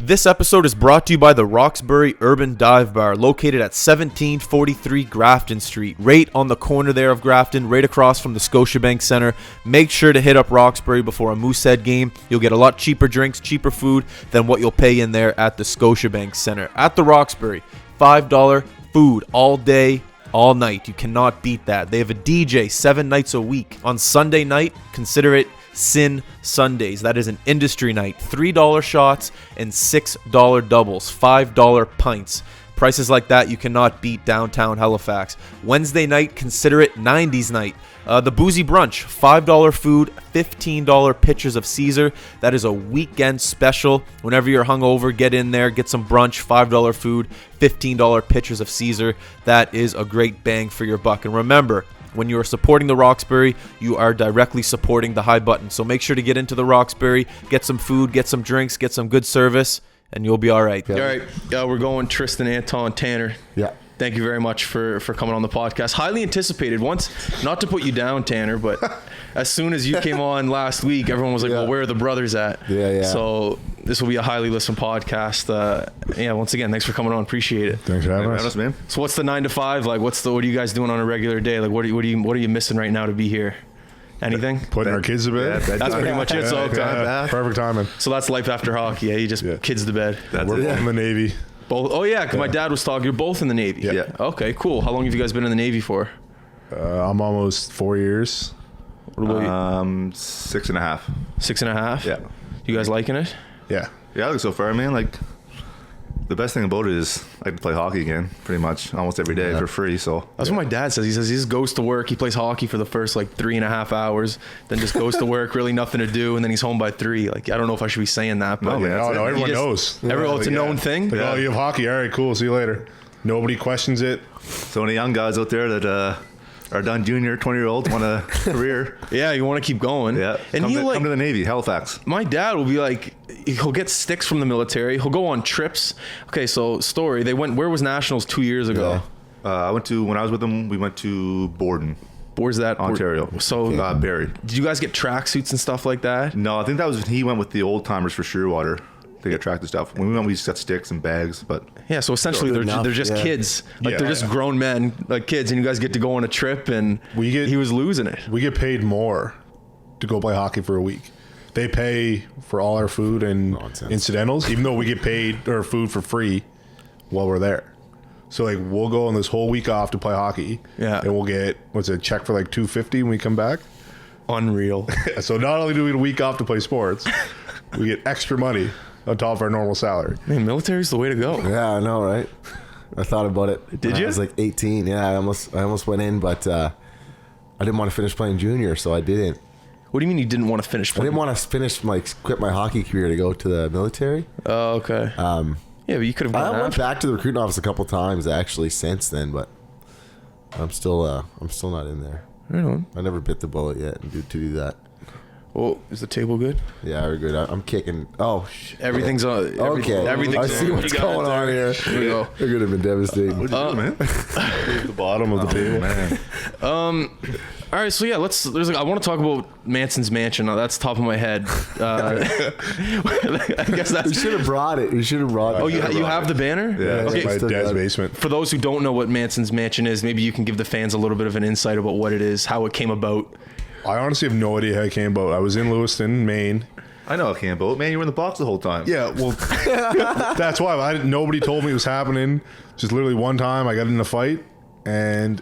This episode is brought to you by the Roxbury Urban Dive Bar, located at 1743 Grafton Street, right on the corner there of Grafton, right across from the Scotiabank Center. Make sure to hit up Roxbury before a Moosehead game. You'll get a lot cheaper drinks, cheaper food than what you'll pay in there at the Scotiabank Center. At the Roxbury, $5 food all day, all night. You cannot beat that. They have a DJ 7 nights a week. On Sunday night, consider it Sin Sundays. That is an industry night. $3 shots and $6 doubles. $5 pints. Prices like that you cannot beat downtown Halifax. Wednesday night, consider it 90s night. The Boozy Brunch. $5 food, $15 pitchers of Caesar. That is a weekend special. Whenever you're hungover, get in there, get some brunch, $5 food, $15 pitchers of Caesar. That is a great bang for your buck. And remember, when you are supporting the Roxbury, you are directly supporting the High Button. So make sure to get into the Roxbury, get some food, get some drinks, get some good service, and you'll be all right. Yeah. All right, we're going Triston, Anton, Tanner. Yeah. Thank you very much for coming on the podcast. Highly anticipated. Once, not to put you down, Tanner, but as soon as you came on last week, everyone was like, well, where are the brothers at? Yeah. So this will be a highly listened podcast. Once again, thanks for coming on. Appreciate it. Thanks for having us, man. So what's the 9 to 5? Like, what are you guys doing on a regular day? Like, what are you missing right now to be here? Anything? Putting our kids to bed. That's pretty much it. So perfect timing. So that's life after hockey. Yeah, you just kids to bed. We're both in the Navy. Both. Oh yeah, because my dad was talking. You're both in the Navy. Yeah. Okay, cool. How long have you guys been in the Navy for? I'm almost 4 years. What about you? 6.5. 6.5. Yeah. You guys liking it? Yeah. Yeah, I think so far, man. Like, the best thing about it is I can play hockey again, pretty much almost every day for free. So that's what my dad says. He says he just goes to work. He plays hockey for the first 3.5 hours, then just goes to work, really nothing to do, and then he's home by 3. Like, I don't know if I should be saying that, but No, everyone knows. It's a known thing. Like, oh, you have hockey. All right, cool. See you later. Nobody questions it. So any young guys out there that are done junior, 20-year-olds want a career. Yeah, you want to keep going. Yeah. And come to the Navy, Halifax. My dad will be like, he'll get sticks from the military. He'll go on trips. Okay, so story. Where was Nationals 2 years ago? When I was with them, we went to Borden. Where's that? Ontario. So Barrie. Did you guys get tracksuits and stuff like that? No, I think he went with the old timers for Shearwater. They get tracked and stuff. When we went, we just got sticks and bags, but yeah. So essentially, they're just kids. They're just grown men, like kids, and you guys get to go on a trip. And he was losing it. We get paid more to go play hockey for a week. They pay for all our food and incidentals, even though we get paid our food for free while we're there. So we'll go on this whole week off to play hockey. Yeah, and we'll get check for $250 when we come back. Unreal. So not only do we get a week off to play sports, we get extra money on top of our normal salary. Man, military's the way to go. Yeah, I know, right? I thought about it. Did you? I was 18. Yeah, I almost went in, but I didn't want to finish playing junior, so I didn't. What do you mean you didn't want to finish playing? I didn't want to quit my hockey career to go to the military. Oh, okay. Yeah, but you could have gone I went back to the recruiting office a couple times actually since then, but I'm still not in there. Right on. I never bit the bullet yet to do that. Oh, is the table good? Yeah, we're good. I'm kicking. Oh, shit. Everything's on. Okay. Everything's I see what's going on here. Here we go. It could have been devastating. What'd you do, man? The bottom of the table. Man. All right, so yeah, I want to talk about Manson's mansion. That's top of my head. I guess that's. You should have brought it. Oh, you have the banner? Yeah, okay. my dad's basement. For those who don't know what Manson's mansion is, maybe you can give the fans a little bit of an insight about what it is, how it came about. I honestly have no idea how it came about. I was in Lewiston, Maine. I know it came about. Man, you were in the box the whole time. Yeah, well, that's why. Nobody told me it was happening. Just literally one time I got in a fight, and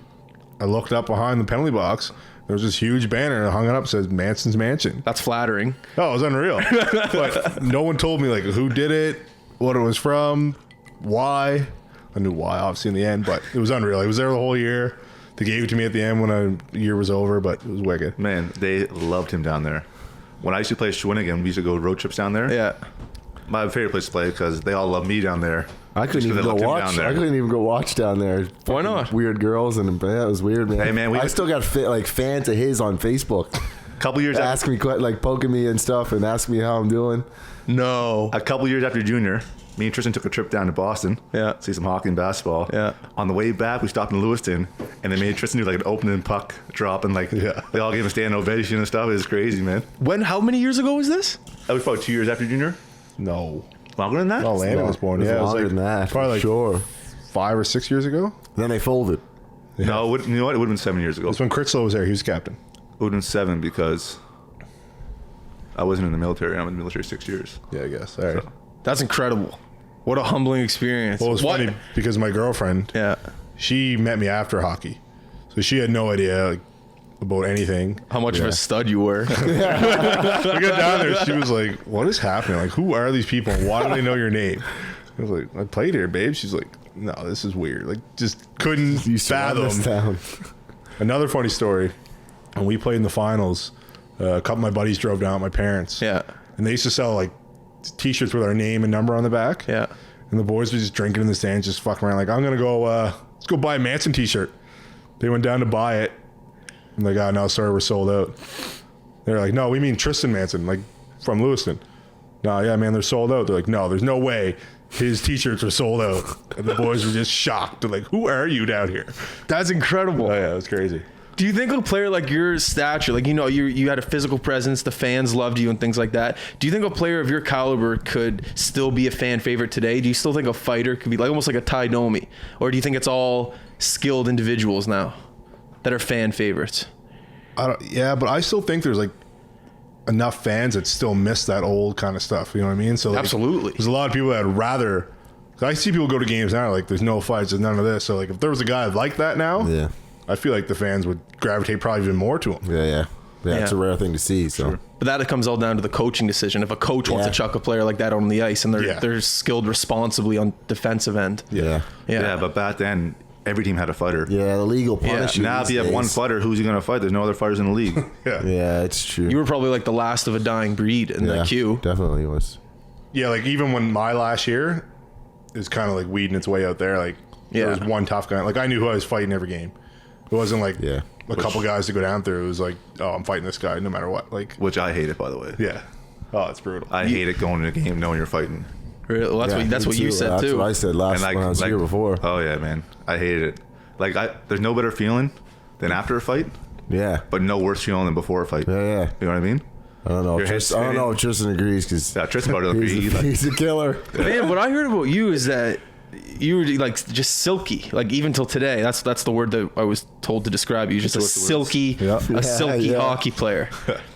I looked up behind the penalty box. There was this huge banner and hung it up, says Manson's Mansion. That's flattering. Oh, it was unreal. But no one told me who did it, what it was from, why. I knew why, obviously, in the end, but it was unreal. He was there the whole year. They gave it to me at the end when the year was over, but it was wicked. Man, they loved him down there. When I used to play Shawinigan, we used to go road trips down there. Yeah. My favorite place to play because they all love me down there. I couldn't even go watch. I couldn't even go watch down there. Why not? Weird girls and it was weird, man. Hey, man, I still got fans of his on Facebook. A couple years asking me poking me and stuff and asking me how I'm doing. No. A couple years after junior, me and Triston took a trip down to Boston. Yeah. See some hockey and basketball. Yeah. On the way back, we stopped in Lewiston, and they made Triston do an opening puck drop, and they all gave him a standing ovation and stuff. It was crazy, man. How many years ago was this? That was probably 2 years after junior. No. Longer than that? Oh, Landon was born. It was Yeah, it was longer like than that, for probably like sure. 5 or 6 years ago. Then they folded. No, you know what? It would have been 7 years ago. That's when Critchlow was there. He was captain. It would have been 7 because I wasn't in the military. I'm in the military 6 years. Yeah, I guess. All right. So- That's incredible. What a humbling experience. Well, it was funny because my girlfriend, Yeah. she met me after hockey, so she had no idea like, about anything. How much of a stud you were. We got down there, she was like, "What is happening? Like, who are these people? And why do they know your name?" I was like, "I played here, babe." She's like, "No, this is weird." Like, just couldn't You surround this fathom. town. Another funny story: when we played in the finals, a couple of my buddies drove down with my parents. Yeah. And they used to sell like T-shirts with our name and number on the back. Yeah. And the boys were just drinking in the stands, just fucking around. Like, I'm gonna go. Let's go buy a Manson T-shirt. They went down to buy it. I'm like, "Oh no, sorry, we're sold out." They're like, "No, we mean Triston Manson, like from Lewiston." "No, yeah, man, they're sold out." They're like, "No, there's no way his T-shirts are sold out." And the boys were just shocked. They're like, "Who are you down here?" That's incredible. Oh yeah, it was crazy. Do you think a player like your stature, like, you had a physical presence, the fans loved you and things like that. Do you think a player of your caliber could still be a fan favorite today? Do you still think a fighter could be like almost like a Ty Domi? Or do you think it's all skilled individuals now that are fan favorites? Yeah, but I still think there's like enough fans that still miss that old kind of stuff. You know what I mean? So like, Absolutely. there's a lot of people that would rather. I see people go to games now like there's no fights, there's none of this. So like if there was a guy like that now, Yeah. I feel like the fans would gravitate probably even more to him. Yeah. It's a Yeah. rare thing to see. So But that comes all down to the coaching decision. If a coach wants to Yeah. chuck a player like that on the ice and Yeah. they're skilled responsibly on defensive end. yeah. Yeah, but back then, every team had a fighter. Yeah, the legal punish. you Now, if these you have one days. fighter, who's he going to fight? There's no other fighters in the league. Yeah, it's true. You were probably like the last of a dying breed in yeah, that queue. Definitely was. Yeah, like even when my last year is kind of like weeding its way out there. Like there Yeah. was one tough guy. Like I knew who I was fighting every game. It wasn't like Yeah. a couple guys to go down through. It was like, oh, I'm fighting this guy no matter what. Like Which I hate it, by the way. yeah, oh, it's brutal. I hate it going to a game knowing you're fighting. Really? Well, that's Yeah, that's me what you too. said That's too. what I said last when I was here before. Oh yeah, man, I hated it. Like there's no better feeling than after a fight, Yeah. but no worse feeling than before a fight. Yeah. You know what I mean? I don't know. Your head's I don't know if spinning. Tristan agrees because Yeah, Tristan about to agree. he's a killer. Man, what I heard about you is that you were like just silky, like even till today. That's the word that I was told to describe you. Just a silky, Yeah. a silky Yeah. hockey player.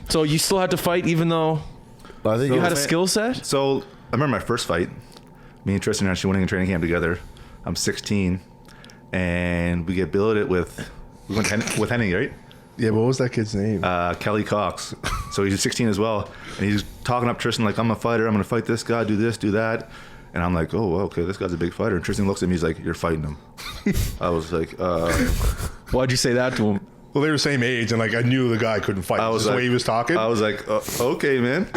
So you still had to fight, even though I think you it had a was- skill set. So I remember my first fight. Me and Tristan are actually winning a training camp together. I'm 16, and we get billeted with with Henning, right? Yeah, what was that kid's name? Kelly Cox. So he's 16 as well, and he's talking up Tristan like, "I'm a fighter. I'm gonna fight this guy. Do this, do that." And I'm like, "Oh, well, okay, this guy's a big fighter." And Tristan looks at me. He's like, "You're fighting him." I was like, Why'd you say that to him? well, they were the same age, and like I knew the guy couldn't fight. I was Just the like, way he was talking. I was like, "Okay, man."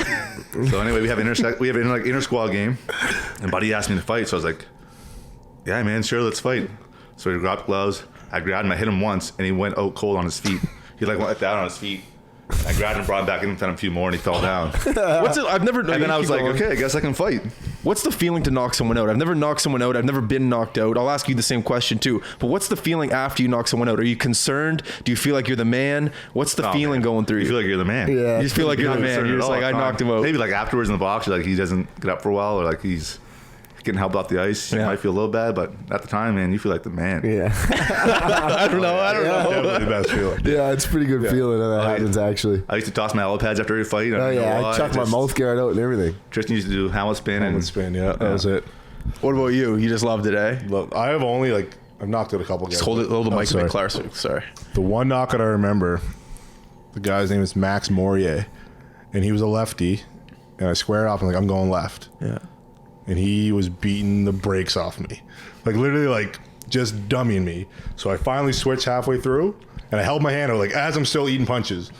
So anyway, we have an inter squad game, and Buddy asked me to fight. So I was like, "Yeah, man, sure, let's fight." So he grabbed gloves. I grabbed him. I hit him once, and he went out cold on his feet. He like went down on his feet. I grabbed him, brought him back in, fed him a few more, and he fell down. What's it? I've never. And then I was like, "Okay, I guess I can fight." What's the feeling to knock someone out? I've never knocked someone out. I've never been knocked out. I'll ask you the same question too. But what's the feeling after you knock someone out? Are you concerned? Do you feel like you're the man? What's the Oh, feeling man. going through You you? feel like you're the man. Yeah. You just feel like you're the not man. concerned You're at just all like, at I the knocked time. him out. Maybe like afterwards in the box, you're like he doesn't get up for a while, or like he's getting helped off the ice. You Yeah. might feel a little bad, but at the time, man, you feel like the man. Yeah. I don't know. Definitely the best feeling. Yeah, it's a pretty good feeling when that happens, actually. I used to toss my elbow pads after every fight. Oh, yeah. I chuck my mouth guard out and everything. Tristan used to do helmet spin Helmet and spin, yeah, that was it. What about you? You just loved it, eh? Look, I have only like I've knocked out a couple guys. Just hold the mic a sorry. bit closer. Sorry. The one knockout I remember, the guy's name is Max Morier, and he was a lefty, and I squared off and like I'm going left, Yeah. and he was beating the brakes off me, like literally like just dummying me. So I finally switched halfway through, and I held my hand out like as I'm still eating punches,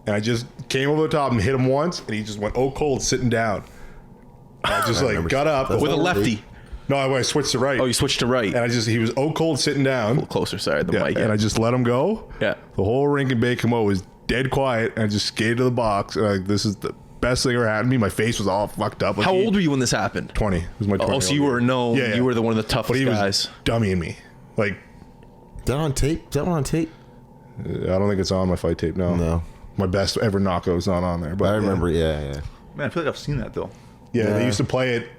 and I just came over the top and hit him once, and he just went cold sitting down. I just like got up With a lefty. No, I switched to right. Oh, you switched to right. and he was cold sitting down. Closer, sorry, the Yeah, mic. and I just let him go. Yeah. The whole rink in Baie-Comeau was dead quiet, and I just skated to the box. And like, this is the best thing ever happened to me. My face was all fucked up. Like How old were you when this happened? 20. It was my 20. Oh, so you were known. Yeah, yeah. You were one of the toughest But he guys. was dummying me. Like, Is that on tape? Is that one on tape? I don't think it's on my fight tape. No. No. My best ever knockout is not on there. But I remember, yeah. man, I feel like I've seen that though. Yeah, Yeah. they used to play it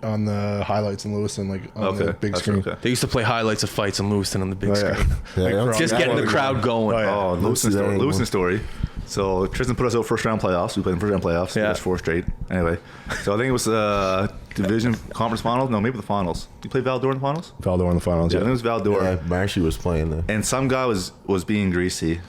on the highlights in Lewiston, like on the big that's screen. okay. They used to play highlights of fights in Lewiston on the big Oh, screen. yeah. Yeah, Like, Just from- getting the crowd going. Oh, yeah. Oh, Lewiston story. So Triston put us out first round playoffs. We played in first round playoffs. Yeah. That's 4 straight. Anyway, so I think it was division conference finals. No, maybe the finals. You played Val d'Or in the finals? Valdor in the finals. Yeah, I think it was Val d'Or. Yeah, Marshy was playing there. And some guy was being greasy,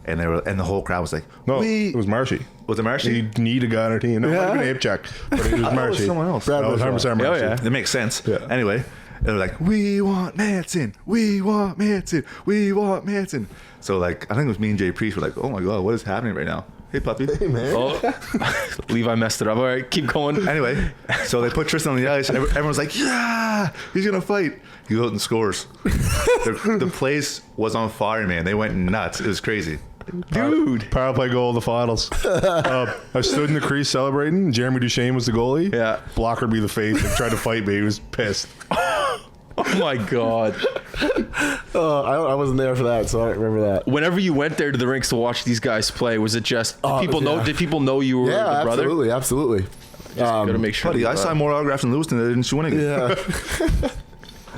and the whole crowd was like, No, "We." it was Marshy. Was it Marshy? He need a guy on our team. No, it might have been Ape Check, but it was I thought it was Marshy. someone else. Brad That was was 100% Marshy. yeah. It makes sense. Yeah. Anyway, they were like, "We want Manson. We want Manson. We want Manson." So like, I think it was me and Jay Priest were like, "Oh my god, what is happening right now?" Hey puppy. Hey, man. Oh, Levi messed it up. All right, keep going. Anyway, so they put Triston on the ice. And everyone's like, "Yeah, he's gonna fight." He goes out and scores. The place was on fire, man. They went nuts. It was crazy. Dude. Power play goal of the finals. I stood in the crease celebrating. Jeremy Duchesne was the goalie. Yeah. Blocker me the face and tried to fight me. He was pissed. Oh my God. I wasn't there for that, so I don't remember that. Whenever you went there to the rinks to watch these guys play, was it just Oh, did people know you were Yeah, the brother? absolutely. Gotta make sure. Buddy, I signed more autographs in Lewiston than I did in Shawinigan. Yeah.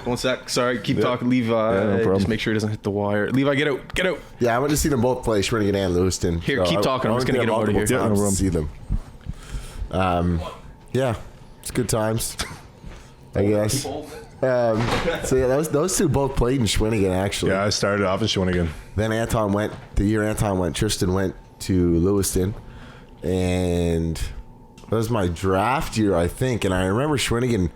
One sec. Sorry, keep talking. Levi, no problem. just make sure he doesn't hit the wire. Levi, get out. Get out. Yeah, I went to see them both play, Shawinigan and Lewiston. Here, keep talking. I'm just gonna get him out of here. Yeah, no problem. to see them. Yeah, it's good times, I guess. So yeah, those two both played in Shawinigan actually. Yeah, I started off in Shawinigan. Then Anton went, Triston went to Lewiston, and that was my draft year, I think. And I remember Shawinigan,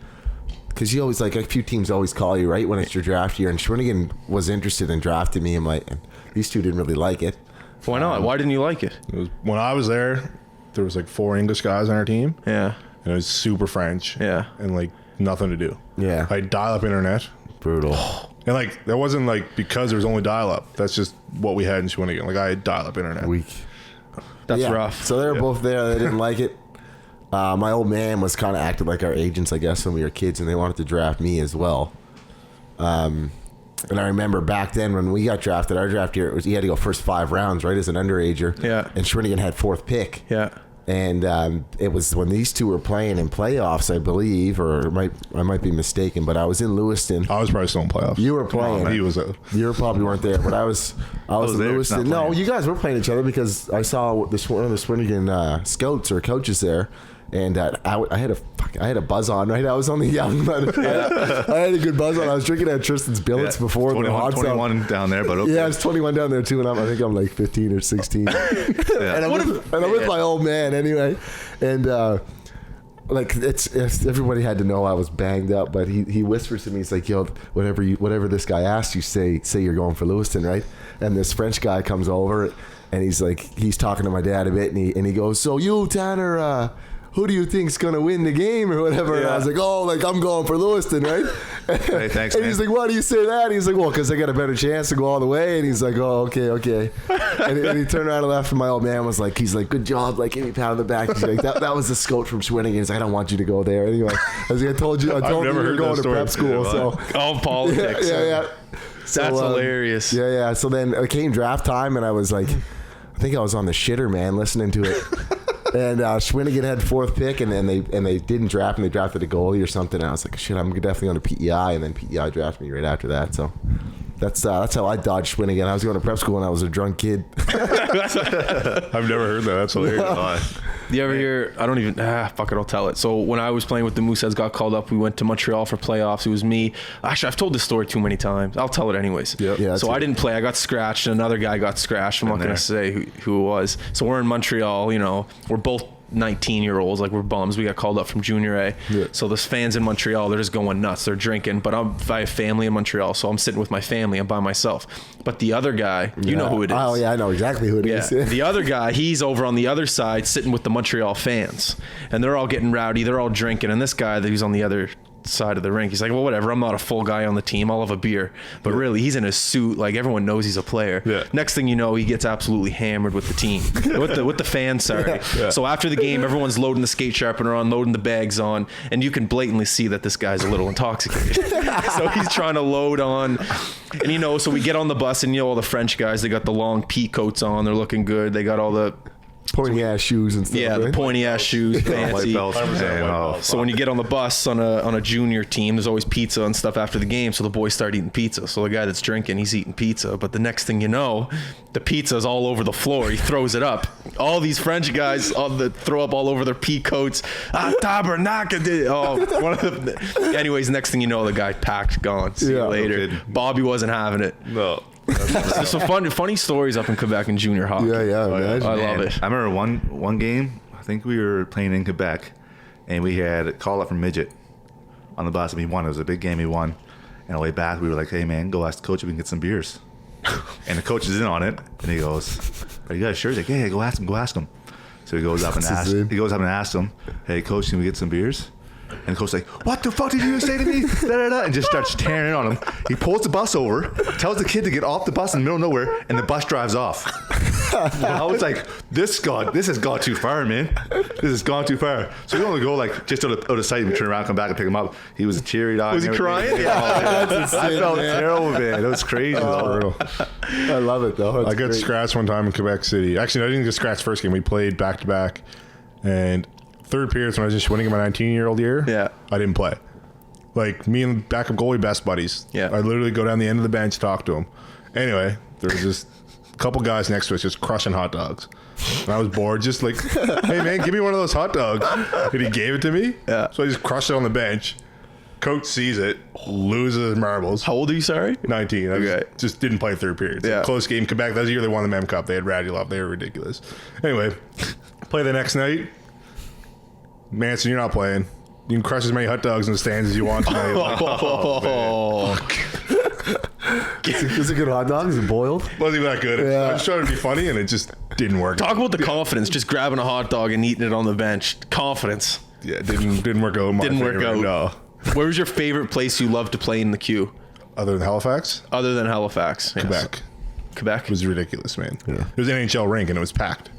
because you always, like, a few teams always call you, right, when it's your draft year. And Shawinigan was interested in drafting me. I'm like, and these two didn't really like it. Why not? Why didn't you like it? It was, when I was there was like 4 English guys on our team, Yeah. and it was super French. Yeah. And like nothing to do. Yeah. I had dial-up internet. Brutal. And like that wasn't like because there was only dial-up. That's just what we had in Shawinigan. Like I had dial-up internet. Weak. That's Yeah. rough. So they were both there. They didn't like it. My old man was kind of acted like our agents, I guess, when we were kids, and they wanted to draft me as well. And I remember back then when we got drafted, our draft year, you had to go first 5 rounds, right, as an underager. Yeah. And Shawinigan had 4th pick. Yeah. And it was when these two were playing in playoffs, I believe, or I might be mistaken, but I was in Lewiston. I was probably still in playoffs. You were playing. He was You probably weren't there, but I was in there, Lewiston. not No, playing. you guys were playing each other because I saw one of the Swinigan scouts or coaches there, and I had a buzz on, right? I was only young, but I had a good buzz on. I was drinking at Tristan's Billets before the 21, hot sauce. 21 down there, but okay. Yeah, I was 21 down there too, and I think I'm like 15 or 16. And I'm with my old man anyway, and like it's everybody had to know I was banged up, but he whispers to me, he's like, "Yo, whatever this guy asks you, say you're going for Lewiston, right?" And this French guy comes over, and he's talking to my dad a bit, and he goes, "So you, Tanner, who do you think's gonna win the game or whatever?" And I was like, "Oh, like I'm going for Lewiston, right?" Hey, thanks, And man. he's like, "Why do you say that?" He's like, "Well, because I got a better chance to go all the way." And he's like, "Oh, okay." And he turned around and laughed, and my old man was like, he's like, "Good job," like, give me a pat on the back. He's like, that was the scout from Shawinigan. He's like, "I don't want you to go there." Anyway, as I told you never you were heard going that to prep story. school, so Oh, politics. yeah. So, That's hilarious. Yeah. So then it came draft time, and I was like, I think I was on the shitter, man, listening to it. And Shawinigan had 4th pick, and they didn't draft, and they drafted a goalie or something. And I was like, shit, I'm definitely on to PEI, and then PEI drafted me right after that. So that's how I dodged Shawinigan. I was going to prep school, and I was a drunk kid. I've never heard that. That's hilarious. You ever hear? I don't even. Fuck it. I'll tell it. So when I was playing with the Mooseheads, got called up. We went to Montreal for playoffs. It was me. Actually, I've told this story too many times. I'll tell it anyways. Yep. Yeah, So that's I didn't play. I got scratched, and another guy got scratched. I'm not going to say who it was. So we're in Montreal. You know, we're both 19-year-olds, like we're bums. We got called up from junior A. Yeah. So there's fans in Montreal, they're just going nuts. They're drinking, but I have family in Montreal, so I'm sitting with my family. I'm by myself. But the other guy, you know who it is. Oh yeah, I know exactly who it Yeah, is. the other guy, he's over on the other side sitting with the Montreal fans, and they're all getting rowdy, they're all drinking, and this guy that he's on the other side of the rink, he's like, well, whatever, I'm not a full guy on the team, I'll have a beer. But really, he's in a suit, like everyone knows he's a player. Yeah. Next thing you know, he gets absolutely hammered with the team, with the fans, sorry. Yeah. So after the game, everyone's loading the skate sharpener on, loading the bags on, and you can blatantly see that this guy's a little intoxicated. So he's trying to load on, and so we get on the bus, and all the French guys, they got the long pea coats on, they're looking good, they got all the Pointy ass shoes and stuff. Yeah, the right? pointy ass shoes, White fancy. belts. So when you get on the bus on a junior team, there's always pizza and stuff after the game. So the boys start eating pizza. So the guy that's drinking, he's eating pizza. But the next thing you know, the pizza's all over the floor. He throws it up. All these French guys throw up all over their pea coats. Tabernacle. Oh, one of the. Anyways, next thing you know, the guy packed, gone. See you later. kidding. Bobby wasn't having it. No. There's some funny stories up in Quebec in junior hockey. Yeah, imagine. I love it. I remember one game. I think we were playing in Quebec, and we had a call up from midget on the bus, and we won. It was a big game. We won, and on the way back, we were like, "Hey man, go ask the coach if we can get some beers." And the coach is in on it, and he goes, "Are you guys sure?" He's like, "Yeah, go ask him. Go ask him." So he goes up and asks. He goes up and asks him, "Hey coach, can we get some beers?" And the coach's like, "What the fuck did you say to me?" And just starts tearing it on him. He pulls the bus over, tells the kid to get off the bus in the middle of nowhere, and the bus drives off. I was like, this has gone too far, man. This has gone too far. So we only go like just out of sight and we turn around, come back and pick him up. He was teary eyed. Was he crying? Yeah. I felt terrible, man. It was crazy. I love it though. I got scratched one time in Quebec City. Actually, I didn't get scratched first game. We played back to back, and third period when I was just winning in my 19-year-old year. Yeah. I didn't play. Like me and the backup goalie, best buddies. Yeah. I literally go down the end of the bench, talk to him. Anyway, there was just a couple guys next to us just crushing hot dogs. And I was bored, just like, "Hey man, give me one of those hot dogs." And he gave it to me. Yeah. So I just crushed it on the bench. Coach sees it, loses his marbles. How old are you? Sorry. 19. I just didn't play third period. Yeah. Close game. Quebec. That was the year they won the Mem Cup. They had Radulov. They were ridiculous. Anyway, play the next night. Manson, you're not playing. You can crush as many hot dogs in the stands as you want tonight. Is it good hot dog? Is it boiled? Wasn't even that good. Yeah. I was trying to be funny, and it just didn't work. Talk about the confidence, just grabbing a hot dog and eating it on the bench. Confidence. Yeah, it didn't work out. Didn't work out. No. Where was your favorite place you loved to play in the queue? Other than Halifax, Other than Halifax. Yes. Quebec. Quebec. It was ridiculous, man. Yeah. It was an NHL rink, and it was packed.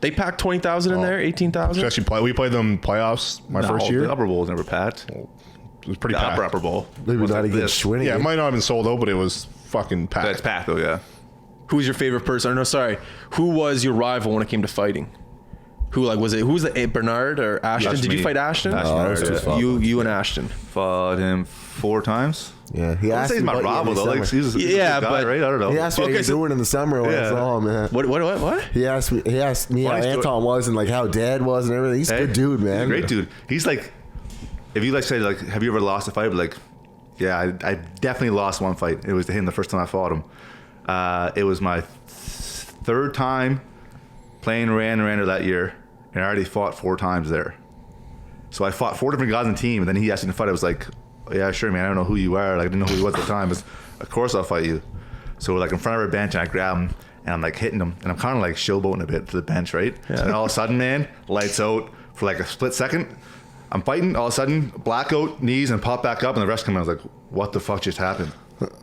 They packed 20,000 in there, 18,000? Especially we played them playoffs first year. The upper bowl was never packed. It was pretty The packed. upper bowl. Maybe was not like against this. Schwinning. Yeah, it might not have been sold out, but it was fucking packed. That's packed though, yeah. Who was your favorite person? Or no, sorry. Who was your rival when it came to fighting? Who was the Bernard or Ashton? That's Did you me. fight Ashton? Ashton Bernard, Bernard, yeah. You and Ashton. Fought him 4 times. Yeah, he I would asked say he's me my about you rival in the though. Like summer. he's a Yeah, good guy, but- right? I don't know. He asked me how Okay, you're so- doing in the summer. When I was Yeah. all, man. What? He asked me how Funny story. Anton was and like how Dad was and everything. He's a Hey, good dude, he's man. a great dude. He's like, if you like say like, have you ever lost a fight? But like, yeah, I definitely lost one fight. It was to him the first time I fought him. It was my third time playing Randall that year, and I already fought 4 times there. So I fought 4 different guys on the team, and then he asked me to fight. I was like, yeah, sure, man. I don't know who you are. Like, I didn't know who he was at the time. But of course I'll fight you. So we're like in front of our bench, and I grab him, and I'm like hitting him, and I'm kind of like showboating a bit to the bench, right? Yeah. And all of a sudden, man, lights out for like a split second. I'm fighting, all of a sudden, blackout, knees, and pop back up, and the rest come in. I was like, what the fuck just happened?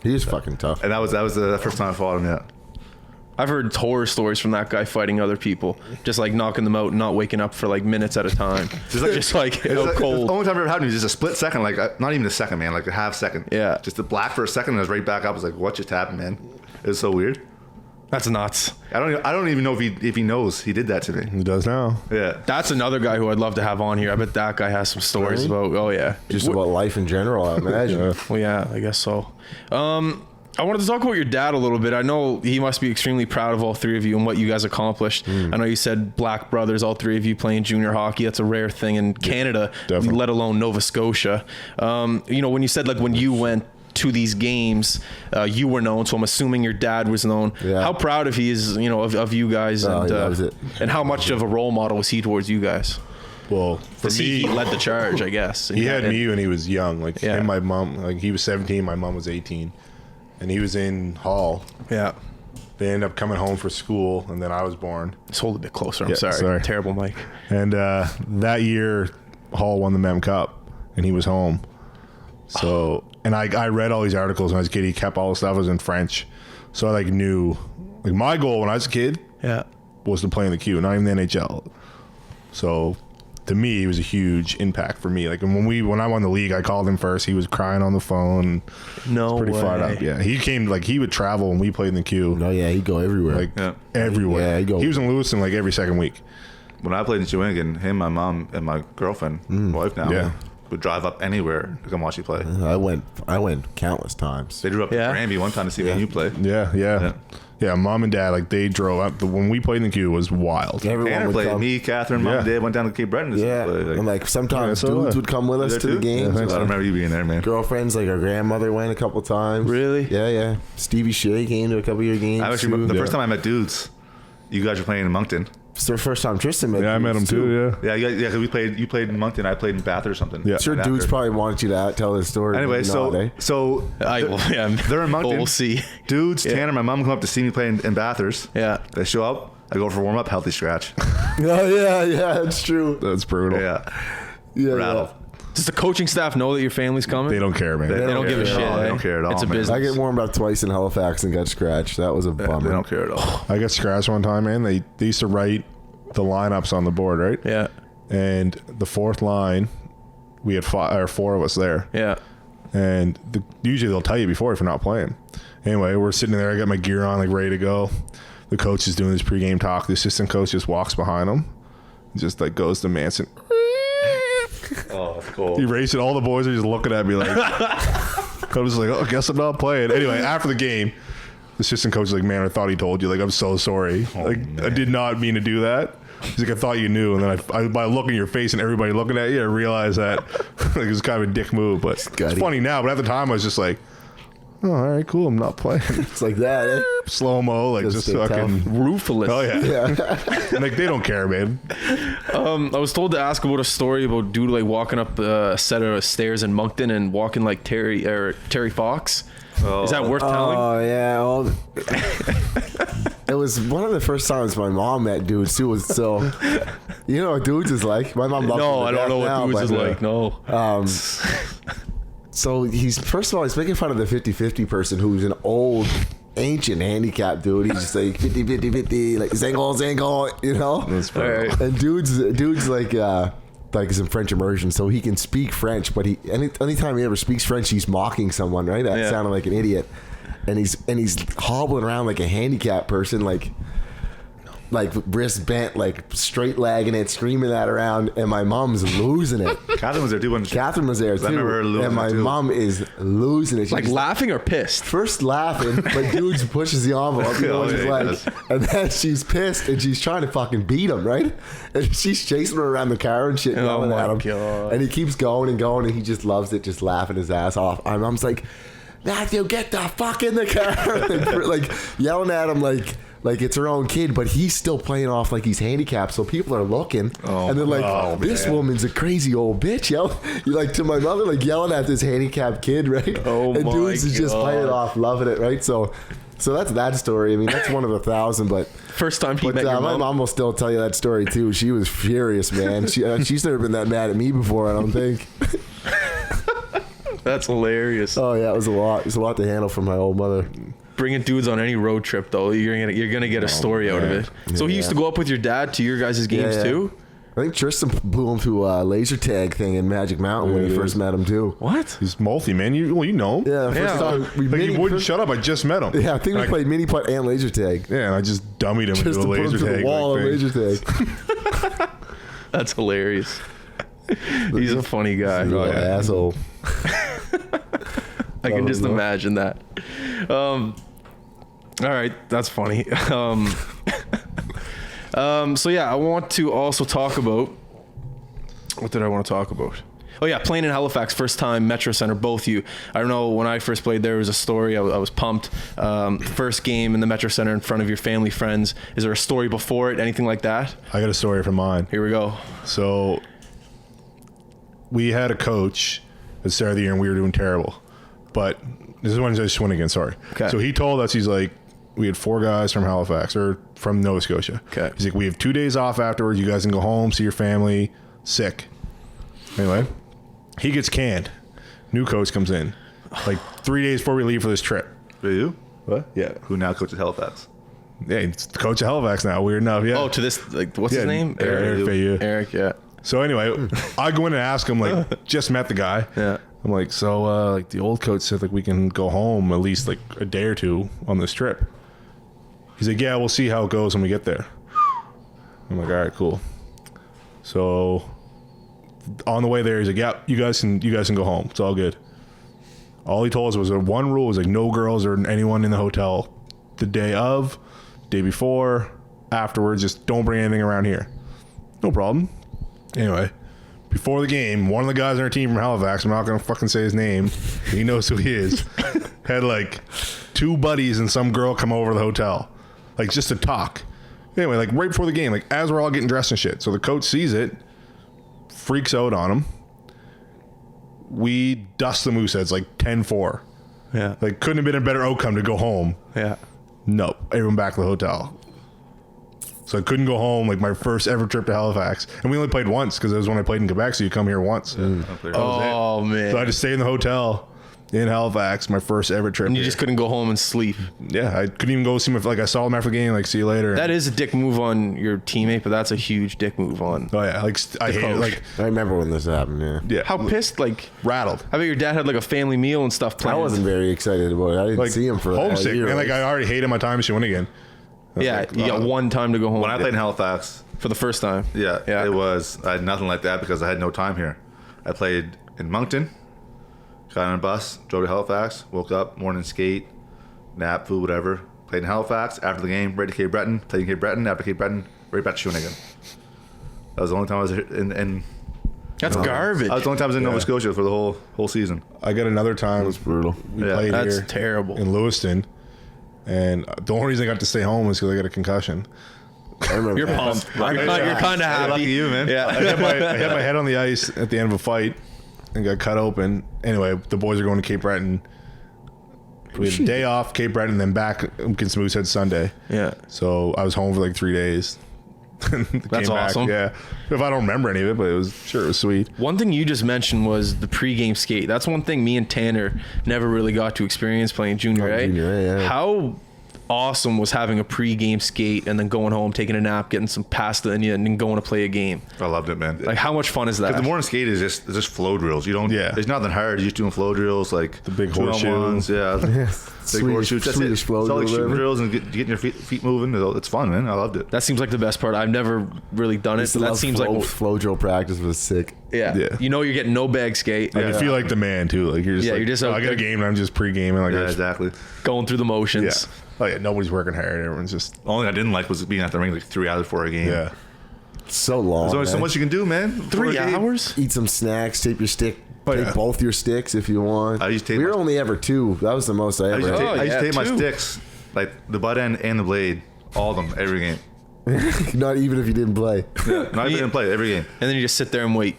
He's fucking tough. And that was the first time I fought him, yeah. I've heard horror stories from that guy fighting other people, just like knocking them out and not waking up for like minutes at a time. Just like It's like, cold. The only time it ever happened was just a split second, like not even a second, man, like a half second. Yeah. Just a black for a second, and I was right back up. I was like, what just happened, man? It was so weird. That's nuts. I don't even know if he knows he did that to me. He does now. Yeah. That's another guy who I'd love to have on here. I bet that guy has some stories Really? about. Oh yeah, Just about life in general, I imagine. Well, yeah, I guess so. I wanted to talk about your dad a little bit. I know he must be extremely proud of all 3 of you and what you guys accomplished. I know you said black brothers, all 3 of you playing junior hockey. That's a rare thing in Canada, definitely. let alone Nova Scotia. When you said like when you went to these games, you were known. So I'm assuming your dad was known. Yeah. How proud of he is, of you guys, Oh, and he loves it. and how much of a role model was he towards you guys? Well, for He led the charge, I guess. he had me when he was young. Like Yeah. him, my mom. Like he was 17, my mom was 18, and he was in Hall. Yeah. They ended up coming home for school, and then I was born. Just hold it a bit closer. I'm Yeah, sorry. sorry. Terrible mic. And that year, Hall won the Mem Cup, and he was home. So, and I read all these articles when I was a kid. He kept all the stuff. It was in French, so I knew. Like my goal when I was a kid Yeah. was to play in the queue, not even the NHL. So to me, he was a huge impact for me. Like when I won the league, I called him first. He was crying on the phone. No pretty way. fired up. Yeah, he came like he would travel when we played in the queue. No, yeah, he'd go everywhere. Like everywhere. Yeah, he'd go. He was in Lewiston like every second week. When I played in Shawinigan, him, my mom, and my girlfriend, wife now, would drive up anywhere to come watch you play. I went countless times. They drove up to Granby one time to see me and you play. Yeah, mom and dad, like they drove up. When we played in the queue, it was wild. Everyone Tanner would played. come. Me, Catherine, mom and dad went down to Cape Breton to see me play. And like sometimes Yeah, so dudes would come with us there to the too? games. I don't remember you being there, man. Girlfriends, like our grandmother went a couple times. Really? Yeah. Stevie Shea came to a couple of your games. I actually too. the first time I met dudes, you guys were playing in Moncton. It's the first time Triston met. Yeah, I met him dudes, too. Yeah. Yeah, because we played. You played in Moncton. I played in Bath or something. Yeah. Sure, And dudes after. probably wanted you to tell this story. Anyway, but so they're in Moncton. We'll see. Dudes, Tanner, my mom come up to see me play in Bathurst. Yeah. They show up. I go for warm up, healthy scratch. Oh yeah, that's true. That's brutal. Yeah, Yeah, rattled. Does the coaching staff know that your family's coming? They don't care, man. They don't give a shit. They eh? don't care at all. It's a man. business. I get warmed up twice in Halifax and got scratched. That was a bummer. They don't care at all. I got scratched one time, man. They used to write the lineups on the board, right? Yeah. And the fourth line, we had four of us there. Yeah. And usually they'll tell you before if you're not playing. Anyway, we're sitting there. I got my gear on, like ready to go. The coach is doing his pregame talk. The assistant coach just walks behind him, just like goes to Manson. Oh, that's cool. He raced it. All the boys are just looking at me like. I was like, oh, I guess I'm not playing. Anyway, after the game, the assistant coach was like, man, I thought he told you. Like, I'm so sorry. I did not mean to do that. He's like, I thought you knew. And then I by looking at your face and everybody looking at you, I realized that like, it was kind of a dick move. But it's funny now. But at the time, I was just like, oh, all right, cool. I'm not playing. It's like that, eh? Slow-mo, like just fucking Ruthless. Oh yeah. Like they don't care, man. I was told to ask about a story about dude like walking up a set of stairs in Moncton and walking like Terry Fox. Is that worth telling? Oh yeah. Well, it was one of the first times my mom met dudes too. So you know what dudes is like. My mom loves No, him to I don't know death what now, dudes is but, like. No. So he's first of all he's making fun of the 50-50 person who's an old ancient handicap dude. He's just like 50-50, like Zangol, you know. That's All right. And dudes like is in French immersion, so he can speak French. But anytime he ever speaks French, he's mocking someone, right? That sounded like an idiot. And he's hobbling around like a handicapped person, like wrist bent, like straight legging it, screaming that around, and my mom's losing it. Catherine was there too. Catherine was there too, I remember her losing and my it, too. mom is losing it. She's Like laughing or pissed? first laughing, but dudes pushes the envelope, you know, Oh, she's yeah, like, he does. and then she's pissed and she's trying to fucking beat him, right? And she's chasing her around the car and shit, yelling my at him. God. And he keeps going and going, and he just loves it, just laughing his ass off. My mom's like, Matthew, get the fuck in the car, like yelling at him like it's her own kid, but he's still playing off like he's handicapped, so people are looking, and they're like, this woman's a crazy old bitch, you like to my mother, like yelling at this handicapped kid, right? Oh and my dudes is just God. playing it off, loving it, right? So that's that story. I mean, that's one of 1,000, but First time he met your my mom? mom will still tell you that story too. She was furious, man. She's never been that mad at me before, I don't think. That's hilarious. Oh yeah, it was a lot. It was a lot to handle from my old mother. Bringing dudes on any road trip though, you're gonna get a story out of it. So he used to go up with your dad to your guys' games Yeah. too. I think Tristan blew him to a laser tag thing in Magic Mountain when you first met him too. What? He's multi, man. You know him. Yeah, Yeah. first time we Like he mini- wouldn't first- shut up. I just met him. Yeah, I think we played mini putt and laser tag. Yeah, and I just dummied him Just into to a put him laser to tag. the wall like on thing. laser tag. That's hilarious. He's a funny guy. You little asshole. I can just imagine that. All right, that's funny. So yeah, I want to also talk about, what did I want to talk about? Oh yeah, playing in Halifax, first time Metro Center, both you. I don't know, when I first played there was a story, I was pumped. First game in the Metro Center in front of your family, friends. Is there a story before it, anything like that? I got a story from mine. Here we go. So we had a coach at the start of the year and we were doing terrible. But this is when I just went again, sorry. Okay. So he told us, he's like, we had 4 guys from Halifax or from Nova Scotia. Okay. He's like, we have 2 days off afterwards. You guys can go home, see your family, sick. Anyway, he gets canned. New coach comes in. Like 3 days before we leave for this trip. For you? What? Yeah. Who now coaches Halifax? Yeah, he's the coach of Halifax now, weird enough, yeah. Oh, to this, like, what's his name? Eric Fayou. Eric, yeah. So anyway, I go in and ask him, like, just met the guy. Yeah. I'm like, so like the old coach said like we can go home at least like a day or two on this trip. He's like, yeah, we'll see how it goes when we get there. I'm like, all right, cool. So on the way there, he's like, yeah, you guys can go home. It's all good. All he told us was that one rule was like no girls or anyone in the hotel the day of, day before, afterwards. Just don't bring anything around here. No problem. Anyway, before the game, one of the guys on our team from Halifax, I'm not going to fucking say his name, he knows who he is, had like 2 buddies and some girl come over to the hotel, like just to talk. Anyway, like right before the game, like as we're all getting dressed and shit. So the coach sees it, freaks out on him. We dust the Mooseheads like 10-4. Yeah. Like couldn't have been a better outcome to go home. Yeah. No, everyone back to the hotel. So I couldn't go home, like my first ever trip to Halifax. And we only played once because it was when I played in Quebec, so you come here once. Oh, man. So I just stayed in the hotel in Halifax, my first ever trip. And you here. just couldn't go home and sleep. Yeah, I couldn't even go see my, like I saw him after the game, like see you later. That is a dick move on your teammate, but that's a huge dick move on. Oh yeah, like I hate it. Like I remember when this happened. Yeah. How pissed, like, rattled. I bet your dad had like a family meal and stuff planned. I wasn't very excited about it. I didn't Like see him for homesick, a year. and like I already hated my time in Shawinigan. Yeah, Like, you got one time to go home. When I played in Halifax, for the first time. yeah, Yeah. it was I had nothing like that because I had no time here. I played in Moncton, got on a bus, drove to Halifax, woke up, morning skate, nap, food, whatever. Played in Halifax. After the game, right to Cape Breton. Played in Cape Breton. After Cape Breton, right back to Shawinigan. That was the only time I was in That's garbage. I was the only time I was in Nova Scotia for the whole season. I got another time. It was brutal. We Yeah, played That's here terrible. in Lewiston, and the only reason I got to stay home is because I got a concussion. I remember. You're that. pumped. You're kind of happy. Lucky you, man. Yeah. I hit my head on the ice at the end of a fight and got cut open. Anyway, the boys are going to Cape Breton. We had a day off, Cape Breton, then back against Moosehead Sunday. Yeah. So I was home for like 3 days. That's awesome. Yeah. If I don't remember any of it, but it was sweet. One thing you just mentioned was the pregame skate. That's one thing me and Tanner never really got to experience playing junior A. Junior A, yeah. How awesome was having a pregame skate and then going home, taking a nap, getting some pasta in you, and then going to play a game? I loved it, man. Like, how much fun is that? The morning skate is just flow drills. You don't. Yeah. There's nothing hard. You're just doing flow drills like The big 2-on-1s, horseshoe. Yeah. Big Swedish- horseshoes. That's Swedish it. flow It's all like drill, shooting whatever. drills and getting your feet moving. It's fun, man. I loved it. That seems like the best part. I've never really done it. Used to So that love seems flow, like, flow drill practice was sick. yeah. Yeah. You know you're getting no bag skate. I feel like the man too. Like you're just Yeah, like, you're just oh, out I got there- a game and I'm just pre-gaming. Like Yeah, I just- exactly. going through the motions. yeah. Oh yeah, nobody's working hard. Everyone's just Only thing I didn't like was being at the ring like 3 hours before a game. yeah. So long. There's only so man. much you can do, man. before 3 a game. hours? Eat some snacks. Tape your stick. Oh, Take yeah. both your sticks if you want. I used to tape we were my- only ever 2. That was the most I I ever. used to tape, Oh, I used to yeah, tape my too. sticks, like the butt end and the blade, all of them, every game. Not even if you didn't play. Not even play every game. And then you just sit there and wait.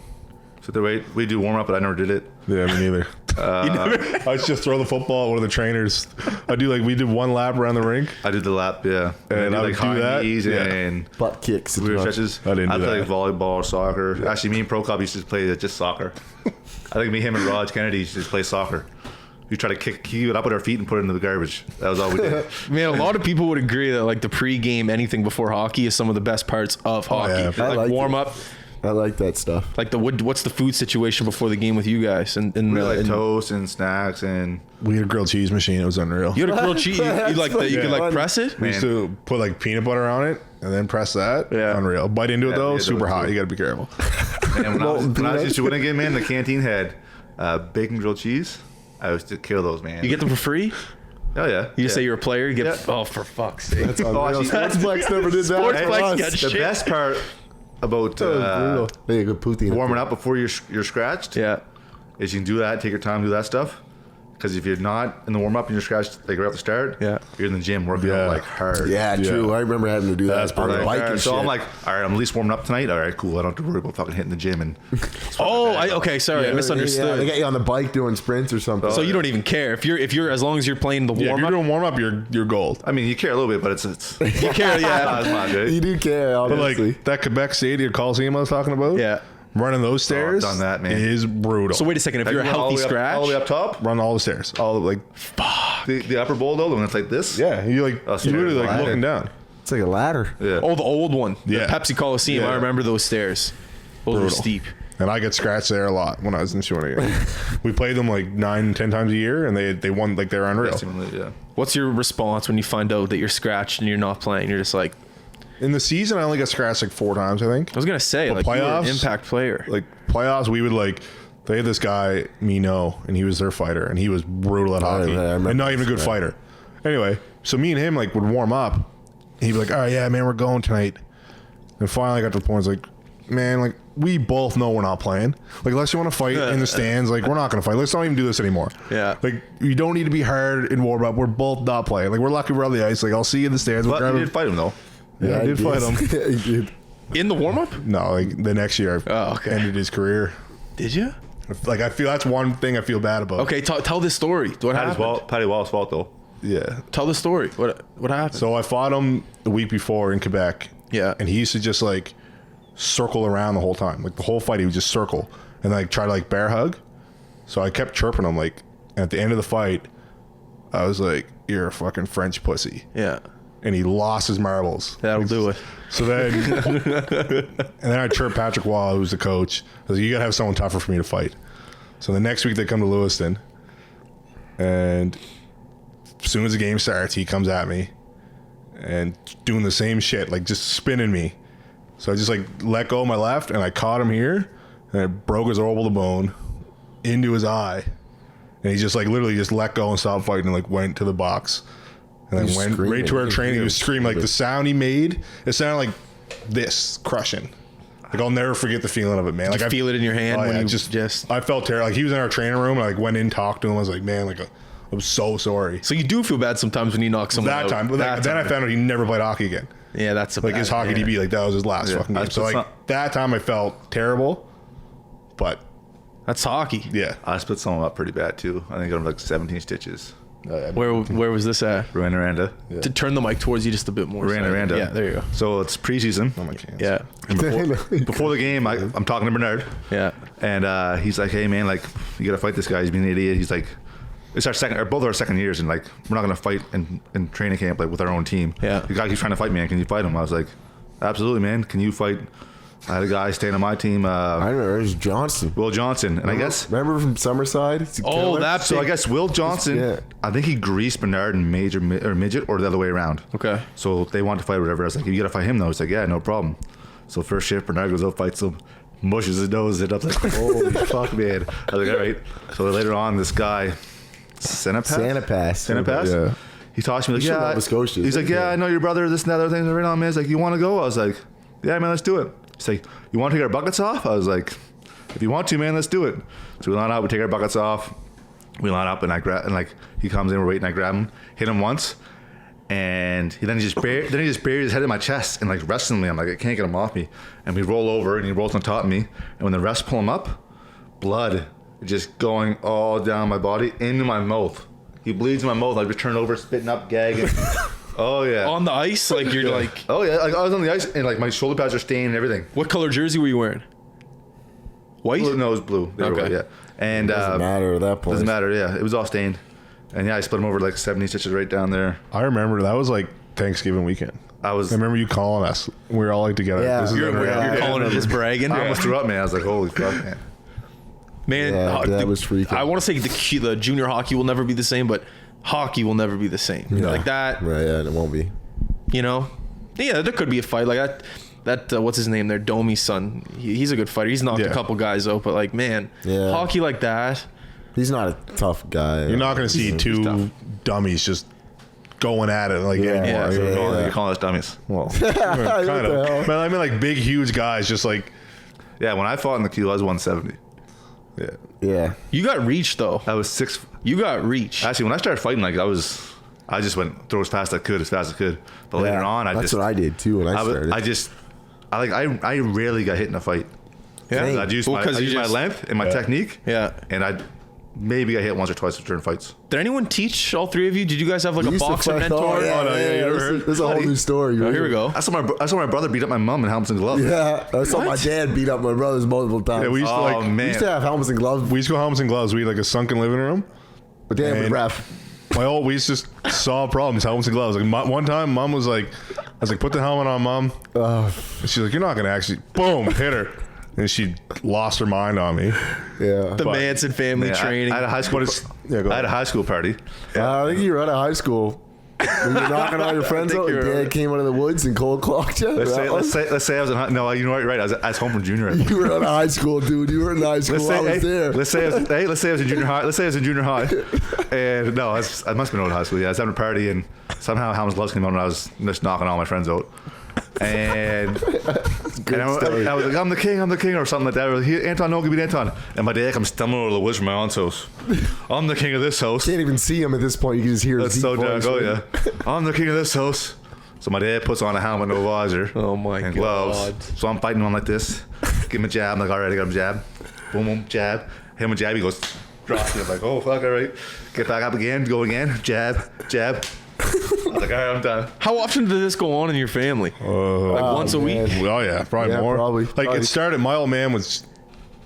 So they wait. We do warm up, but I never did it. Yeah, me neither. I used to just throw the football at one of the trainers. we did 1 lap around the rink. I did the lap, yeah. And I would do high that, knees yeah. and Butt kicks. and weird stuff. stretches. I didn't do play that. volleyball or soccer. Actually, me and Pro Club used to play just soccer. I think him and Raj Kennedy used to just play soccer. We try to keep it up with our feet and put it into the garbage. That was all we did. Man, a lot of people would agree that like the pregame anything before hockey is some of the best parts of hockey. yeah. I Like like warm it. up. I like that stuff. Like what's the food situation before the game with you guys? And We had like toast and snacks and We had a grilled cheese machine. It was unreal. you had a grilled cheese. You like that? You Yeah. could like press it. We used to put like peanut butter on it and then press that. Yeah. Unreal. Bite into it Yeah, though, we had super those hot. too. You got to be careful. and when I was peanuts. used to win a game, man, the canteen had bacon grilled cheese. I used to kill those, man. You get them for free. Oh yeah. You just yeah. say you're a player. You get Yeah. oh for fuck's sake. That's unreal. actually, Sportsplex never did that. Sportsplex for us. got the shit. best part about Brutal. Hey, good poutine. warming up before you're scratched Yeah. is you can do that, take your time, do that stuff. Because if you're not in the warm up and you're scratched like right off the start, Yeah. you're in the gym working Yeah. out like hard. Yeah, true. Yeah. I remember having to do That's that on the brutal. bike Hard. and So shit. I'm like, all right, I'm at least warming up tonight. All right, cool. I don't have to worry about fucking hitting the gym and. Oh, okay. Sorry, I Yeah, misunderstood. they got you on the bike doing sprints or something. So you don't even care if you're as long as you're playing the Yeah, if warm you're up. doing warm up, you're gold. I mean, you care a little bit, but it's You care, yeah. it's not good. you do care, But obviously. like that Quebec Stadium Coliseum I was talking about. Yeah. Running those stairs done that, man. is brutal. So wait a second. If Have you're a you run all healthy the way up- scratch, all the way up top, run all the stairs. All like the upper bowl though, when it's like this. yeah, you like Oh, you literally like ladder. looking down. It's like a ladder. Yeah. oh, the old one, Yeah. the Pepsi Coliseum. Yeah. I remember those stairs. Those are steep. And I get scratched there a lot when I was in Shawinigan. We played them like 9-10 times a year, and they won, like, they're unreal. Yeah. What's your response when you find out that you're scratched and you're not playing? You're just like, In the season, I only got scratched like 4 times, I think. I was gonna say, But like, you were an playoffs, impact player. Like playoffs, we would like. They had this guy, Mino, and he was their fighter, and he was brutal at hockey, I remember and not even a good fighter. Anyway, so me and him like would warm up. He'd be like, "All right, yeah, man, we're going tonight." And finally, I got to the point, it's like, man, like we both know we're not playing. Like, unless you want to fight in the stands, like we're not going to fight. Let's not even do this anymore. Yeah. Like you don't need to be hard in warm up. We're both not playing. Like we're lucky we're on the ice. Like I'll see you in the stands. But you did fight him though. Yeah, I did fight him. He did. In the warm up? No, like the next year, I ended his career. Did you? Like I feel that's one thing I feel bad about. Okay, tell this story. What happened? Patty Wall's fault though. Yeah. Tell the story. What happened? So I fought him the week before in Quebec. Yeah. And he used to just like circle around the whole time. Like the whole fight he would just circle and like try to like bear hug. So I kept chirping him like, and at the end of the fight, I was like, "You're a fucking French pussy." Yeah. And he lost his marbles. That'll do it. So then, and then I chirped Patrick Wall, who's the coach. I was like, "You gotta have someone tougher for me to fight." So the next week they come to Lewiston, and as soon as the game starts, he comes at me and doing the same shit, like just spinning me. So I just like let go of my left, and I caught him here, and I broke his orbital bone into his eye, and he just like literally just let go and stopped fighting and like went to the box. And then went right to our training. He was screaming. Like the sound he made, it sounded like this, crushing. Like I'll never forget the feeling of it, man. Like I feel it in your hand when you just. I felt terrible. Like he was in our training room, and I like went in, talked to him. I was like, man, like I'm so sorry. So you do feel bad sometimes when you knock someone out. But then I found out he never played hockey again. Yeah, that's like his hockey DB. Like that was his last fucking game. So like that time I felt terrible, but that's hockey. Yeah, I split someone up pretty bad too. I think I got like 17 stitches. Where was this at? Rwanda. Yeah. To turn the mic towards you just a bit more. Rwanda. Yeah, there you go. So it's preseason. Oh my God. Yeah. Before the game, I'm talking to Bernard. Yeah. And he's like, "Hey man, like you gotta fight this guy. He's being an idiot." He's like, "It's both our second years, and like we're not gonna fight in training camp like with our own team. Yeah. The guy keeps trying to fight me. Man, can you fight him?" I was like, "Absolutely, man. Can you fight?" I had a guy staying on my team. I remember it was Johnson. Will Johnson, and I guess remember from Summerside. So I guess Will Johnson. I think he greased Bernard in major or midget, or the other way around. Okay. So they want to fight or whatever. I was like, "You gotta fight him though." He's like, "Yeah, no problem." So first shift, Bernard goes out, fights him, mushes his nose, and I'm like, "Holy fuck, man!" I was like, "All right." So later on, this guy, Sanapass. Yeah. He talks to me like, He's from "Yeah." Nova Scotia, He's like, "Yeah, I know your brother. This and that other thing right on, man." He's like, "You want to go?" I was like, "Yeah, man, let's do it." He's like, "You want to take our buckets off?" I was like, "If you want to, man, let's do it." So we line up, we take our buckets off, we line up, and I grab, and like he comes in, we're waiting, I grab him, hit him once, and he just buried his head in my chest and like wrestling me. I'm like, I can't get him off me, and we roll over, and he rolls on top of me, and when the refs pull him up, blood just going all down my body into my mouth. He bleeds in my mouth. I just turn over, spitting up, gagging. Oh yeah. On the ice, like you're like. Oh yeah, like I was on the ice and like my shoulder pads are stained and everything. What color jersey were you wearing? White? Blue, no, it was blue. They were white, yeah. And doesn't matter at that point. Doesn't matter. Yeah, it was all stained. And yeah, I split him over like 70 stitches right down there. I remember that was like Thanksgiving weekend. I remember you calling us. We were all like together. Yeah, this is you're calling it just bragging. I almost threw up, man. I was like, holy fuck, man. Man, that was freaking. I want to say the junior hockey will never be the same, but hockey will never be the same. Yeah. Like that. Right, yeah, it won't be. You know? Yeah, there could be a fight like that. That what's his name there? Domi's son. He's a good fighter. He's knocked a couple guys out, but like, man, hockey like that. He's not a tough guy. You're not going to see two dummies just going at it like anymore. You're calling us dummies. Well, kind of. But I mean, like big, huge guys, just like. Yeah, when I fought in the queue, I was 170. Yeah. You got reach though. I was 6. You got reach. Actually, when I started fighting, like I just went throw as fast as I could. But later on, that's what I did too when I started. I rarely got hit in a fight. Yeah, I'd use my length and my technique. Yeah, and I maybe got hit once or twice during fights. Did anyone teach all three of you? Did you guys have like a boxing mentor? Oh, yeah, this is a whole new story. Oh, here we go. I saw my brother beat up my mom in helmets and gloves. Yeah, I saw my dad beat up my brothers multiple times. Yeah, we used to we used to have helmets and gloves. We used to go helmets and gloves. We had like a sunken living room. But dad would ref. We used to solve problems, helmets and gloves. Like one time, mom was like, I was like, put the helmet on, mom. And she's like, you're not gonna actually, boom, hit her. and she lost her mind on me. Yeah. The Manson family training. I had a high school. I had a high school party. I think you were out of high school. When you're knocking all your friends out, and Dad came out of the woods and cold clocked you. Let's say I was in. No, you know what? You're right. I was home from junior. You were out of high school, dude. You were in high school. I was there. Let's say I was in junior high. Let's say I was in junior high. And no, I must have been out of high school. Yeah, I was having a party, and somehow Helm's gloves came out, and I was just knocking all my friends out. And I was like, I'm the king, or something like that. Or, Anton, no, give me Anton. And my dad comes stumbling over the woods from my aunt's house. I'm the king of this house. Can't even see him at this point. You can just hear his That's deep so voice. dark. Oh yeah, I'm the king of this house. So my dad puts on a helmet, no visor, Oh my and God. gloves. So I'm fighting him like this. Give him a jab. I'm like, all right, I got him a jab. Boom, boom, jab. Hit him a jab. He goes, drop. I'm like, oh fuck, all right. Get back up again. Go again. Jab, jab. I was like, all right, I'm done. How often did this go on in your family? Like once a week? Oh yeah, probably Yeah, more. probably. It started. My old man was,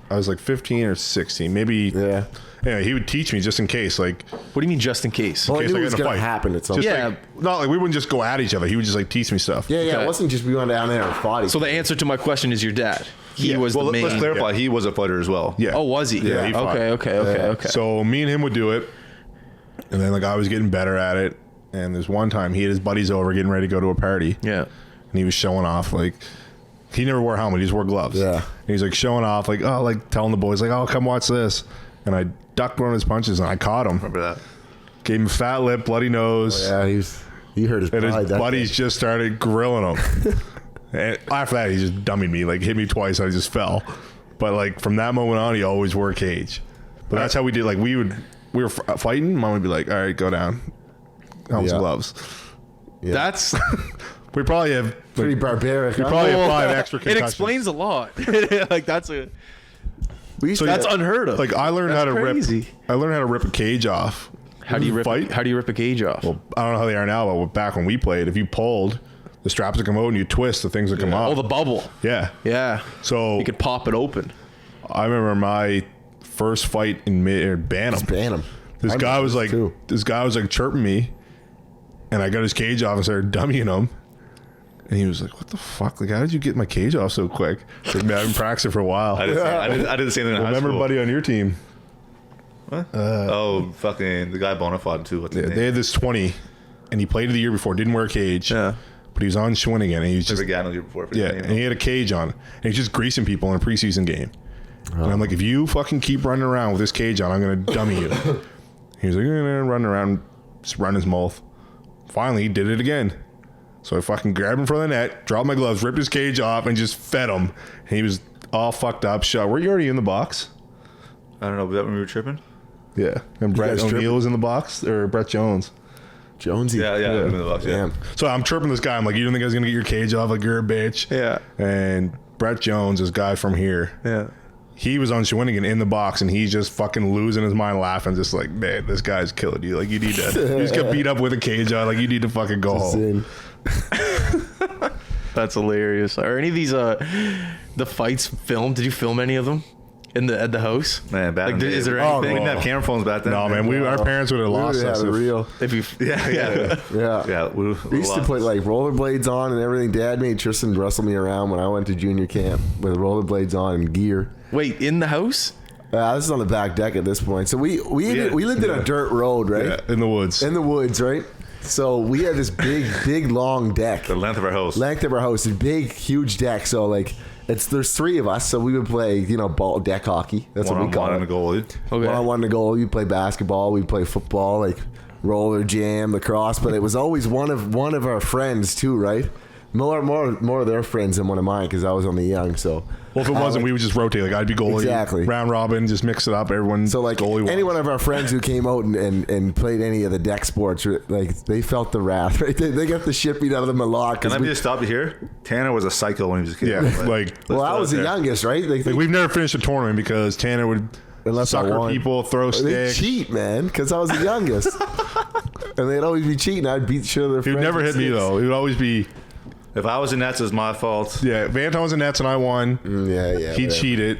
I was like 15 or 16, maybe. Yeah. Anyway, he would teach me just in case, like. What do you mean just in case? Well, I case knew I it was got in a going to fight. happen at some Just point. Yeah. like, not like we wouldn't just go at each other. He would just like teach me stuff. Yeah, Okay. it wasn't just we went down there and fought each So the answer to my question is your dad. He was Well, the main. let's clarify. He was a fighter as well. Yeah. Oh, was he? Yeah, he fought. Okay. So me and him would do it, and then like I was getting better at it. And there's one time he had his buddies over getting ready to go to a party. Yeah. And he was showing off like he never wore a helmet, he just wore gloves. Yeah. And he's like showing off, like, oh, like telling the boys, like, oh, come watch this. And I ducked one of his punches and I caught him. Remember that? Gave him a fat lip, bloody nose. Yeah, he hurt his And pride. his that buddies day. just started grilling him. And after that, he just dummied me, like hit me twice. I just fell. But like from that moment on, he always wore a cage. But that's how we did. Like we were fighting. Mom would be like, all right, go down. Helmets and gloves. Yeah. That's We probably have Pretty barbaric. we huh? probably have 5 extra it concussions. explains a lot. Like that's a We used to that's get- unheard of. Like I learned how to crazy. rip. I learned how to rip a cage off. How do you rip? fight? How do you rip a cage off? Well, I don't know how they are now, but back when we played, if you pulled, the straps would come out and you twist, the things would come Oh, off. the bubble. Yeah. Yeah. So You could pop it open. I remember my first fight in Bantam. ban him. This I guy remember was this like, too. chirping me, and I got his cage off and started dummying him. And he was like, "What the fuck? Like, how did you get my cage off so quick?" Like, man, I've been practicing for a while. I did the same thing in high Remember, school. buddy, on your team, Oh, fucking the guy Bonafide too. What's his they name? had this 20, and he played the year before, didn't wear a cage. Yeah. But he was on Schwinnigan, and he was Just just a guy the year before. yeah, and he had a cage on, and he's just greasing people in a preseason game. And I'm like, if you fucking keep running around with this cage on, I'm gonna dummy you. He was like, running around, just run his mouth. Finally, he did it again. So I fucking grabbed him from the net, dropped my gloves, ripped his cage off, and just fed him. And he was all fucked up, shot. Were you already in the box? I don't know. Was that when we were tripping? Yeah. And Brett guys O'Neill tripping? was in the box, or Brett Jones. Jonesy. Yeah. We were in the box, yeah. Damn. So I'm tripping this guy. I'm like, you don't think I was gonna get your cage off? Like, you're a bitch. Yeah. And Brett Jones, this guy from here, Yeah. he was on Schwinnigan in the box, and he's just fucking losing his mind, laughing, just like, man, this guy's killing you. Like, you need to. You just get beat up with a cage on. Like, you need to fucking go home. Sin. That's hilarious. Are any of these the fights filmed? Did you film any of them at the house? Man, back in the is day. there Oh, We anything? didn't have camera phones back then. No, man, our parents would have We lost would us. have it if- real. If you Yeah. Yeah. Yeah. We We used to put like rollerblades on and everything. Dad made Triston wrestle me around when I went to junior camp with rollerblades on and gear. wait in the house. This is on the back deck at this point. So we lived in a dirt road, right? Yeah, in the woods. In the woods, right? So we had this big, long deck. the length of our house. Length of our house, a big, huge deck. So like, there's 3 of us. So we would play, ball deck hockey. That's what we call One-on-one it. and a goalie. Okay. 1-on-1 to goal. We'd play basketball. We'd play football, like roller jam, lacrosse. But it was always one of our friends too, right? More of their friends than one of mine because I was on the young. So Well, if it wasn't, we would just rotate. Like, I'd be goalie. Exactly. Round robin, just mix it up. Everyone. So like goalie any once. one of our friends who came out and played any of the deck sports, like they felt the wrath, right? They got the shit beat out of them a lot. Can I just stop you here? Tanner was a psycho when he was a kid. Yeah, like Well, I was the there. youngest, right? Like we've never finished a tournament because Tanner would Unless I sucker won. people, throw they sticks. cheat, man, because I was the youngest, and they'd always be cheating. I'd beat the shit out of their He would friends never with hit me sticks. though. He would always be If I was in nets, it was my fault. Yeah, if Anton was in nets and I won, Yeah. he cheated.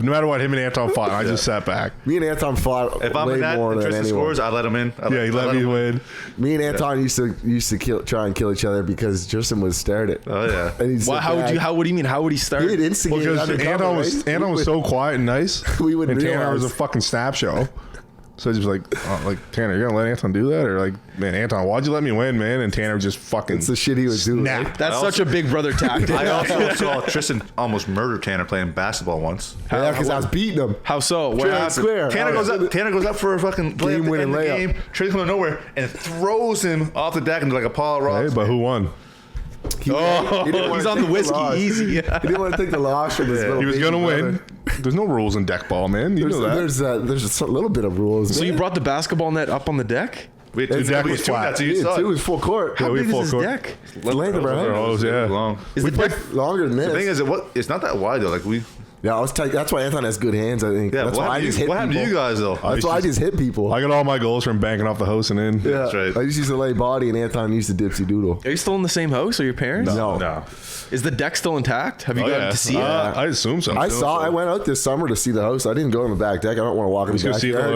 No matter what, him and Anton fought. I just sat back. Me and Anton fought If I'm way in net more and than Tristan anyone. scores, I let him in. Yeah, he let me win. Me and Anton used to try and kill each other because Tristan would start it. Oh yeah. And he'd sit How would back. you? What do you mean? How would he start? He'd instigate Because undercover, Anton right? was so quiet and nice. We wouldn't and Tanner was a realize. fucking snap show. So I just was like, Tanner, you're gonna let Anton do that? Or like, man, Anton, why'd you let me win, man? And Tanner just fucking It's the shit he would do. snap. Right? That's such a big brother tactic. I also saw Tristan almost murder Tanner playing basketball once. Yeah, because I was beating him. How so? What Fair and happened? square. Tanner goes up for a fucking play at the Game-winning end of the layup. game. Tristan comes out of nowhere and throws him off the deck into like a pile of rocks. Hey, but who won? He didn't wanna He's on the take whiskey, loss. easy. He didn't want to take the loss from his little He was baby gonna win. brother. There's no rules in deck ball, man. You know that. There's a little bit of rules. So you brought the basketball net up on the deck? We had two, His deck we was had two flat. nets, so you Yeah, saw it it. was full court. How we big is full his court. deck? The length of our Those are head. hose, yeah. Long. Is the deck? Longer than this. The thing is, it's not that wide though. Like we, Yeah, I was tight. That's why Anton has good hands. I think. yeah. That's why I just hit What happened to people. you guys though? That's why I just hit people. I got all my goals from banking off the host and in. Yeah, That's right. I just used to lay body, and Anton used to dipsy doodle. Are you still in the same house? Or your parents? No. Is the deck still intact? Have you Oh, gotten yeah. to see it? I assume so. I went out this summer to see the house. I didn't go in the back deck. I don't want to walk in Let's the go back. see if they'll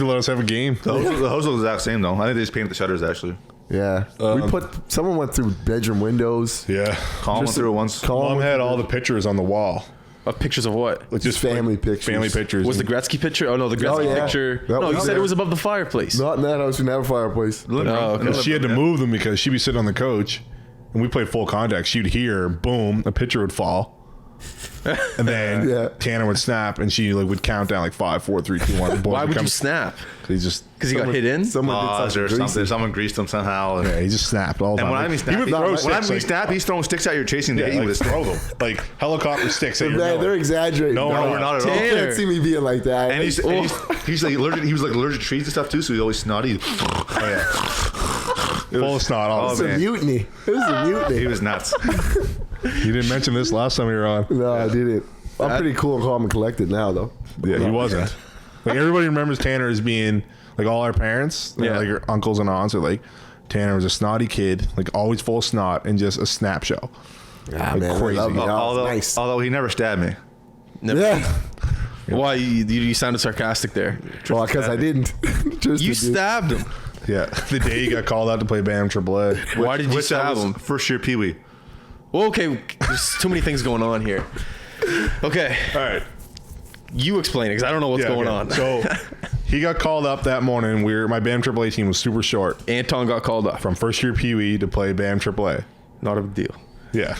let us have a game. The hose looks the exact same though. I think they just painted the shutters actually. Yeah, someone went through bedroom windows. Yeah. Colin went through it once. Mom had all the pictures on the wall. Of pictures of what? Like, Just family pictures. Family pictures. Was the Gretzky picture? Oh no, the Gretzky yeah. picture. That No, was you said there. it was above the fireplace. Not in that house. We never fireplace. Oh, okay. She had to move them because she'd be sitting on the couch and we played full contact. She'd hear, boom, a picture would fall. And then Yeah. Tanner would snap and she would count down like 5, 4, 3, 2, 1. The boys Why would you come- snap? He just, Because he got hit in. Someone Laws did or something something. greasy. Someone greased him somehow. yeah, he just snapped all the And time. when I mean snap, he would throw sticks. snap, he's throwing sticks at you, chasing to hit you with a stick. throw them. Like helicopter sticks at your Man, they're belly. exaggerating. No, No, we're not at all. You Tanner. can't see me being like that. And he's like allergic. He was like allergic to trees and stuff too, so he's always snotty. Oh, yeah. Full of snot. All It was of a it. man. mutiny. It was a mutiny. He was nuts. You didn't mention this last time we were on. No, I didn't. I'm pretty cool and calm and collected now, though. Yeah, he wasn't. Like everybody remembers Tanner as being like all our parents, Yeah. like your uncles and aunts are like Tanner was a snotty kid, like always full of snot and just a snap show. Ah, Like man, crazy. I love you. That was nice. Although he never stabbed me. Yeah. Why you sounded sarcastic there? Well, because I didn't. Just You to do- stabbed him. Yeah, the day he got called out to play BAM AAA. Why did you Which stab was him? first year Pee Wee. Well, okay, there's too many things going on here. Okay, All right, you explain it because I don't know what's going on. So he got called up that morning. My BAM AAA team was super short Anton got called up. from first year Pee Wee to play BAM AAA. Not a big deal. Yeah.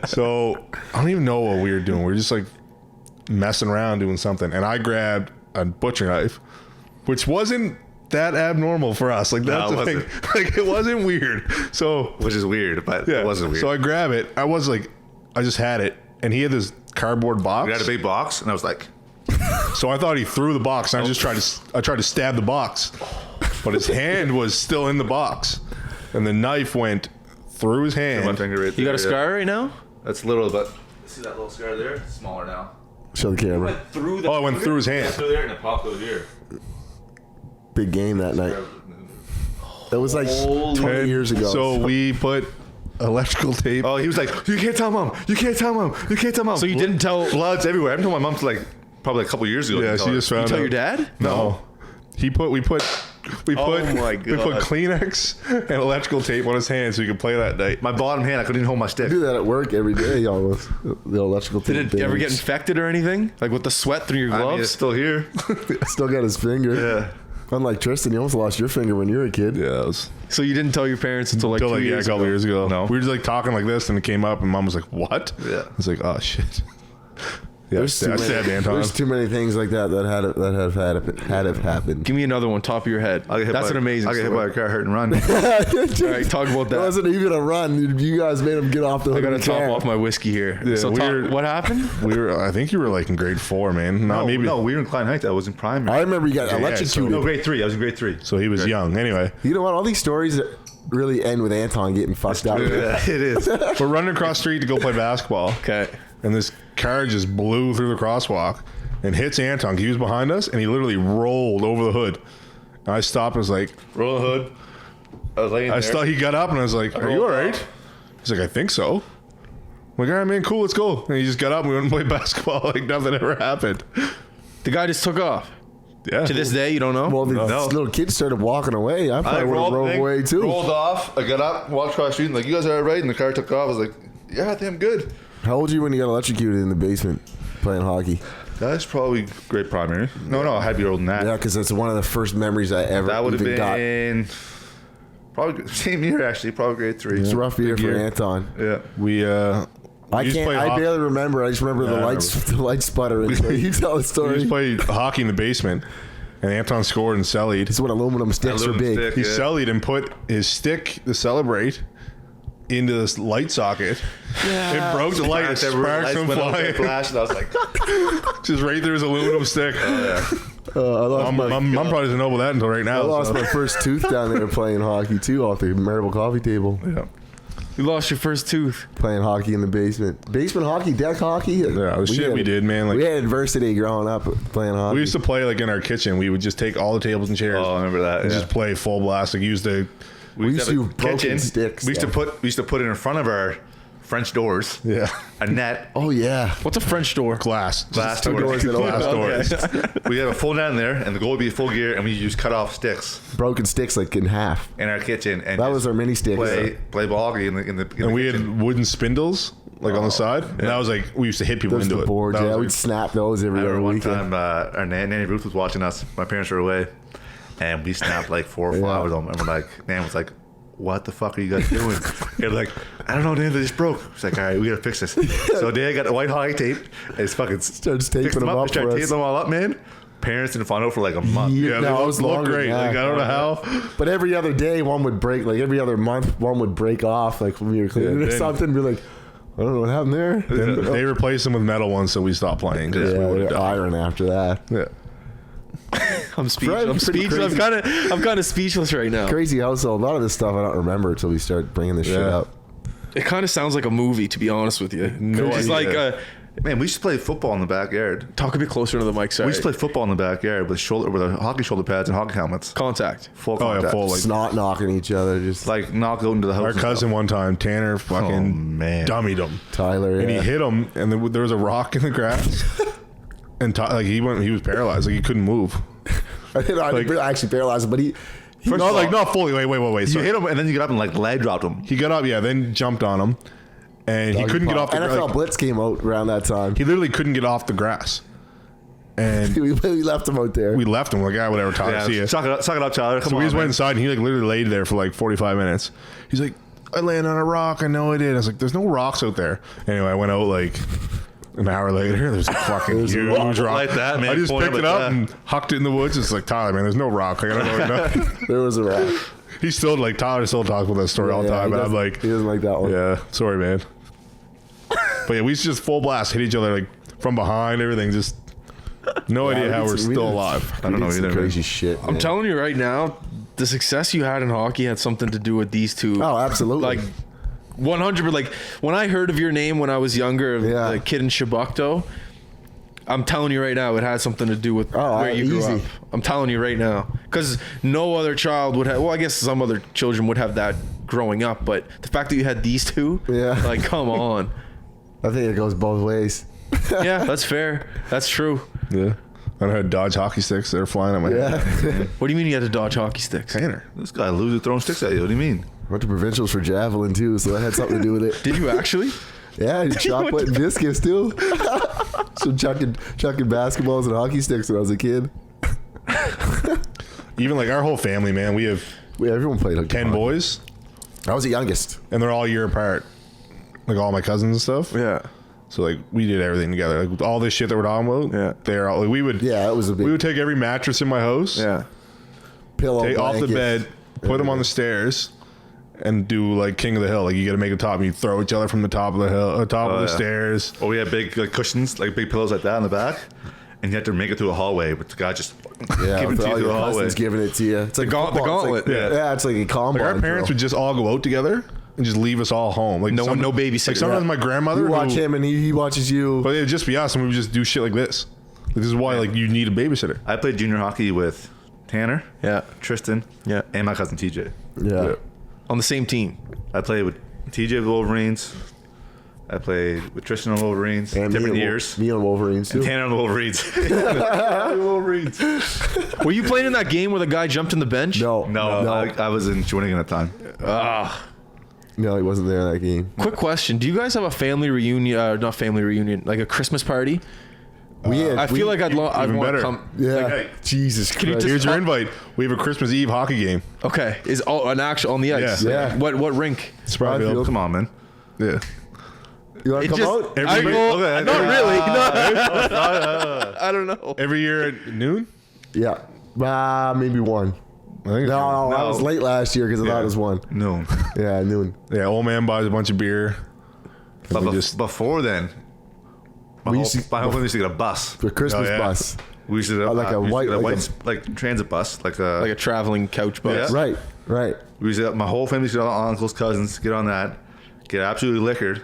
So I don't even know what we were doing. We were just like messing around doing something, and I grabbed a butcher knife, which wasn't that abnormal for us. Like that's No, the it thing. Like it wasn't weird. So Which is weird, but yeah, it wasn't weird. So I grab it. I just had it, and he had this cardboard box. we had a big box, and I was like, So I thought he threw the box, and I tried to stab the box, but his hand was still in the box, and the knife went through his my hand. finger right there. You got a yeah. scar right now? That's little, but see that little scar there? It's smaller now. Show the camera. Through the Oh, it went through his hand. through there, and it popped over here. Big game that night. That was like 20 years ago. So we put electrical tape. Oh, he was like, you can't tell mom. You can't tell mom. You can't tell mom. So you didn't tell? Bloods everywhere. I haven't told my mom to like probably a couple years ago. I Yeah, didn't she tell her. just found You tell out. your dad? No. We put my we put Kleenex and electrical tape on his hand so he could play that night. My bottom hand, I couldn't even hold my I stick. do that at work every day, almost. The electrical tape. Did it ever get things. infected or anything? Like with the sweat through your I mean, it's gloves? still here. Still got his finger. Yeah. Unlike Tristan, you almost lost your finger when you were a kid. Yeah, it was So you didn't tell your parents until like 2 a years couple ago? years ago. No. We were just like talking like this, and it came up, and Mom was like, "What?" Yeah. I was like, "Oh shit." Yeah, There's I stabbed Anton. There's too many things like that had have happened. Give me another one, top of your head. I'll get hit That's by, an amazing I'll get hit by story. a car, hurt and run. All right, talk about It that. wasn't even a run. You guys made him get off the I hood got to of the top car. off my whiskey here. Yeah, so what happened? I think you were like in grade 4, man. Not no, maybe. no, we were in Klein Heights. I was in primary. I remember you got Yeah, electrocuted. No, grade 3. I was in grade 3. So he was young. Anyway, You know what? All these stories really end with Anton getting fucked up. Yeah, it is. we're running across the street to go play basketball. Okay. And this car just blew through the crosswalk and hits Anton. He was behind us, and he literally rolled over the hood. And I stopped and was like, roll the hood. I was laying there. He got up and I was like, "Are you all right?" He's like, "I think so." I'm like, "All right, man, cool, let's go." And he just got up and we went and played basketball like nothing ever happened. The guy just took off. Yeah. To this day, you don't know? Well, the little kid started walking away. I probably would have rolled away too. Rolled off. I got up, walked across the street, and like, "You guys are all right?" And the car took off. I was like, "Yeah, I think I'm good." How old were you when you got electrocuted in the basement playing hockey? That's probably grade primary. No, I had to be older than that. Yeah, because it's one of the first memories I ever That would have even got. been probably same year, actually, probably grade 3. It's a rough year for Anton. Yeah. We I barely remember. I just remember the lights sputtering. So you tell the We story. just played hockey in the basement, and Anton scored and cellied. This is when aluminum sticks are big. Stick, He yeah. cellied and put his stick to celebrate into this light socket. It broke the light. It sparks went flying. Flash, and I was like, Just right through his aluminum stick. I lost Mom probably doesn't know about that until right now. I lost my first tooth down there playing hockey too, off the marble coffee table. Yeah. You lost your first tooth. Playing hockey in the basement. Basement hockey, deck hockey. Yeah, the shit we did, man. Like, we had adversity growing up playing hockey. we used to play like in our kitchen. We would just take all the tables and chairs. "Oh, I remember that." and Yeah. just play full blast. Like use the we used to have a broken kitchen. sticks. We used to put it in front of our French doors. yeah A net. Oh yeah. What's a French door? glass Glass two doors that open. glass doors. We have a full net in there, and the goal would be full gear, and we use cut off sticks Broken sticks like in half. in our kitchen, and That just was our mini sticks. play ball hockey in the And we kitchen. had wooden spindles like on the side. And that was like we used to hit people Those into the it. boards. That Yeah, was, we'd snap those every I other remember one weekend. time our nanny Ruth was watching us. My parents were away, and we snapped like 4 or 5 Yeah. of them. And we're like, Nan was like, "What the fuck are you guys doing?" They're like, "I don't know, Dan. They just broke." It's like, "All right, we gotta fix this." So Dan got the white hockey tape. And it's fucking Starts taping fixed them up Started for taping us. them all up, man. Parents didn't find out for like a month. Yeah, they no, it look was longer great. than Like that. I don't know how. But every other day, one would break. Like every other month, one would break off. Like when we were cleaning or then- something. We're like, I don't know what happened there. Then they replaced them with metal ones, so we stopped playing. 'cause we Yeah, would've they're died. iron after that. Yeah. I'm speechless. Fred, I'm pretty speechless. I'm kind of speechless right now. Crazy household. A lot of this stuff I don't remember until we start bringing this shit Yeah. up. It kind of sounds like a movie, to be honest with you. No Just idea. like Man, we used to play football in the backyard. talk a bit closer to the mic. Sorry. We used to play football in the backyard with hockey shoulder pads and hockey helmets. Contact. Full Oh yeah, contact. full like Snot knocking each other. Just Like knock out into the house. our and cousin one time, Tanner, fucking man. dummied him, Tyler. and he Yeah. hit him, and there was a rock in the grass, and he was paralyzed, like he couldn't move. I didn't actually paralyzed him, but he First No, of like all, not fully. Wait. You Sorry. hit him and then you got up and like leg dropped him. He got up, yeah, then jumped on him, and he couldn't get off the NFL like, Blitz came out around that time. he literally couldn't get off the grass, and we left him out there. we left him like, whatever, Tyler, see ya. Suck it up, Tyler. Come So on, we just went man. inside, and he like literally laid there for like 45 minutes. He's like, I landed on a rock. I know I did. I was like, there's no rocks out there. Anyway, I went out like an hour later. There's a fucking huge rock. like that, man. I just Point picked it like up that. and hucked it in the woods. It's like, Tyler, man, there's no rock. Like, I don't know. There was a rat. He's still like, Tyler still talks about that story all the time. But I'm like, he doesn't like that one. yeah, sorry, man. But yeah, we used to just full blast hit each other like from behind, everything. Just no idea how we're still alive. I don't know either, man. Crazy shit. I'm telling you right now, the success you had in hockey had something to do with these two. Oh, absolutely. Like 100. Like when I heard of your name when I was younger, Yeah. the kid in Shabukto, I'm telling you right now, it had something to do with where you grew easy. up. I'm telling you right now, because no other child would have. Well, I guess some other children would have that growing up, but the fact that you had these two, Yeah. like come on. I think it goes both ways. Yeah, that's fair. That's true. Yeah, I had Dodge hockey sticks that are flying at my head. Yeah. What do you mean you had to dodge hockey sticks? Tanner. This guy loses throwing sticks at you. What do you mean? Went to provincials for javelin too, so that had something to do with it. Did you actually? Yeah, shot put and discus too. So chucking basketballs and hockey sticks when I was a kid. Even like our whole family, man, we have Everyone played 10 hockey. boys, I was the youngest. and they're all a year apart. Like all my cousins and stuff. Yeah. So like we did everything together. Like all this shit that we're talking about. Yeah. They're all like, we would. Yeah, it was a big We would take every mattress in my house. Yeah. pillow. Take off the blanket. bed, put them on the stairs, and do like King of the Hill. Like you got to make a top, and you throw each other from the top of the hill, top of the yeah. stairs. Or we had big like cushions, like big pillows like that in the back, and you had to make it through a hallway. But the guy just Yeah, giving it with to you all through your the hallway. cousins giving it to you. It's like The football. It's gauntlet. like- Yeah. yeah, it's like a combine. Like our parents drill. would just all go out together and just leave us all home. Like No babysitter. Like sometimes Yeah. my grandmother You watch who- him and he watches you. but it would just be us, and we would just do shit like this. This is why like you need a babysitter. I played junior hockey with Tanner, Yeah. Triston, Yeah. and my cousin TJ. Yeah. On the same team. I played with TJ with Wolverines. I played with Tristan on Wolverines. And different me years. Me on Wolverines too. And Tanner on the Wolverines. Wolverines. Were you playing in that game where the guy jumped in the bench? No. No, I was in Shawinigan at the time. No, he wasn't there in that game. Quick question. Do you guys have a family reunion, not family reunion, like a Christmas party? I feel like I'd want better. to come. Yeah. Like, hey, Jesus you Christ. just- Here's your invite. We have a Christmas Eve hockey game. Okay. Is an actual on the ice? Yeah. Yeah. What rink? Spryfield. Come on, man. Yeah. You want to come out? I Every- go, okay. not really. No. I don't know. Every year at noon? Yeah. Maybe one. I think it's No, noon. I was late last year because I thought it was one. No. Yeah, noon. Yeah, old man buys a bunch of beer. But We just- before then, my We whole used to- family used to get a bus. The Christmas Oh, yeah. bus. We used to like a we used to white- get like like transit bus, like a. Like a traveling couch bus. Yeah. Right, right. we used to, my whole family used to get all uncles, cousins, get on that, get absolutely liquored,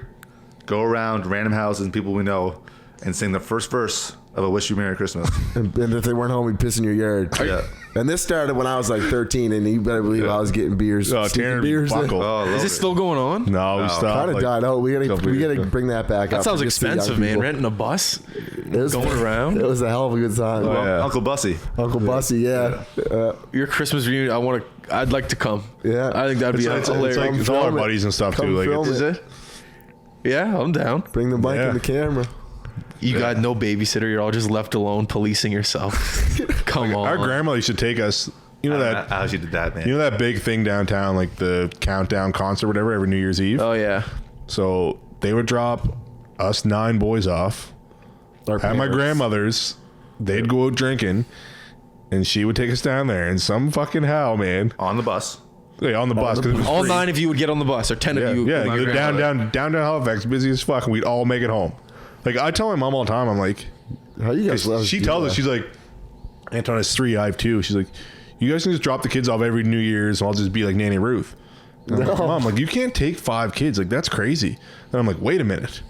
go around random houses and people we know, and sing the first verse of a "Wish You Merry Christmas." And if they weren't home, we'd piss in your yard. Yeah. And this started when I was like 13, and you better believe I was getting beers. Oh, sneaking Tanner beers. buckle. Oh, I Is love it it. still going on? No, we stopped. Kind of like, died out. We gotta couple years ago. bring that back up. That sounds for just the young expensive, man. people. Renting a bus, It was, going around. It was a hell of a good time. Oh, yeah. Uncle Bussy. Uncle Bussy, yeah. Your Christmas reunion. I'd like to come. Yeah. I think that'd be It's hilarious. like it's all our film it. buddies and stuff Come too. Like film it's, Is it? Yeah, I'm down. Bring the mic Yeah. and the camera. You got no babysitter. You're all just left alone, policing yourself. Come on. our grandmother used to take us. You know that. I actually did that, man. You know that big thing downtown, like the countdown concert, whatever, every New Year's Eve. Oh yeah. So they would drop us 9 boys off Our at my parents. grandmother's. They'd go out drinking, and she would take us down there. And some fucking how, man, On the bus. yeah, on the bus. 'cause it was All free. 9 of you would get on the bus, or 10 Yeah, of you. yeah. with my Go down, grandmother. down Halifax, busy as fuck, and we'd all make it home. Like I tell my mom all the time, I'm like, How you guys love she tells us, she's like, Anton has 3, I have 2. She's like, you guys can just drop the kids off every New Year's, and I'll just be like Nanny Ruth. And I'm like, No. Mom, like you can't take 5 kids, like that's crazy. And I'm like, wait a minute,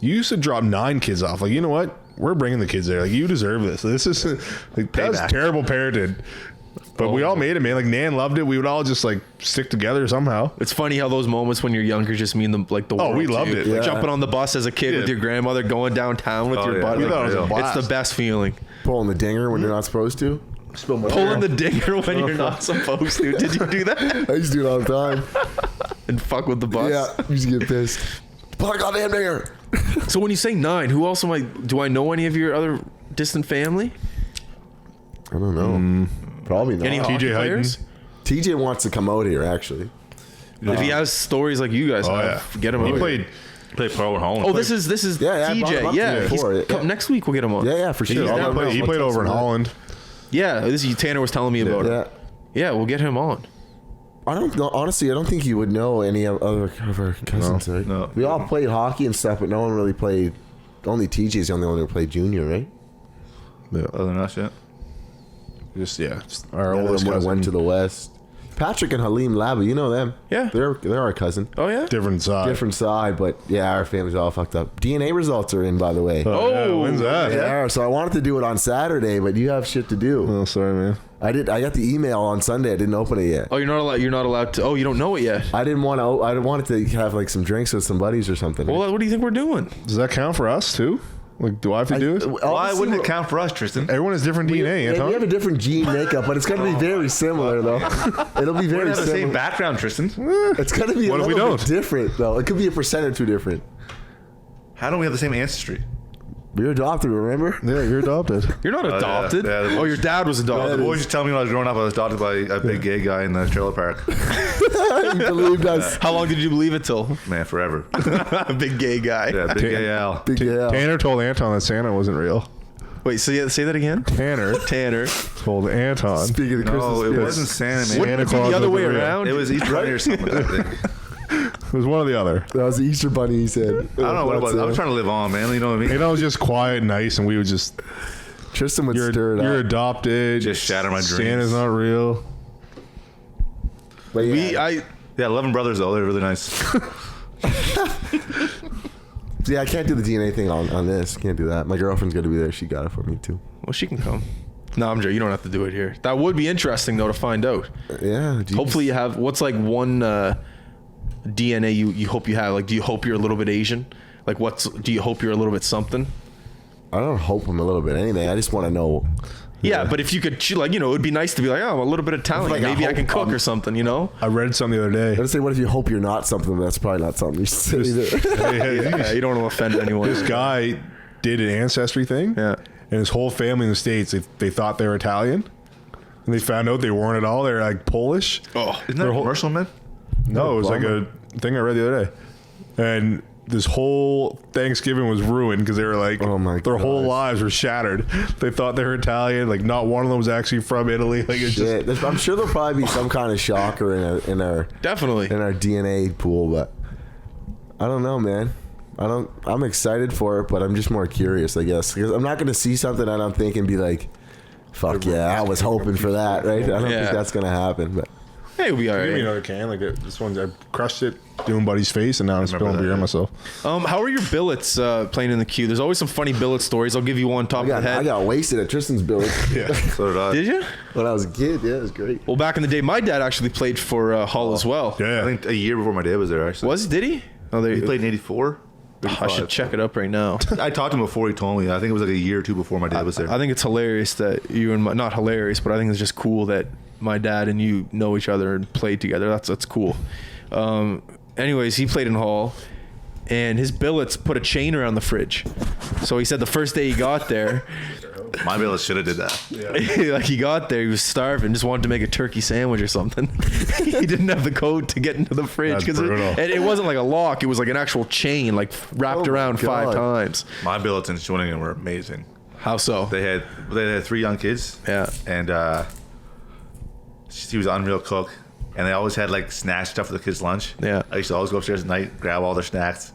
you used to drop 9 kids off. Like you know what? We're bringing the kids there. Like you deserve this. This is like that's Payback. terrible parenting. But we all made it, man. Like Nan loved it. We would all just like stick together somehow. It's funny how those moments when you're younger just mean the like the Oh, world we to loved you. it. Like Yeah. jumping on the bus as a kid with Yeah. your grandmother, going downtown with Oh, your yeah. buddy. We thought it was a It's blast. the best feeling. pulling the dinger when you're not supposed to. Pulling the dinger when you're not supposed to. Did you do that? I used to do it all the time. And fuck with the bus. Yeah, I used to get pissed. Pull the goddamn dinger. So when you say 9, who else am I? Do I know any of your other distant family? I don't know. Probably not. Any hockey TJ players? TJ wants to come out here, actually. If he has stories like you guys Oh have, yeah, get him He out. played. Played Pro in Holland. Oh, this is Yeah, I brought him TJ. up to Yeah, you he's before, yeah. next week we'll get him on. Yeah, for sure. He's I'll down. let him know. He played I'll over in text him Holland. Yeah, this is Tanner was telling me about that. it. Yeah. Yeah, we'll get him on. I don't know. Honestly, I don't think you would know any of other of our cousins, right? No. We all played hockey and stuff, but no one really played. Only TJ's the only one who played junior, right? Other than us, yeah. Just our Yeah, oldest then cousin. went to the west. Patrick and Halim Laba, you know them? Yeah. they're our cousin. Oh yeah. different side. Different side, but yeah, our family's all fucked up. DNA results are in, by the way. Oh, yeah, when's that? Yeah, so I wanted to do it on Saturday, but you have shit to do. Oh, sorry, man. I got the email on Sunday. I didn't open it yet. Oh, you're not allowed to. Oh, you don't know it yet. I didn't want to. I wanted to have like some drinks with some buddies or something. Well, what do you think we're doing? Does that count for us too? Like, do I have to do it? Why wouldn't it count for us, Tristan? Everyone has different DNA, Yeah, we Anton. have a different gene makeup, but it's going to be very similar, though. It'll be We very don't have the same similar. background, Tristan. It's going to be What a if we little bit don't? different, though. It could be a % or 2 different. How don't we have the same ancestry? We were adopted, remember? Yeah, you're adopted. You're not yeah. adopted. Yeah, the- Oh, your dad was The adopted. boys used to tell me when I was growing up I was adopted by a big gay guy in the trailer park. You believed us. How long did you believe it till? Man, forever. Big gay guy. Yeah, big gay Al. Big yeah. Tanner told Anton that Santa wasn't real. Wait, say that again. Tanner told Anton. Speaking of No, Christmas it gifts. wasn't Santa, man. Santa Wouldn't it be Claus the other way wasn't real. around? It was Easter Bunny or something. I think. It was one or the other. That was the Easter Bunny, he said. I don't know what it was. I was trying to live on, man. You know what I mean? Anton was just quiet and nice, and we would just, Tristan would you're stir it you're up. adopted. Just shatter my dreams. Santa's not real. But yeah, Yeah, 11 brothers, though. They're really nice. I can't do the DNA thing on this. Can't do that. My girlfriend's going to be there. She got it for me, too. Well, she can come. No, I'm sure you don't have to do it here. That would be interesting though to find out. Yeah. Geez. Hopefully you have. What's like one DNA you hope you have? Like, do you hope you're a little bit Asian? Like, do you hope you're a little bit something? I don't hope I'm a little bit anything. I just want to know. Yeah, but if you could, like, it would be nice to be like, oh, I'm a little bit Italian. Like, Maybe I can cook or something, you know? I read something the other day. I was say, what if you hope you're not something? That's probably not something you should say either. Yeah, you don't want to offend anyone. This guy did an ancestry thing. Yeah. And his whole family in the States, they thought they were Italian. And they found out they weren't at all. They're like Polish. Oh, Isn't that a commercial, man? No, it was like a thing I read the other day. And this whole Thanksgiving was ruined because they were like, oh my their whole gosh. lives were shattered. They thought they were Italian. Like, not one of them was actually from Italy. Like, it's just, I'm sure there'll probably be some kind of shocker in our definitely in our DNA pool, but I don't know, man. I'm excited for it, but I'm just more curious, I guess, because I'm not going to see something I don't think and be like, fuck yeah, I was hoping for that, right? I don't think that's going to happen, but hey, it'll be all give me right. another can. Like, this one, I crushed it doing Buddy's face, and now I'm spilling beer on myself. How are your billets playing in the queue? There's always some funny billet stories. I'll give you one top of the head. I got wasted at Tristan's billet. Yeah. So did I. Did you? When I was a kid, yeah, it was great. Well, back in the day, my dad actually played for Hull as well. Yeah. I think a year before my dad was there, actually. Did he? Oh, He played in 84. I should check it up right now. I talked to him before he told me. I think it was like a year or two before my dad was there. I think it's hilarious that you and not hilarious, but I think it's just cool that my dad and you know each other and played together. That's cool. Anyways, he played in Hull, and his billets put a chain around the fridge. So he said the first day he got there, My billet should have did that. like he got there, he was starving, just wanted to make a turkey sandwich or something. He didn't have the code to get into the fridge That's brutal. it wasn't like a lock; it was like an actual chain, like wrapped Oh my around 5 God. times. My billets in Schwenningen were amazing. How so? They had 3 young kids. Yeah. And she was an unreal cook. And they always had like snack stuff for the kids' lunch. Yeah. I used to always go upstairs at night, grab all their snacks,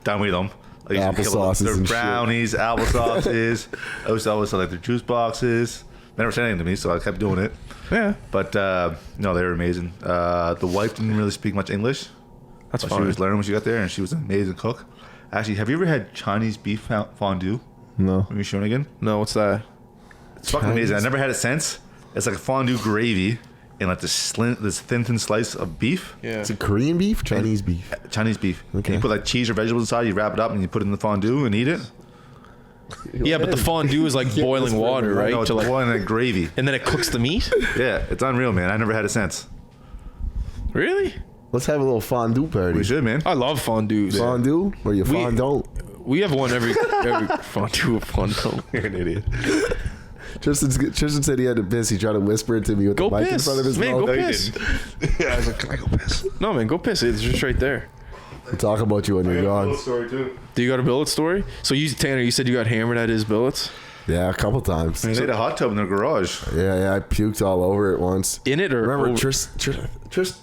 done with them. I used to kill Applesauces their and shit. brownies, applesauces. I used to always sell like their juice boxes. Never said anything to me, so I kept doing it. Yeah, But no, they were amazing. The wife didn't really speak much English. that's But fine. she was learning when she got there, and she was an amazing cook. Actually, have you ever had Chinese beef fondue? No. Maybe Shonigan? No, what's that? It's fucking amazing. I never had it since. It's like a fondue gravy and like this thin slice of beef. Yeah. Is it Korean beef? Chinese beef? Chinese beef. Okay. And you put like cheese or vegetables inside, you wrap it up and you put it in the fondue and eat it. Yeah, but the fondue is like boiling water, right? No, it's To like, boiling like gravy. and then it cooks the meat? Yeah, it's unreal, man. I never had it since. Really? Let's have a little fondue party. We should, man. I love fondues. Fondue? Or you We- fondant? We have one every fondue. You're an idiot. Tristan said he had to piss. He tried to whisper it to me with Go the mic in piss. front of his Man, mouth. go No, you piss. didn't. Yeah, I was like, can I go piss? No, man, go piss. It's just right there. We'll talk about you when you're gone. Story too. Do you got a billet story? So Tanner, you said you got hammered at his billets? Yeah, a couple times. They had a hot tub in their garage. Yeah, I puked all over it once. In it or Remember, over?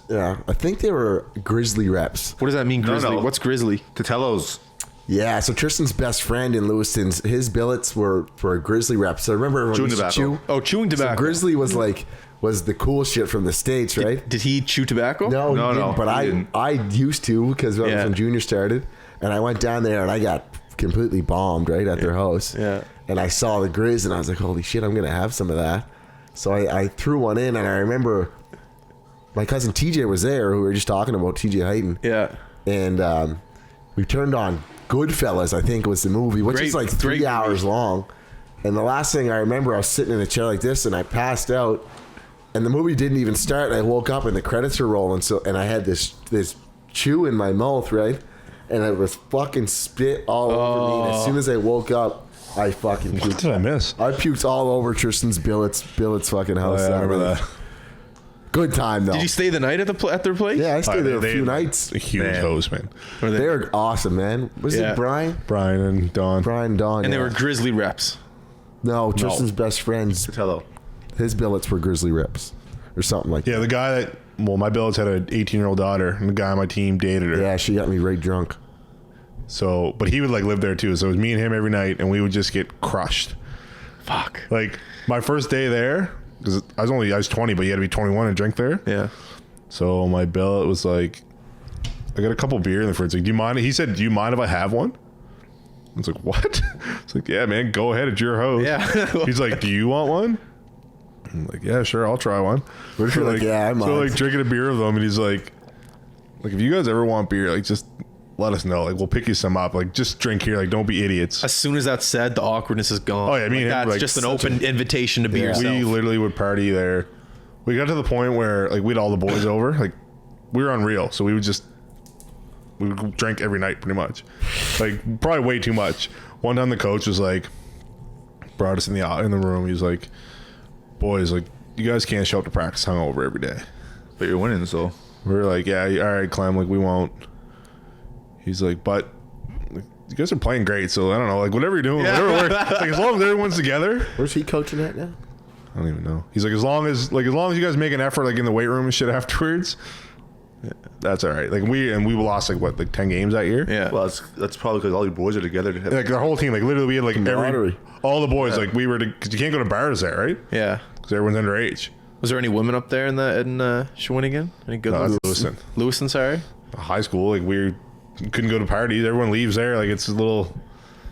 yeah, I think they were Grizzly reps. What does that mean, grizzly? no. What's grizzly? Tatello's. Yeah, so Tristan's best friend in Lewiston's, his billets were for a Grizzly rep. So remember everyone Chewing used to tobacco. chew? Oh, chewing So tobacco. Grizzly was the cool shit from the States, right? Did he chew tobacco? No, No, he no, didn't, but he I didn't. I used to because Yeah. when Junior started, and I went down there and I got completely bombed right at their house. Yeah. And I saw the Grizz and I was like, holy shit, I'm gonna have some of that. So I threw one in, and I remember my cousin TJ was there, who we were just talking about, TJ Heighton. Yeah. And we turned on Goodfellas, I think was the movie, which Great- is like great 3 hours long. And the last thing I remember, I was sitting in a chair like this, and I passed out. And the movie didn't even start. And I woke up, and the credits were rolling. And I had this chew in my mouth, right? And it was fucking spit all over me. And as soon as I woke up, I fucking What puked. did I miss? I puked all over Tristan's Billett's fucking house. I remember night. that. Good time though. Did you stay the night at their place? Yeah, I stayed there a They- few nights. A huge Man. host, man. Or they- They're awesome, man. Was Yeah. it Brian? Brian and Don. Brian Don. and they yeah. were grizzly reps. No, Tristan's best friends. Tatello. His billets were Grizzly Rips or something like Yeah, the guy that, well, my billets had an 18-year-old daughter, and the guy on my team dated her. that. Yeah, she got me right drunk. So, but he would like live there too. So it was me and him every night, and we would just get crushed. Fuck. Like my first day there, because I was 20, but you had to be 21 and drink there. Yeah. So my billet was like, I got a couple beer in the fridge. Like, do you mind? He said, do you mind if I have one? I was like, what? It's like, yeah, man, go ahead. It's your house. Yeah. He's like, do you want one? I'm like, yeah, sure, I'll try one. We're So, like, yeah, I'm so on. like drinking a beer with him, and he's like, if you guys ever want beer, like just let us know. Like we'll pick you some up. Like just drink here. Like don't be idiots. As soon as that's said, the awkwardness is gone. Oh, yeah, me and him, that's like, just an such open invitation to be yourself. We literally would party there. We got to the point where like we had all the boys over. Like we were unreal. So we would drink every night pretty much. Like probably way too much. One time the coach was like, brought us in the room. He was like, boys, like you guys can't show up to practice hungover every day. But you're winning, so. We were like, yeah, all right, Clem, like we won't. He's like, but like, you guys are playing great, so I don't know, like whatever you're doing, whatever works. Like as long as everyone's together. Where's he coaching at now? I don't even know. He's like, as long as you guys make an effort, like in the weight room and shit afterwards, that's all right. Like we lost like 10 games that year. Yeah. Well, that's probably because all your boys are together. Like the whole team, like literally we had like all the boys, like we were, because you can't go to bars there, right? Yeah. Because everyone's underage. Was there any women up there in Shawinigan? Any good No, ones? that's Lewiston. Lewiston, sorry. High school, like we couldn't go to parties. Everyone leaves there. Like it's a little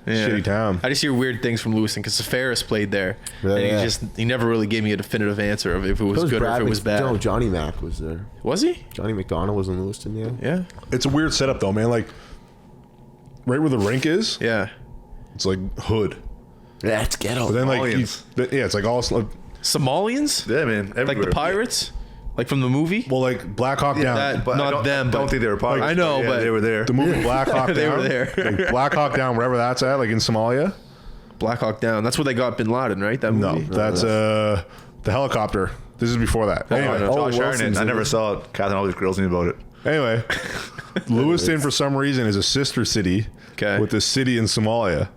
shitty town. I just hear weird things from Lewiston because Ferris played there, and he never really gave me a definitive answer of if it was good or if it was bad. No, Johnny Mac was there. Was he? Johnny McDonough was in Lewiston, yeah. Yeah. It's a weird setup though, man. Like right where the rink is, Yeah. it's like hood. Yeah, it's ghetto. But then like Somalians. it's like all Somalians? Yeah, man. Like Everywhere. the pirates? Like from the movie? well, like Black Hawk Down. that- But Not them, I don't but- think they were pirates. I know, yeah, but- they were there. The movie Black Hawk Down. They were there. Like Black Hawk Down, wherever that's at, like in Somalia. Black Hawk Down. That's where they got Bin Laden, right? That No, movie? that's the helicopter. This is before that. Anyway, Josh Wilson's Arnott. I in never it. saw it. Catherine always grills me about it. anyway, Lewiston for some reason is a sister city Okay. with this city in Somalia.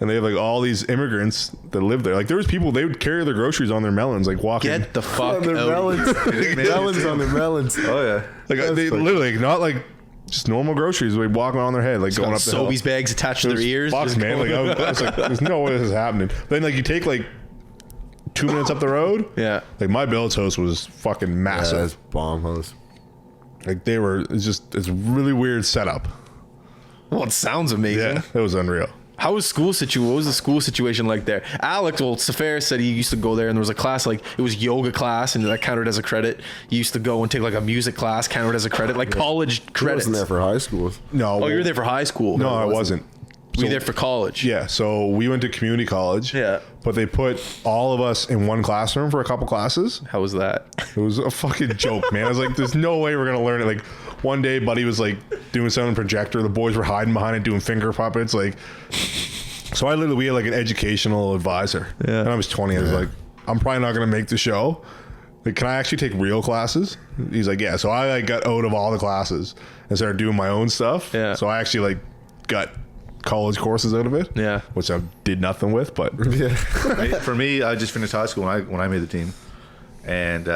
And they have like all these immigrants that live there. Like there was people, they would carry their groceries on their melons, like walking. Get the fuck on their out. melons. melons on their melons. Oh, yeah. Like they funny. literally, not like just normal groceries. They walk on their head, like going up the hill. Sobeys bags attached to their ears. Fuck, just man. Like, I was like, there's no way this is happening. Then like you take like 2 minutes up the road. Yeah. Like my billet's house was fucking Yeah, massive. that's bomb house. Like it's a really weird setup. Well, it sounds amazing. Yeah, it was unreal. How was what was the school situation like there? Alex, well, Safaris said he used to go there and there was a class, like it was yoga class and that counted as a credit. You used to go and take like a music class, counted as a credit, like college I credits. wasn't there for high school. No. Oh, you were there for high school. No, I wasn't. Were you there for college? Yeah, so we went to community college. Yeah. But they put all of us in one classroom for a couple classes. How was that? It was a fucking joke, man. I was like, there's no way we're going to learn it. Like, one day, Buddy was like doing something on the projector. The boys were hiding behind it doing finger puppets. Like, so we had like an educational advisor. Yeah. And I was 20. I was like, I'm probably not going to make the show. Like, can I actually take real classes? He's like, yeah. So I like got out of all the classes and started doing my own stuff. Yeah. So I actually like got college courses out of it. Yeah. Which I did nothing with, but Yeah. For me, I just finished high school when I made the team. And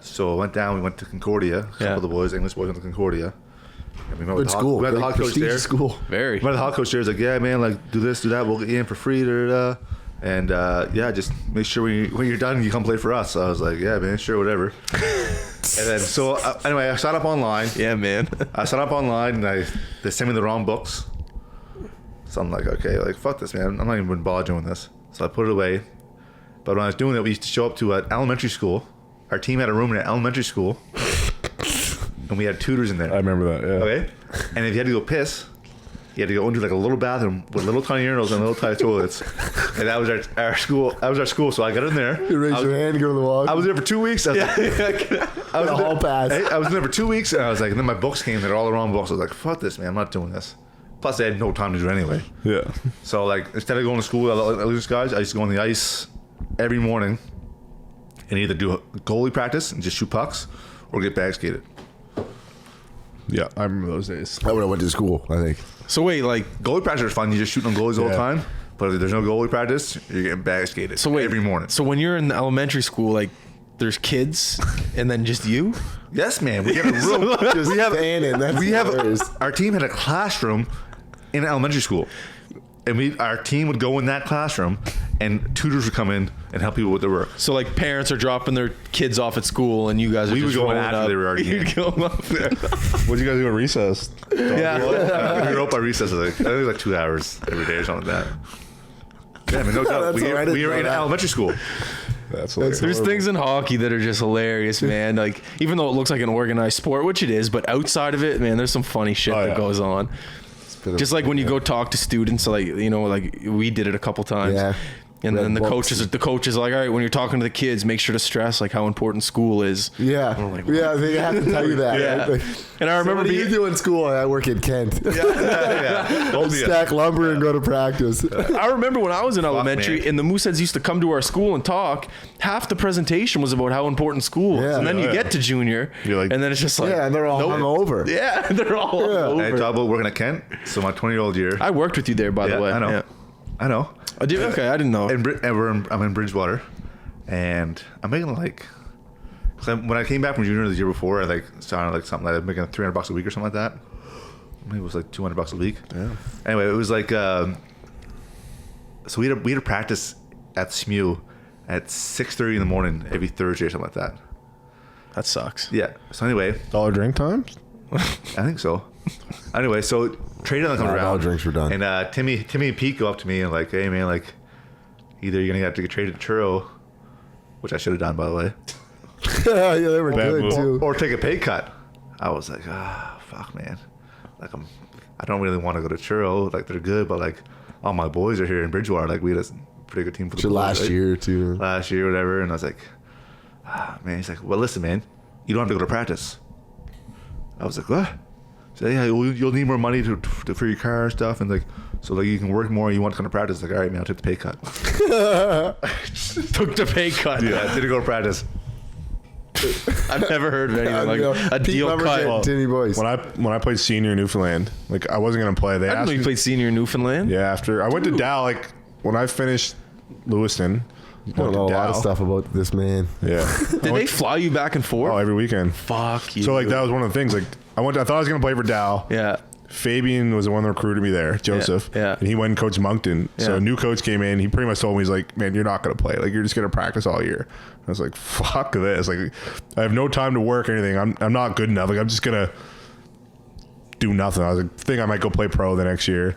so I went down. We went to Concordia. A couple of the boys, English boys, went to Concordia. And we met with Good the school. We met the Great hot coach there. prestigious school. Very. We met the hot coach there. He's like, yeah, man, like do this, do that. We'll get you in for free. Da, da, da. And yeah, just make sure when you're done, you come play for us. So I was like, yeah, man, sure, whatever. And then so anyway, I signed up online. Yeah, man. I signed up online, and they sent me the wrong books. So I'm like, okay, like fuck this, man. I'm not even bothered doing this. So I put it away. But when I was doing that, we used to show up to an elementary school. Our team had a room in an elementary school, and we had tutors in there. I remember that. Yeah. Okay. And if you had to go piss, you had to go into like a little bathroom with little tiny urinals and little tiny toilets. And that was our school. That was our school. So I got in there. You raise your hand, go to the wall. I was there for 2 weeks. I was the hall pass. I was there for 2 weeks, and I was like, and then my books came. They're all the wrong books. I was like, fuck this, man. I'm not doing this. Plus, I had no time to do it anyway. Yeah. So like, instead of going to school, these guys, I used to go on the ice every morning and either do goalie practice and just shoot pucks, or get bag skated. Yeah, I remember those days. I would have went to school, I think. So wait, like, Goalie practice is fun. You just shooting on goalies all the Yeah. time. But if there's no goalie practice, you're getting bag skated. so wait, every morning. So when you're in elementary school, like, there's kids and then just you? Yes, man. We have a room. we have standing, that's we have hilarious. our team had a classroom in elementary school, and our team would go in that classroom, and tutors would come in and help people with their work. So like parents are dropping their kids off at school and you guys are We would just go in rolling after up. they were already You'd in. go up there. What did you guys do at recess? Yeah. We were up by recess. I think it was like 2 hours every day or something like that. Yeah, man, no doubt. That's all right, I We didn't were know in that. elementary school. That's hilarious. There's things in hockey that are just hilarious, man. Like, even though it looks like an organized sport, which it is, but outside of it, man, there's some funny shit that goes on. Just like when you go talk to students, like, you know, like we did it a couple times. Yeah. And then the coaches are like, all right, when you're talking to the kids, make sure to stress like how important school is. Yeah. Like, yeah, they have to tell you that. Yeah. Right? Like, and I remember what do you do in school? I work in Kent. Yeah. Stack lumber and go to practice. I remember when I was in elementary man. and the Mooseheads used to come to our school and talk, half the presentation was about how important school was. Yeah. And then you Yeah. get to junior, You're like- and then it's just like, Yeah, and they're all hungover. yeah, they're all over. I talk about working at Kent. So my 20-year-old year. I worked with you there, by the way. I know. Yeah. I know. I did, okay, I didn't know. I'm in Bridgewater, and I'm making like. When I came back from junior the year before, I like started like something like I'm making $300 a week or something like that. Maybe it was like $200 a week. Yeah. Anyway, it was like so we had a practice at SMU at 6:30 in the morning every Thursday or something like that. That sucks. Yeah. So anyway, Dollar drink times? I think so. Anyway, so trade comes around. All drinks were done. And Timmy and Pete go up to me and like, hey man, like either you're gonna have to get traded to churro, which I should have done by the way, Yeah, they were Bad good move. too. or take a pay cut. I was like, fuck man, like I don't really want to go to churro. Like they're good, but like all my boys are here in Bridgewater. Like we had a pretty good team for the boys, Last right? year too. Last year, whatever. And I was like, man. He's like, well, listen, man, you don't have to go to practice. I was like, what? So yeah, you'll need more money to for your car and stuff, and like, so like you can work more. You want to come to practice? Like, all right, man, I'll take the pay cut. Took the pay cut. Yeah, didn't go to practice. I've never heard of anything like a Pete deal Lumber's cut. getting Tinny boys. When I played senior in Newfoundland, like I wasn't gonna play. They I didn't asked know you me. played senior in Newfoundland. Yeah, after I went to Dow, like when I finished Lewiston, I don't know a lot of stuff about this man. Yeah. Did they fly you back and forth? Oh, every weekend. Fuck you. So like that was one of the things. Like I thought I was gonna play for Dow. Yeah. Fabian was the one that recruited me there, Joseph. Yeah. And he went and coached Moncton. So Yeah. a new coach came in. He pretty much told me, he's like, man, you're not going to play. Like, you're just going to practice all year. I was like, fuck this. Like, I have no time to work or anything. I'm not good enough. Like, I'm just going to do nothing. I was like, think I might go play pro the next year.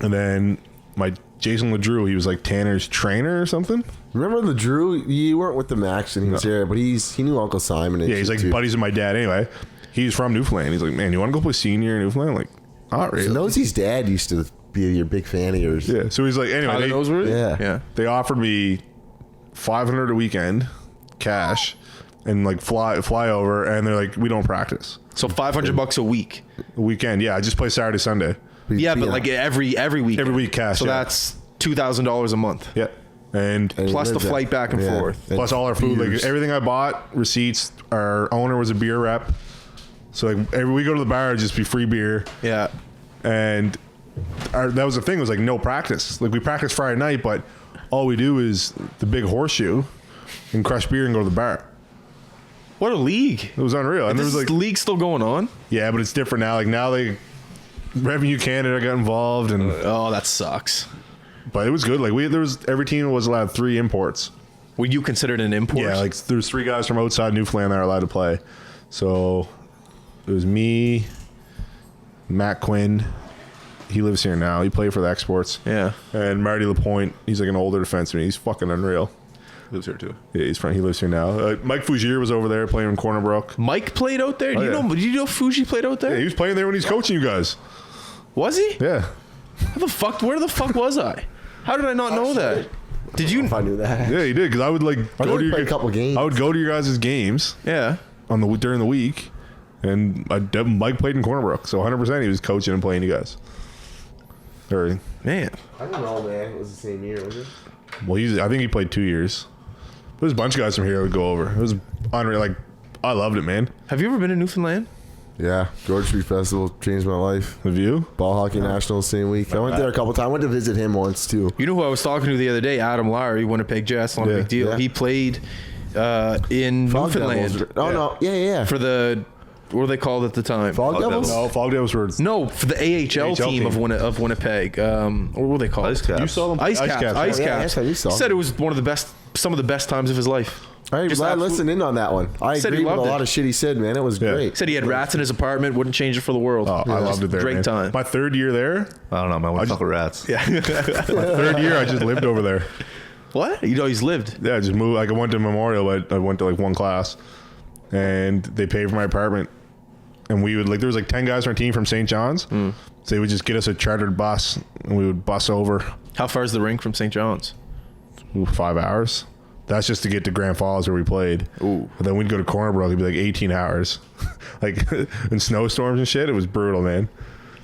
And then my Jason LeDrew, he was like Tanner's trainer or something. Remember the Drew? You weren't with the Max and he was here, but he knew Uncle Simon. And Yeah, he's shit, like too. buddies with my dad anyway. He's from Newfoundland. He's like, man, you want to go play senior in Newfoundland? I'm like, not really. Nosey's dad used to be your big fan of yours. Yeah. So he's like, anyway, Tyler Noseworthy? Yeah. Yeah. they offered me $500 a weekend cash and like fly over, and they're like, we don't practice So $500 a week. a weekend. Yeah, I just play Saturday, Sunday. Yeah, but like every week. Every week cash. So yeah. that's $2,000 a month. Yeah. And And he Plus the lived flight back and forth. plus all our food, like beers. everything I bought, receipts. Our owner was a beer rep, so like every we go to the bar, it'd just be free beer. Yeah. And that was the thing, was like no practice. Like we practice Friday night, but all we do is the big horseshoe and crush beer and go to the bar. What a league. It was unreal. And there Is was the like, league still going on? yeah, but it's different now. Like now Revenue Canada got involved, and Oh, that sucks. but it was good. Like every team was allowed 3 imports. Were you considered an import? Yeah, like there's 3 guys from outside Newfoundland that are allowed to play. So it was me, Matt Quinn. He lives here now. He played for the Exports. Yeah. And Marty Lapointe. He's like an older defenseman. He's fucking unreal. Lives here too. Yeah, he lives here now. Mike Fougier was over there playing in Corner Brook. Mike played out there? Oh, yeah. Did you know Fuji played out there? Yeah, he was playing there when he's coaching you guys. Was he? Yeah. Where the fuck was I? How did I not know that? Did you? If I knew that. Yeah, he did, because I would like I go only to played a couple games. I would go to your guys' games Yeah. during the week, and Mike played in Corner Brook, so 100% he was coaching and playing you guys. Or, Man. I don't know, man. It was the same year, was it? well, I think he played 2 years. There's a bunch of guys from here that would go over. It was unreal. Like, I loved it, man. Have you ever been to Newfoundland? Yeah. George Street Festival changed my life. Have you? Ball Hockey Nationals same week. I went there a couple times. I went to visit him once, too. You know who I was talking to the other day? Adam Lowry, Winnipeg Jets. Not a Yeah. big deal. Yeah. He played in Fog Newfoundland. Devils. Oh, no. Yeah. For the, what were they called at the time? Fog Devils? No, Fog Devils were. No, for the AHL team of Winnipeg. What were they called? Ice Caps. You saw them? Ice Caps. Ice Oh, yeah, Caps. that's how you saw He said them. it was some of the best times of his life. I Just listened in on that one. I Said he agree with a loved lot it. of shit he said, man. It was Yeah. great. Said he had rats in his apartment, wouldn't change it for the world. Oh, I loved it there. Great man. time. My 3rd year there, I don't know, man. What fuck with rats? Yeah. my 3rd year, I just lived over there. What? You know, he's lived. Yeah, I just moved. Like I went to Memorial, but I went to like one class, and they paid for my apartment. And we would like there was like 10 guys on our team from St. John's, so they would just get us a chartered bus, and we would bus over. How far is the rink from St. John's? 5 hours. That's just to get to Grand Falls where we played. Ooh. But then we'd go to Corner Brook. It'd be like 18 hours, like in snowstorms and shit. It was brutal, man.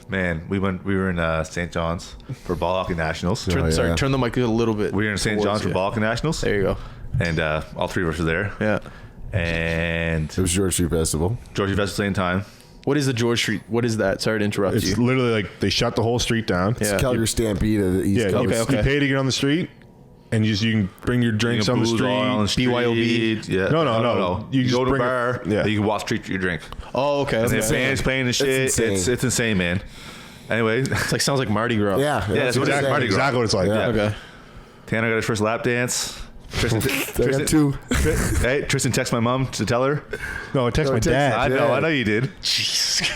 Man, we were in St. John's for ball hockey nationals. Sorry, turn the mic a little bit. We were in St. John's for ball hockey nationals. There you go. And all three of us were there. Yeah. And It was George Street Festival. Georgie Festival same time. What is the George Street? What is that? Sorry to interrupt It's you. literally like they shut the whole street down. Yeah. Calgary Stampede of the East Yeah, Coast. you pay to get on the street, and you can bring your drinks on the Booze street. all on the street. BYOB. Yeah. No. You just go to a bring it- bar. yeah. You can walk street for your drink. Oh, okay. And okay. the band's playing and shit. insane. It's insane, man. Anyway, It's like sounds like Mardi Gras. Yeah, that's what it is. Exactly, Mardi Gras. exactly what it's like. Yeah. Okay. Tanner got his first lap dance. Tristan, I got two. Hey, Tristan texted my mom to tell her. No, I text my dad. I know you did.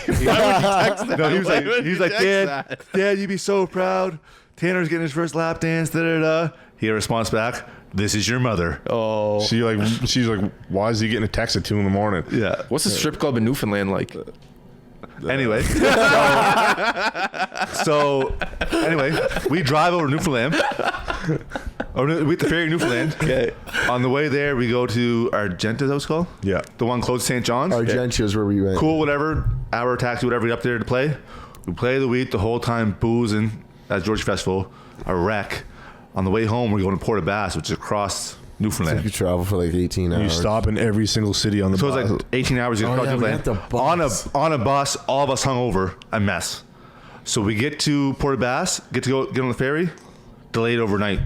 No, he was like, Dad, you'd be so proud. Tanner's getting his first lap dance. Da da da. He had a response back. This is your mother. Oh. She's like, why is he getting a text at 2 in the morning? Yeah. What's the strip club in Newfoundland like? Anyway, so anyway, we drive over to Newfoundland, or we at the ferry in Newfoundland. Okay. On the way there, we go to Argenta. That was called. Yeah. The one close to St. John's. Argentia is where we went. Cool, whatever. Hour taxi, whatever. We up there to play. We play the week the whole time, boozing at George Festival. A wreck. On the way home, we're going to Port aux Basques, which is across You Newfoundland. could travel for like 18 hours. You stop in every single city on the So bus. it's like 18 hours. You Oh, cross yeah, we Newfoundland. got the bus. On a bus, all of us hung over, a mess. So we get to Port aux Basques, get on the ferry, delayed overnight.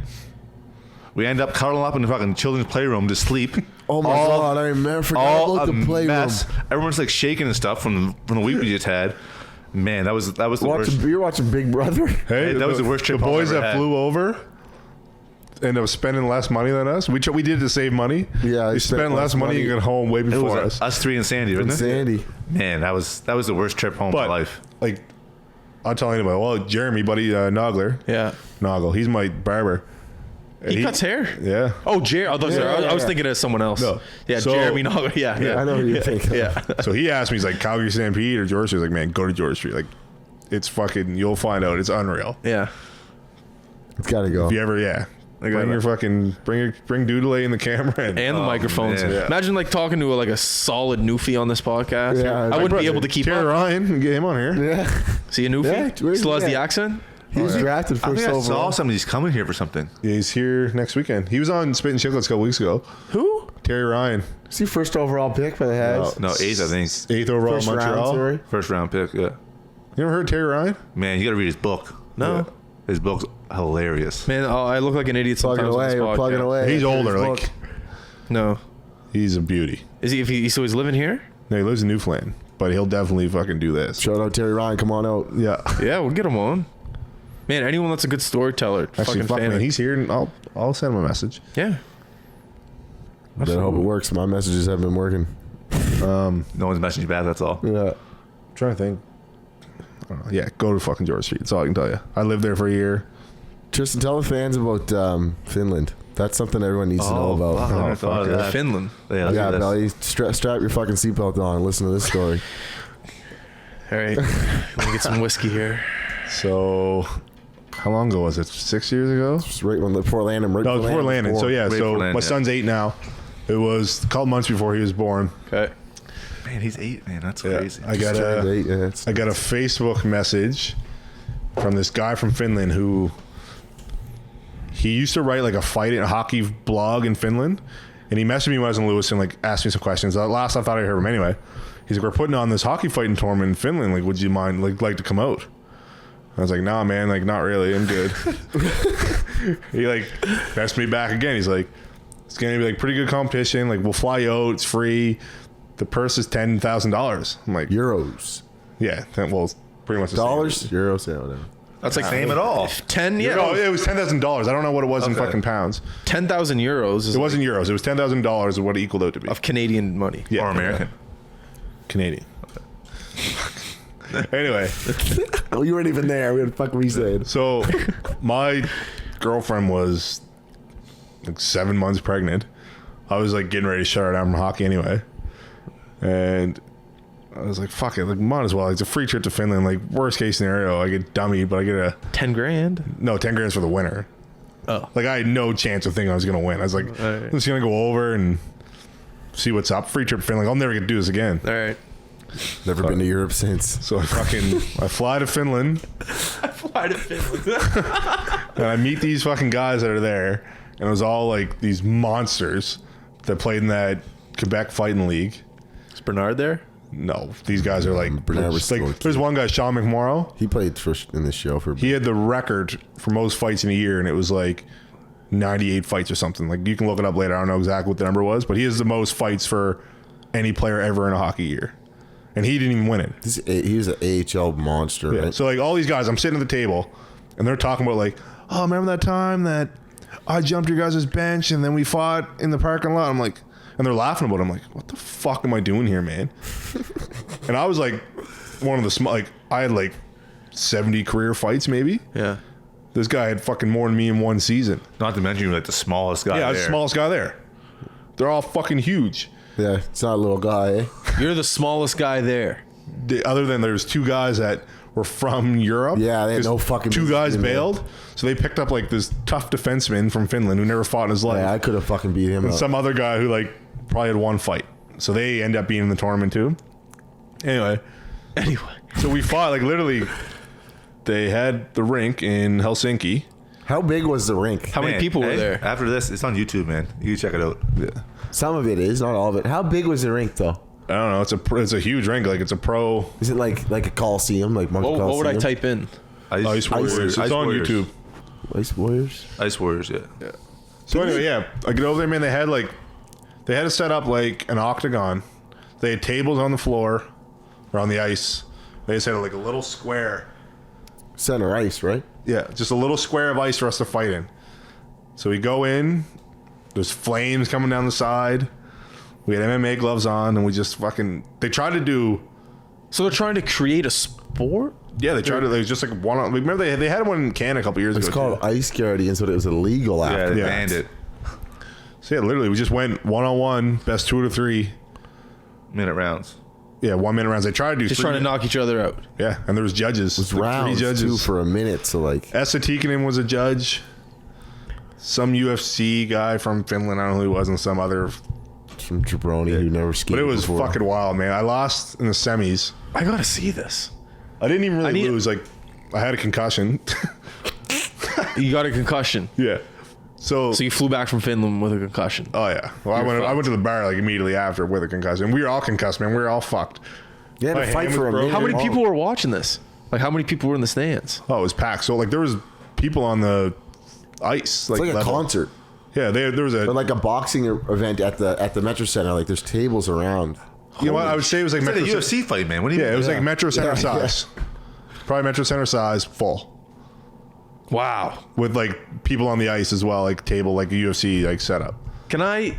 We end up cuddling up in the fucking children's playroom to sleep. Oh my God, I forgot all about a the playroom. mess. Everyone's like shaking and stuff from the week we just had. Man, that was the worst. You're watching Big Brother? Hey, that was the worst trip The home boys I've ever that had. flew over ended up spending less money than us. We did it to save money. Yeah, they they spent less money and got home way It before was us. us three and Sandy, wasn't it? Sandy. Man, that was the worst trip home of my But life. like, I'll tell anybody. Well, Jeremy, buddy, Nogler, Yeah. Noggle, he's my barber. He cuts hair. Yeah. Oh, Jerry. I was thinking of someone else. No. Yeah, So- Jeremy Nogger. Yeah. I know who you're thinking. Yeah. So he asked me, he's like, Calgary Stampede or George Street? He's like, man, go to George Street. Like, it's fucking, you'll find out. It's unreal. Yeah. It's got to go. If you ever, bring your fucking, bring Doodle in the camera. And the microphones. man. Yeah. Imagine like talking to a ssolid newfie on this podcast. Yeah, I my wouldn't be able to keep Terry up. Ryan, get him on here. Yeah. See a newfie? Yeah, where's Still he has the at? accent? He was drafted I first think I saw overall. somebody's coming here for something. Yeah, he's here next weekend. He was on Spit and Chicklets a couple weeks ago. Who? Terry Ryan, Is he first overall pick by the Habs? No, 8th, I think. 8th overall First Montreal. round, sorry. First round pick, yeah. You ever heard Terry Ryan? Man, you got to read his book. No. Yeah. His book's hilarious. Man, I look like an idiot Plugging sometimes on this away. We're plugging podcast. away. He's Here's older. his Like, book. No. he's a beauty. Is he? So he's living here? No, he lives in Newfoundland, but he'll definitely fucking do this. Shout out Terry Ryan. Come on out. Yeah. Yeah, we'll get him on. Man, anyone that's a good storyteller. Actually, fucking fuck fan man, of- he's here, and I'll send him a message. Yeah. I hope it works. My messages have been working. No one's messaging you back, that's all. Yeah. I'm trying to think. I don't know. Yeah, go to fucking George Street. That's all I can tell you. I lived there for a year. Tristan, tell the fans about Finland. That's something everyone needs to know about. fuck, I never thought of that. Finland. Yeah, let's Yeah, do this. Belly, strap your fucking seatbelt on and listen to this story. All right. Let me get some whiskey here. So, how long ago was it? 6 years ago? Just right when before landing. Right No, before landing. So yeah, Right so before landing, my yeah. son's 8 now. It was a couple months before he was born. Okay. Man, he's 8, man. That's Yeah, crazy. I got a it's I got a Facebook message from this guy from Finland who he used to write like a hockey blog in Finland, and he messaged me when I was in Lewis and like asked me some questions. At last, I thought I heard him anyway. He's like, "We're putting on this hockey fighting tournament in Finland. Like, would you mind like to come out?" I was like, "Nah, man. Like, not really. I'm good." He like messaged me back again. He's like, "It's gonna be like pretty good competition. Like, we'll fly you out. It's free. The purse is $10,000." I'm like, euros. yeah, well, it's pretty much the same. Dollars? Euros? Yeah, whatever. That's like same at all. 10, yeah. No, it was $10,000. I don't know what it was in Okay. fucking pounds. 10,000 euros is It wasn't euros. It was $10,000 is what it equaled out to be. of Canadian money. Yeah. Or American. Canadian. Anyway, Oh, you weren't even there. What the fuck were you saying? so my girlfriend was like 7 months pregnant. I was like getting ready to shut her down from hockey anyway. And I was like, fuck it, like might as well. It's a free trip to Finland. Like worst case scenario, I get dummied, but I get a 10 grand. no 10 grand for the winner. Oh, Like I had no chance of thinking I was gonna win. I was like, I'm just gonna go over and see what's up. Free trip to Finland. I'll never get to do this again. all right. Never been to Europe since. So I fly to Finland. Fly to Finland. And I meet these fucking guys that are there, and it was all like these monsters that played in that Quebec fighting league. Is Bernard there? No, these guys are like, Bernard was still a like kid. there's one guy, Sean McMorrow. He played in this show for. He had the record for most fights in a year, and it was like 98 fights or something. Like you can look it up later. I don't know exactly what the number was, but he has the most fights for any player ever in a hockey year, and he didn't even win it. He was an AHL monster, Yeah. right? So like all these guys, I'm sitting at the table, and they're talking about like, oh, remember that time that I jumped your guys' bench and then we fought in the parking lot? I'm like, and they're laughing about it. I'm like, what the fuck am I doing here, man? And I was like, one of the small, like I had like 70 career fights maybe. Yeah. This guy had fucking more than me in one season. Not to mention you're like the smallest guy. Yeah, I was there. the smallest guy there. They're all fucking huge. Yeah, it's not a little guy, eh? You're the smallest guy there. Other than there's two guys that were from Europe. Yeah, they had 'cause no fucking two business guys being there. bailed, so they picked up like this tough defenseman from Finland who never fought in his life, Yeah, I could have fucking beat him and up. some other guy who like probably had one fight. So they end up being in the tournament too. Anyway, so we fought like literally. They had the rink in Helsinki. How big was the rink? How many Man, people were hey, there? After this, it's on YouTube, man. You can check it out. Some of it is, not all of it. How big was the rink, though? I don't know. It's a huge rink. Like it's a pro Is it like a Coliseum, like Monkey What Coliseum? would I type in? Ice Warriors. It's on Warriors. YouTube. Ice Warriors. Ice Warriors, yeah. So anyway, yeah, I get over there, man. They had it set up like an octagon. They had tables on the floor or on the ice. They just had like a little square. Center ice, right? Yeah, just a little square of ice for us to fight in. So we go in. There's flames coming down the side. We had MMA gloves on, and we just fucking. They tried to do. So they're trying to create a sport? Yeah, they tried to. They was just like one. Remember they had one in Canada a couple years It's ago. called too. Ice Guardians, but it was illegal Yeah, after. they Yeah. banned it. So yeah, literally, we just went 1-on-1, best 2 to 3. Minute rounds. Yeah, 1 minute rounds. They tried to do Just three trying to knock each other out. Yeah, and there was judges. It was like rounds, 3 judges. too, for a minute, so like... Esa Tikkanen was a judge. Some UFC guy from Finland, I don't know who he was, and some other. Some jabroni who never But skated it was before. fucking wild, man. I lost in the semis. I gotta see this. I didn't even really need- lose. Like, I had a concussion. You got a concussion. Yeah. So So you flew back from Finland with a concussion. oh yeah. Well, I went to the bar like immediately after with a concussion. We were all concussed, man. We were all fucked. You had My to fight hand for was a broken. minute. How many long. people were watching this? Like, how many people were in the stands? Oh, it was packed. So like there was people on the ice. It's like a level. concert. Yeah, there was a. Or like a boxing event at the Metro Center. Like, there's tables around. You know what? I would say it was like It's like a Metro. UFC fight, man. What do you Yeah, mean? it was like Metro Center Yeah, size. Probably Metro Center size, full. Wow. With like people on the ice as well, like table, like a UFC like setup. Can I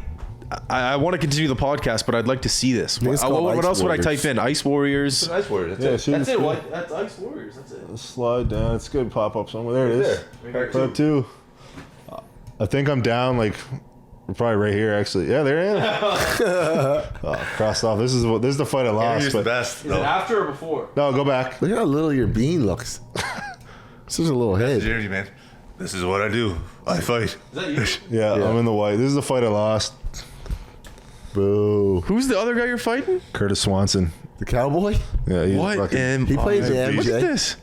want to continue the podcast, but I'd like to see this. think it's What, called what Ice else would I Warriors. type in? Ice Warriors. Ice Warriors. That's Yeah, it. That's it. What? That's Ice Warriors. That's it. Slide down. It's good. Pop up somewhere. There it is. There. Part 2. I think I'm down. Like we're probably right here. Actually, yeah, there I am. Oh, crossed off. This is the fight I lost. He's the But best. Is it after or before? no, go back. Look how little your bean looks. This is a little head. Jeremy, man. This is what I do. I fight. Is that you? Yeah, I'm in the white. This is the fight I lost. Boo. Who's the other guy you're fighting? Curtis Swanson. The cowboy? Yeah, he's What? fucking. He played the man, Look MJ. at this.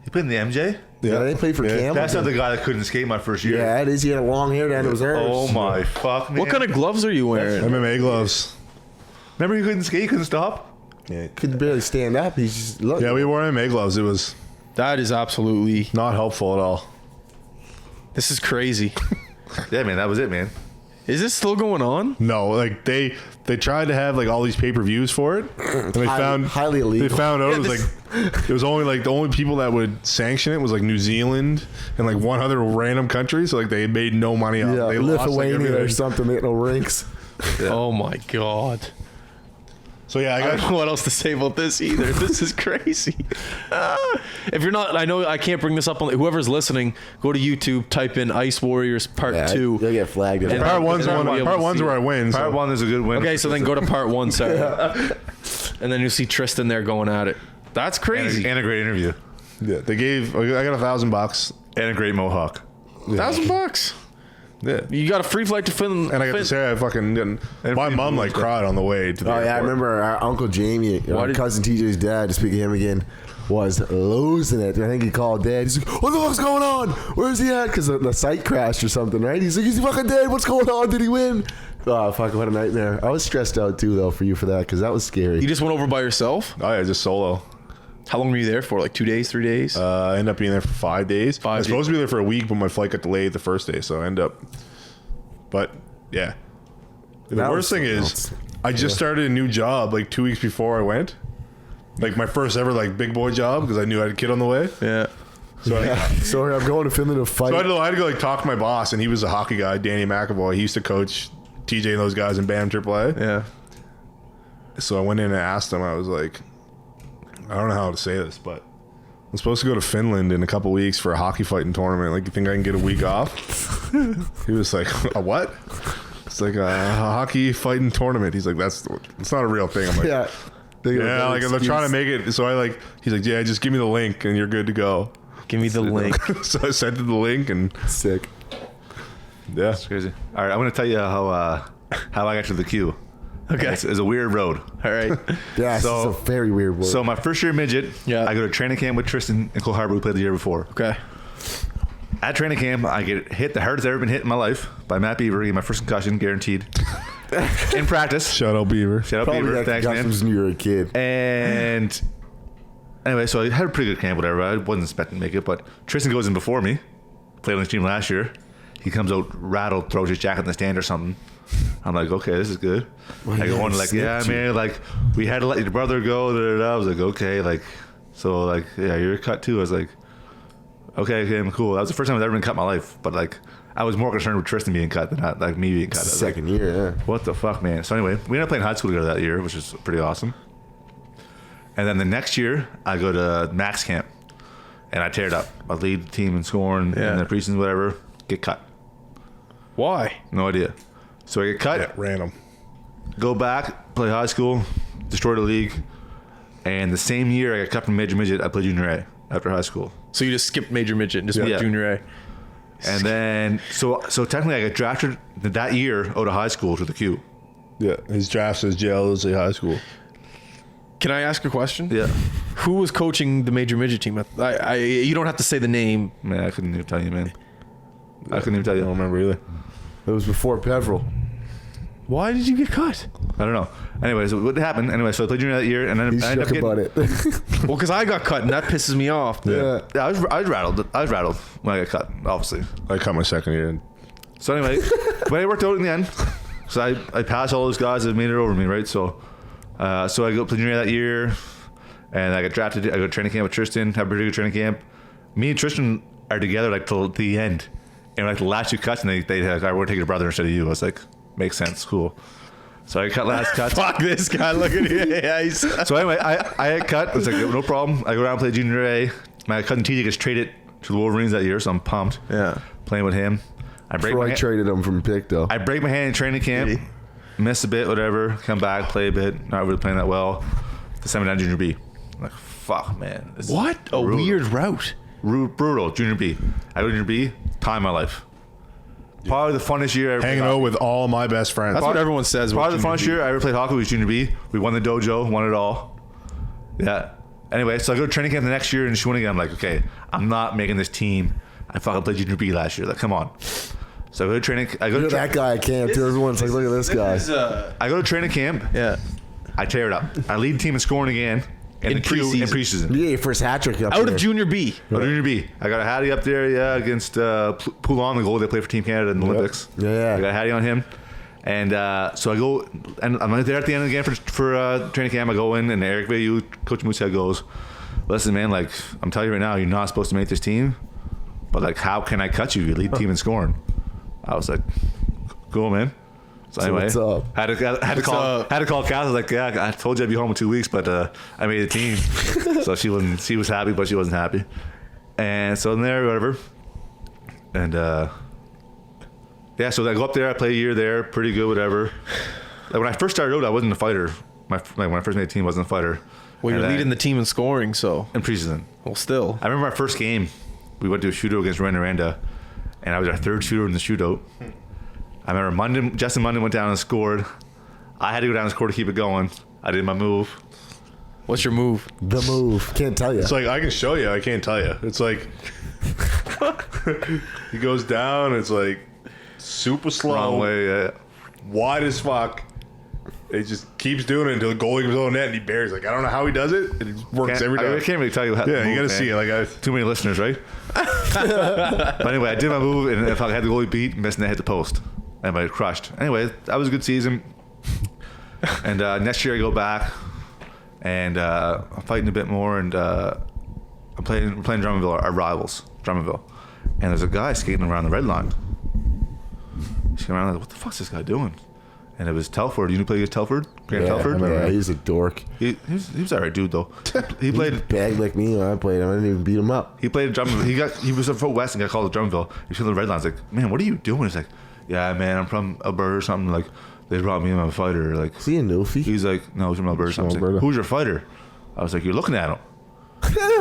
You played in the MJ? Yeah, they played for Campbell. That's not the guy that couldn't skate my first year. Yeah, it is. He had a long hair down to his arms. Oh my fuck, man. What kind of gloves are you wearing? MMA gloves. Remember you couldn't skate? You couldn't stop? Yeah. Could barely stand up. He's just look. Yeah, we wore MMA gloves. It was That is absolutely. not helpful at all. This is crazy. Yeah, man. That was it, man. Is this still going on? No, like they tried to have like all these pay-per-views for it, and they found highly illegal. They found out it was like it was only like the only people that would sanction it was like New Zealand and like one other random country. So like they made no money off. Yeah, They lost, like, Lithuania or everything. something. They had no rinks. Oh my god. So yeah, I don't know what else to say about this either. This is crazy. If you're not, I know I can't bring this up on. Whoever's listening, go to YouTube, type in Ice Warriors Part 2. You'll get flagged. And part one's where I win. Part 1 is a good win. Okay, so then go to Part 1, sorry. And then you'll see Triston there going at it. That's crazy. And a great interview. Yeah, they gave. I got $1,000 And a great mohawk. $1,000. Yeah. You got a free flight to Finland. And I got to say, I fucking didn't. My mom like cried on the way to the Oh yeah, I airport. remember our Uncle Jamie, our cousin TJ's dad, to speak of him again, was losing it. I think he called Dad. He's like, "What the fuck's going on? Where's he at?" Because the site crashed or something, right? He's like, "Is he fucking dead? What's going on? Did he win?" Oh fuck! What a nightmare. I was stressed out too, though, for you for that, because that was scary. You just went over by yourself? Oh yeah, just solo. How long were you there for? Like 2 days, 3 days? I ended up being there for 5 days. I was supposed to be there for a week, but my flight got delayed the first day, so I ended up. But yeah, the worst thing is, I just started a new job like 2 weeks before I went. Like my first ever like big boy job because I knew I had a kid on the way. Yeah. So Sorry, I'm going to Finland to fight. So I had to go like talk to my boss, and he was a hockey guy, Danny McAvoy. He used to coach TJ and those guys in BAM AAA. Yeah. So I went in and asked him. I was like, I don't know how to say this, but I'm supposed to go to Finland in a couple weeks for a hockey fighting tournament. Like, you think I can get a week off? He was like, a what? It's like a hockey fighting tournament. He's like, it's not a real thing. I'm like, Yeah. yeah, like they're trying to make it. So he's like, yeah, just give me the link and you're good to go. Give me the link. So I sent him the link and Sick. yeah, It's crazy. All right, I'm going to tell you how I got to the queue. Okay. It's a weird road. All right. Yeah, So- it's a very weird word. So my first year midget, Yeah. I go to training camp with Triston and Cole Harbor, who played the year before. Okay. At training camp, I get hit the hardest I've ever been hit in my life by Matt Beaver. Getting my first concussion, guaranteed. In practice. shout out Beaver. Shout out Probably Beaver. got Thanks, man. concussions when you were a kid. And anyway, so I had a pretty good camp, whatever. I wasn't expecting to make it, but Triston goes in before me. Played on his team last year. He comes out rattled, throws his jacket in the stand or something. I'm like, okay, this is good. Well, I go yeah, on like, yeah, snipped you. man, like we had to let your brother go. Da, da, da. I was like, okay, like, so like, yeah, you're cut too. I was like, okay, I'm cool. That was the first time I've ever been cut in my life, but like, I was more concerned with Triston being cut than not, like me being cut. I was like, Second year, yeah. what the fuck, man? So anyway, we ended up playing high school together that year, which is pretty awesome. And then the next year, I go to max camp, and I tear it up. I lead the team in scoring, Yeah. and the preseason, whatever, get cut. Why? No idea. So I get cut, Yeah, random. go back, play high school, destroy the league, and the same year I got cut from major midget, I played junior A after high school. So you just skipped major midget and just went Yeah. junior A. And then, so technically I got drafted that year out of high school to the Q. Yeah, his draft says JLSA high school. Can I ask a question? Yeah. Who was coaching the major midget team? You don't have to say the name. Man, I couldn't even tell you, man. I couldn't even tell I don't you. remember either. It was before Peveril. Why did you get cut? I don't know. Anyways, what happened? Anyway, so I played junior that year, and then He's I ended shook up about getting. it. Well, because I got cut, and that pisses me off. Yeah. Yeah, I was rattled. I was rattled when I got cut, obviously. I cut my second year. So anyway, but it worked out in the end. So I passed all those guys that made it over me, right? So I go play junior that year, and I got drafted. I go to training camp with Triston. Have a pretty good training camp. Me and Triston are together like till the end, and like the last two cuts, and they like, I would take your brother instead of you. I was like, makes sense, cool. So I cut last cut. Fuck this guy. Look at him. Yeah, he's... So anyway, I got cut. I was like, no problem. I go around and play junior A. My cousin TJ gets traded to the Wolverines that year, so I'm pumped. Yeah. Playing with him. I break my Troy hand. traded him from Pictou. I break my hand in training camp. Miss a bit, whatever. Come back, play a bit. Not really playing that well. December down junior B. I'm like, fuck, man. This is What a brutal. weird route. Brutal. Junior B. I go to junior B. Time of my life. Probably the funnest year I ever Hanging played out hockey. with all my best friends. That's what everyone says. Probably the with funnest junior year I ever played hockey was junior B. We won the dojo, won it all. Yeah. Anyway, so I go to training camp the next year in Shawinigan. I'm like, okay, I'm not making this team. I fucking played junior B last year. Like, come on. So I go to training. You're that guy I can't do. Everyone's like, look at this guy. I go to training camp. Yeah. I tear it up. I lead the team in scoring again. In the Q preseason. In preseason. You get your first hat trick up Out there. of junior B. Oh, junior B. I got a Hattie up there, yeah, against Poulon, the goalie they played for Team Canada in the Olympics. Yeah. I got a Hattie on him. And so I go, and I'm right there at the end again for training camp. I go in, and Eric Vayu, Coach Moosehead goes, listen, man, like, I'm telling you right now, you're not supposed to make this team, but, like, how can I cut you? You lead the team in scoring. I was like, cool, man. So anyway, what's up? Had to call Cass. I was like, yeah, I told you I'd be home in 2 weeks, but I made the team. So she was happy, but she wasn't happy. And so in there, whatever. And yeah, so I go up there. I play a year there, pretty good, whatever. Like when I first started out, I wasn't a fighter. When I first made the team, I wasn't a fighter. Well, you're leading the team in scoring, so. In preseason. Well, still. I remember our first game. We went to a shootout against Randa, and I was our third shooter in the shootout. I remember Justin Munden went down and scored. I had to go down and score to keep it going. I did my move. What's your move? The move. Can't tell you. It's like, I can show you. I can't tell you. It's like, he goes down. It's like super slow. Wrong way, yeah. Wide as fuck. It just keeps doing it until the goalie comes on net and he buries. Like, I don't know how he does it. It works every time. I can't really tell you how to Yeah, move, you got to man. see it. Like, Too many listeners, right? But anyway, I did my move, and if I had the goalie beat, missing it, hit the post. And I crushed. Anyway, that was a good season. And next year I go back, and I'm fighting a bit more, and we're playing Drummondville, our rivals, Drummondville. And there's a guy skating around the red line. He's skating around like, what the fuck's this guy doing? And it was Telford. You know play against Telford? Grant Telford? Yeah, he's a dork. He was alright dude though. He played Bad like me when I played him. I didn't even beat him up. He played at Drummondville. He was from West and got called to Drummondville. He's from the red lines. Like, man, what are you doing? He's like, yeah, man, I'm from Alberta or something. Like, they brought me in. I'm a fighter. Like, Is he a Newfie? he's like, no, he's from Alberta. So I was like, Alberta. who's your fighter? I was like, you're looking at him.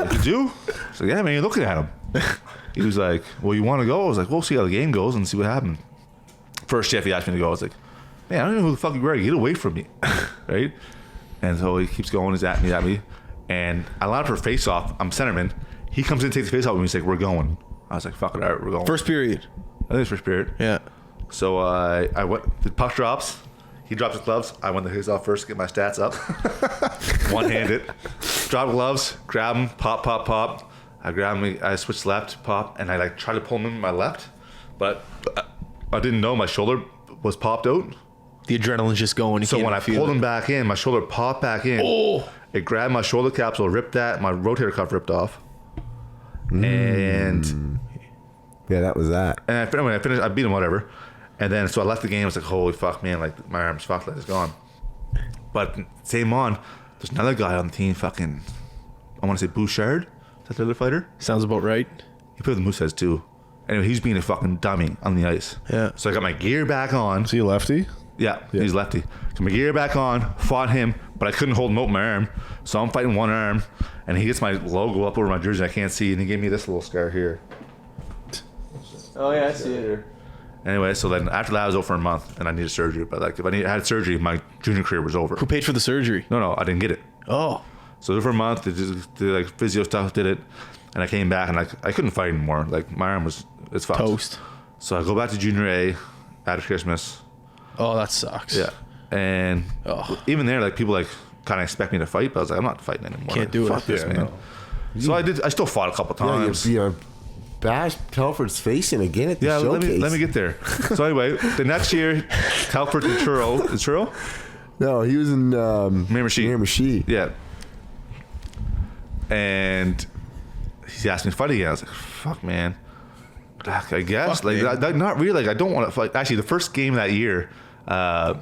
Did you? So yeah, man, you're looking at him. He was like, well, you want to go? I was like, we'll see how the game goes and see what happened. First shift, he asked me to go. I was like, man, I don't know who the fuck you are. Get away from me, right? And so he keeps going. He's at me, and I line up for face off. I'm centerman. He comes in, takes the face off with me. He's like, we're going. I was like, fuck it, all right, we're going. First period. I think it's first period. Yeah. So I went. The puck drops. He drops his gloves. I went the face off first, get my stats up. One-handed. Drop gloves, grab him, pop, pop, pop. I grab him. I switch left, pop, and I like try to pull him in my left, but I didn't know my shoulder was popped out. The adrenaline's just going. So when I pulled him back in, my shoulder popped back in. Oh. It grabbed my shoulder capsule, ripped that. My rotator cuff ripped off. And Yeah, that was that. I finished, I beat him, whatever. And then, so I left the game. I was like, holy fuck, man. Like, my arm's fucked. Like, it's gone. But same on, there's another guy on the team, fucking, I want to say Bouchard. Is that the other fighter? Sounds about right. He played with the Mooseheads too. Anyway, he's being a fucking dummy on the ice. Yeah. So I got my gear back on. is he a lefty? Yeah, he's lefty. So my gear back on, fought him, but I couldn't hold him out my arm. So I'm fighting one arm, and he gets my logo up over my jersey. I can't see, and he gave me this little scar here. Oh, yeah, I see it here. Anyway, so then after that, I was over for a month, and I needed surgery. But like, if I had surgery, my junior career was over. Who paid for the surgery? No, I didn't get it. Oh. So I was over for a month. They just did like physio stuff, did it, and I came back, and I couldn't fight anymore. Like my arm it's fucked. Toast. So I go back to junior A after Christmas. Oh, that sucks. Yeah, and Oh. even there, like people like kind of expect me to fight, but I was like, I'm not fighting anymore. Can't do it. Fuck this, Yeah, man. no. So I still fought a couple Yeah, times. you bash Telford's face in again at the Yeah, showcase. let me get there. So anyway, the next year, Telford and Churro. Is Churro? No, he was in Miramichi. Miramichi. Yeah. And he asked me to fight again. I was like, fuck, man. I guess. Fuck, like, man. not really. Like, I don't want to fight. Actually, the first game that year, Brett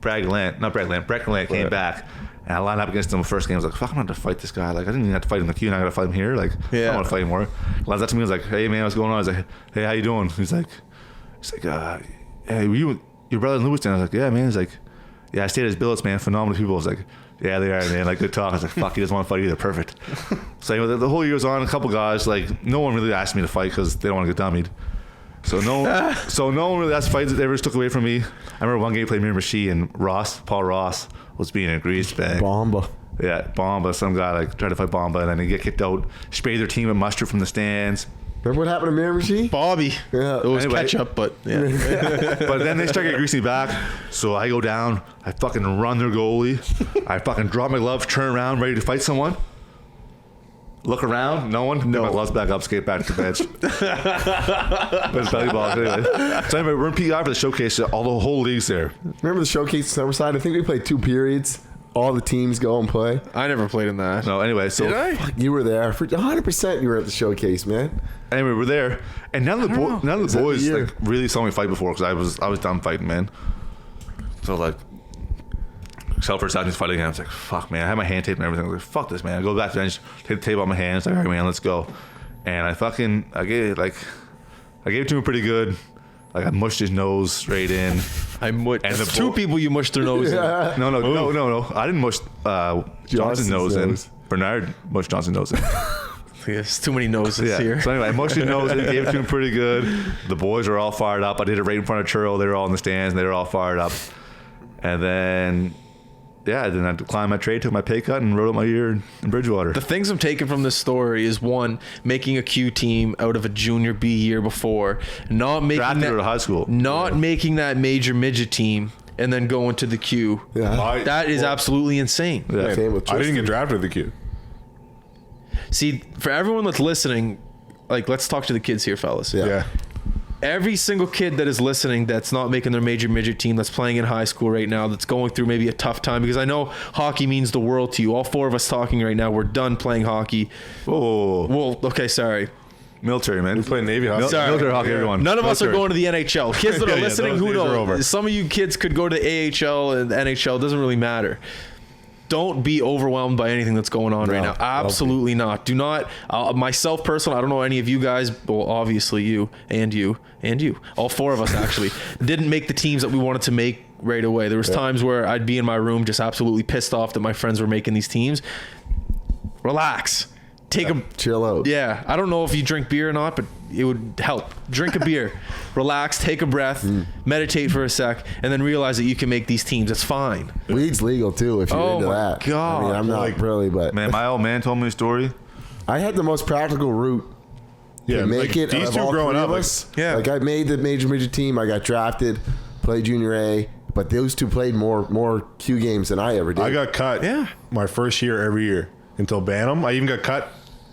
Gallant came back. And I lined up against him the first game. I was like, fuck, I'm going to fight this guy. Like, I didn't even have to fight him in the queue, and I got to fight him here. Like, I Yeah. don't want to fight anymore. Last up to me, I was like, hey, man, what's going on? I was like, hey, how you doing? He's like, hey, were you your brother in Lewiston? I was like, yeah, man. He's like, yeah, I stayed at his billets, man. Phenomenal people. I was like, yeah, they are, man. Like, good talk. I was like, fuck, he doesn't want to fight either. Perfect. So anyway, the whole year was on. A couple guys, like, no one really asked me to fight because they don't want to get dummied. So no one really asked to fight that they ever took away from me. I remember one game I played Miramichi, and Paul Ross was being a grease bag. Bomba. Yeah, Bomba. Some guy like tried to fight Bomba, and then he get kicked out. Sprayed their team with mustard from the stands. Remember what happened to Miramichi? Bobby. Yeah. It was Anyway. ketchup, but yeah. But then they start getting greasy back. So I go down. I fucking run their goalie. I fucking drop my glove, turn around, ready to fight someone. Look around, no one. Put my gloves back up, skate back to the bench. But it's belly ball anyway. So anyway, we're in PI for the showcase. The whole league's there. Remember the showcase at Summerside? I think we played 2 periods. all the teams go and play. I never played in that. No, anyway, so Did I? You were there for 100%. You were at the showcase, man. anyway, we're there, and none of the boys year? like really saw me fight before because I was done fighting, man. So like, first time he's fighting again. I was like, fuck, man. I had my hand taped and everything. I was like, fuck this, man. I go back to the bench, take the tape on my hands. Like, all right, man, let's go. And I gave it to him pretty good. Like I mushed his nose straight in. And the two people you mushed their nose in. No. I didn't mush Johnson's nose in. Bernard mushed Johnson's nose in. There's too many noses here. So anyway, I mushed his nose in, gave it to him pretty good. The boys were all fired up. I did it right in front of Churro. They were all in the stands and they were all fired up. And then I declined my trade, took my pay cut, and wrote up my year in Bridgewater. The things I'm taking from this story is, one, making a Q team out of a junior B year before, not making Drafted out of high school. Making that major midget team, and then going to the Q. Yeah. That is absolutely insane. Yeah. Same with I didn't Triston. get drafted at the Q. See, for everyone that's listening, like, let's talk to the kids here, fellas. Yeah. Every single kid that is listening that's not making their major midget team, that's playing in high school right now, that's going through maybe a tough time, because I know hockey means the world to you. All four of us talking right now, we're done playing hockey. Whoa. Well, okay, sorry. Military, man. We played Navy hockey. Military hockey, everyone. None of us are Military. going to the NHL. Kids that are Yeah, listening, those who days are knows? over. Some of you kids could go to AHL and NHL. It doesn't really matter. Don't be overwhelmed by anything that's going on right now. Absolutely not. Do not. Myself personally, I don't know any of you guys. Well, obviously you. All four of us actually didn't make the teams that we wanted to make right away. There was times where I'd be in my room just absolutely pissed off that my friends were making these teams. Relax. Chill out. Yeah, I don't know if you drink beer or not, but it would help. Drink a beer, relax, take a breath, meditate for a sec, and then realize that you can make these teams. It's fine. Weed's legal too if you're into my that. God. I mean, I'm not really, but Man, my old man told me a story. I had the most practical route Yeah, to make like, it. these Of two all growing three up, of like, us. yeah. Like I made the major team. I got drafted, played junior A, but those two played more Q games than I ever did. I got cut my first year every year until Bantam. I even got cut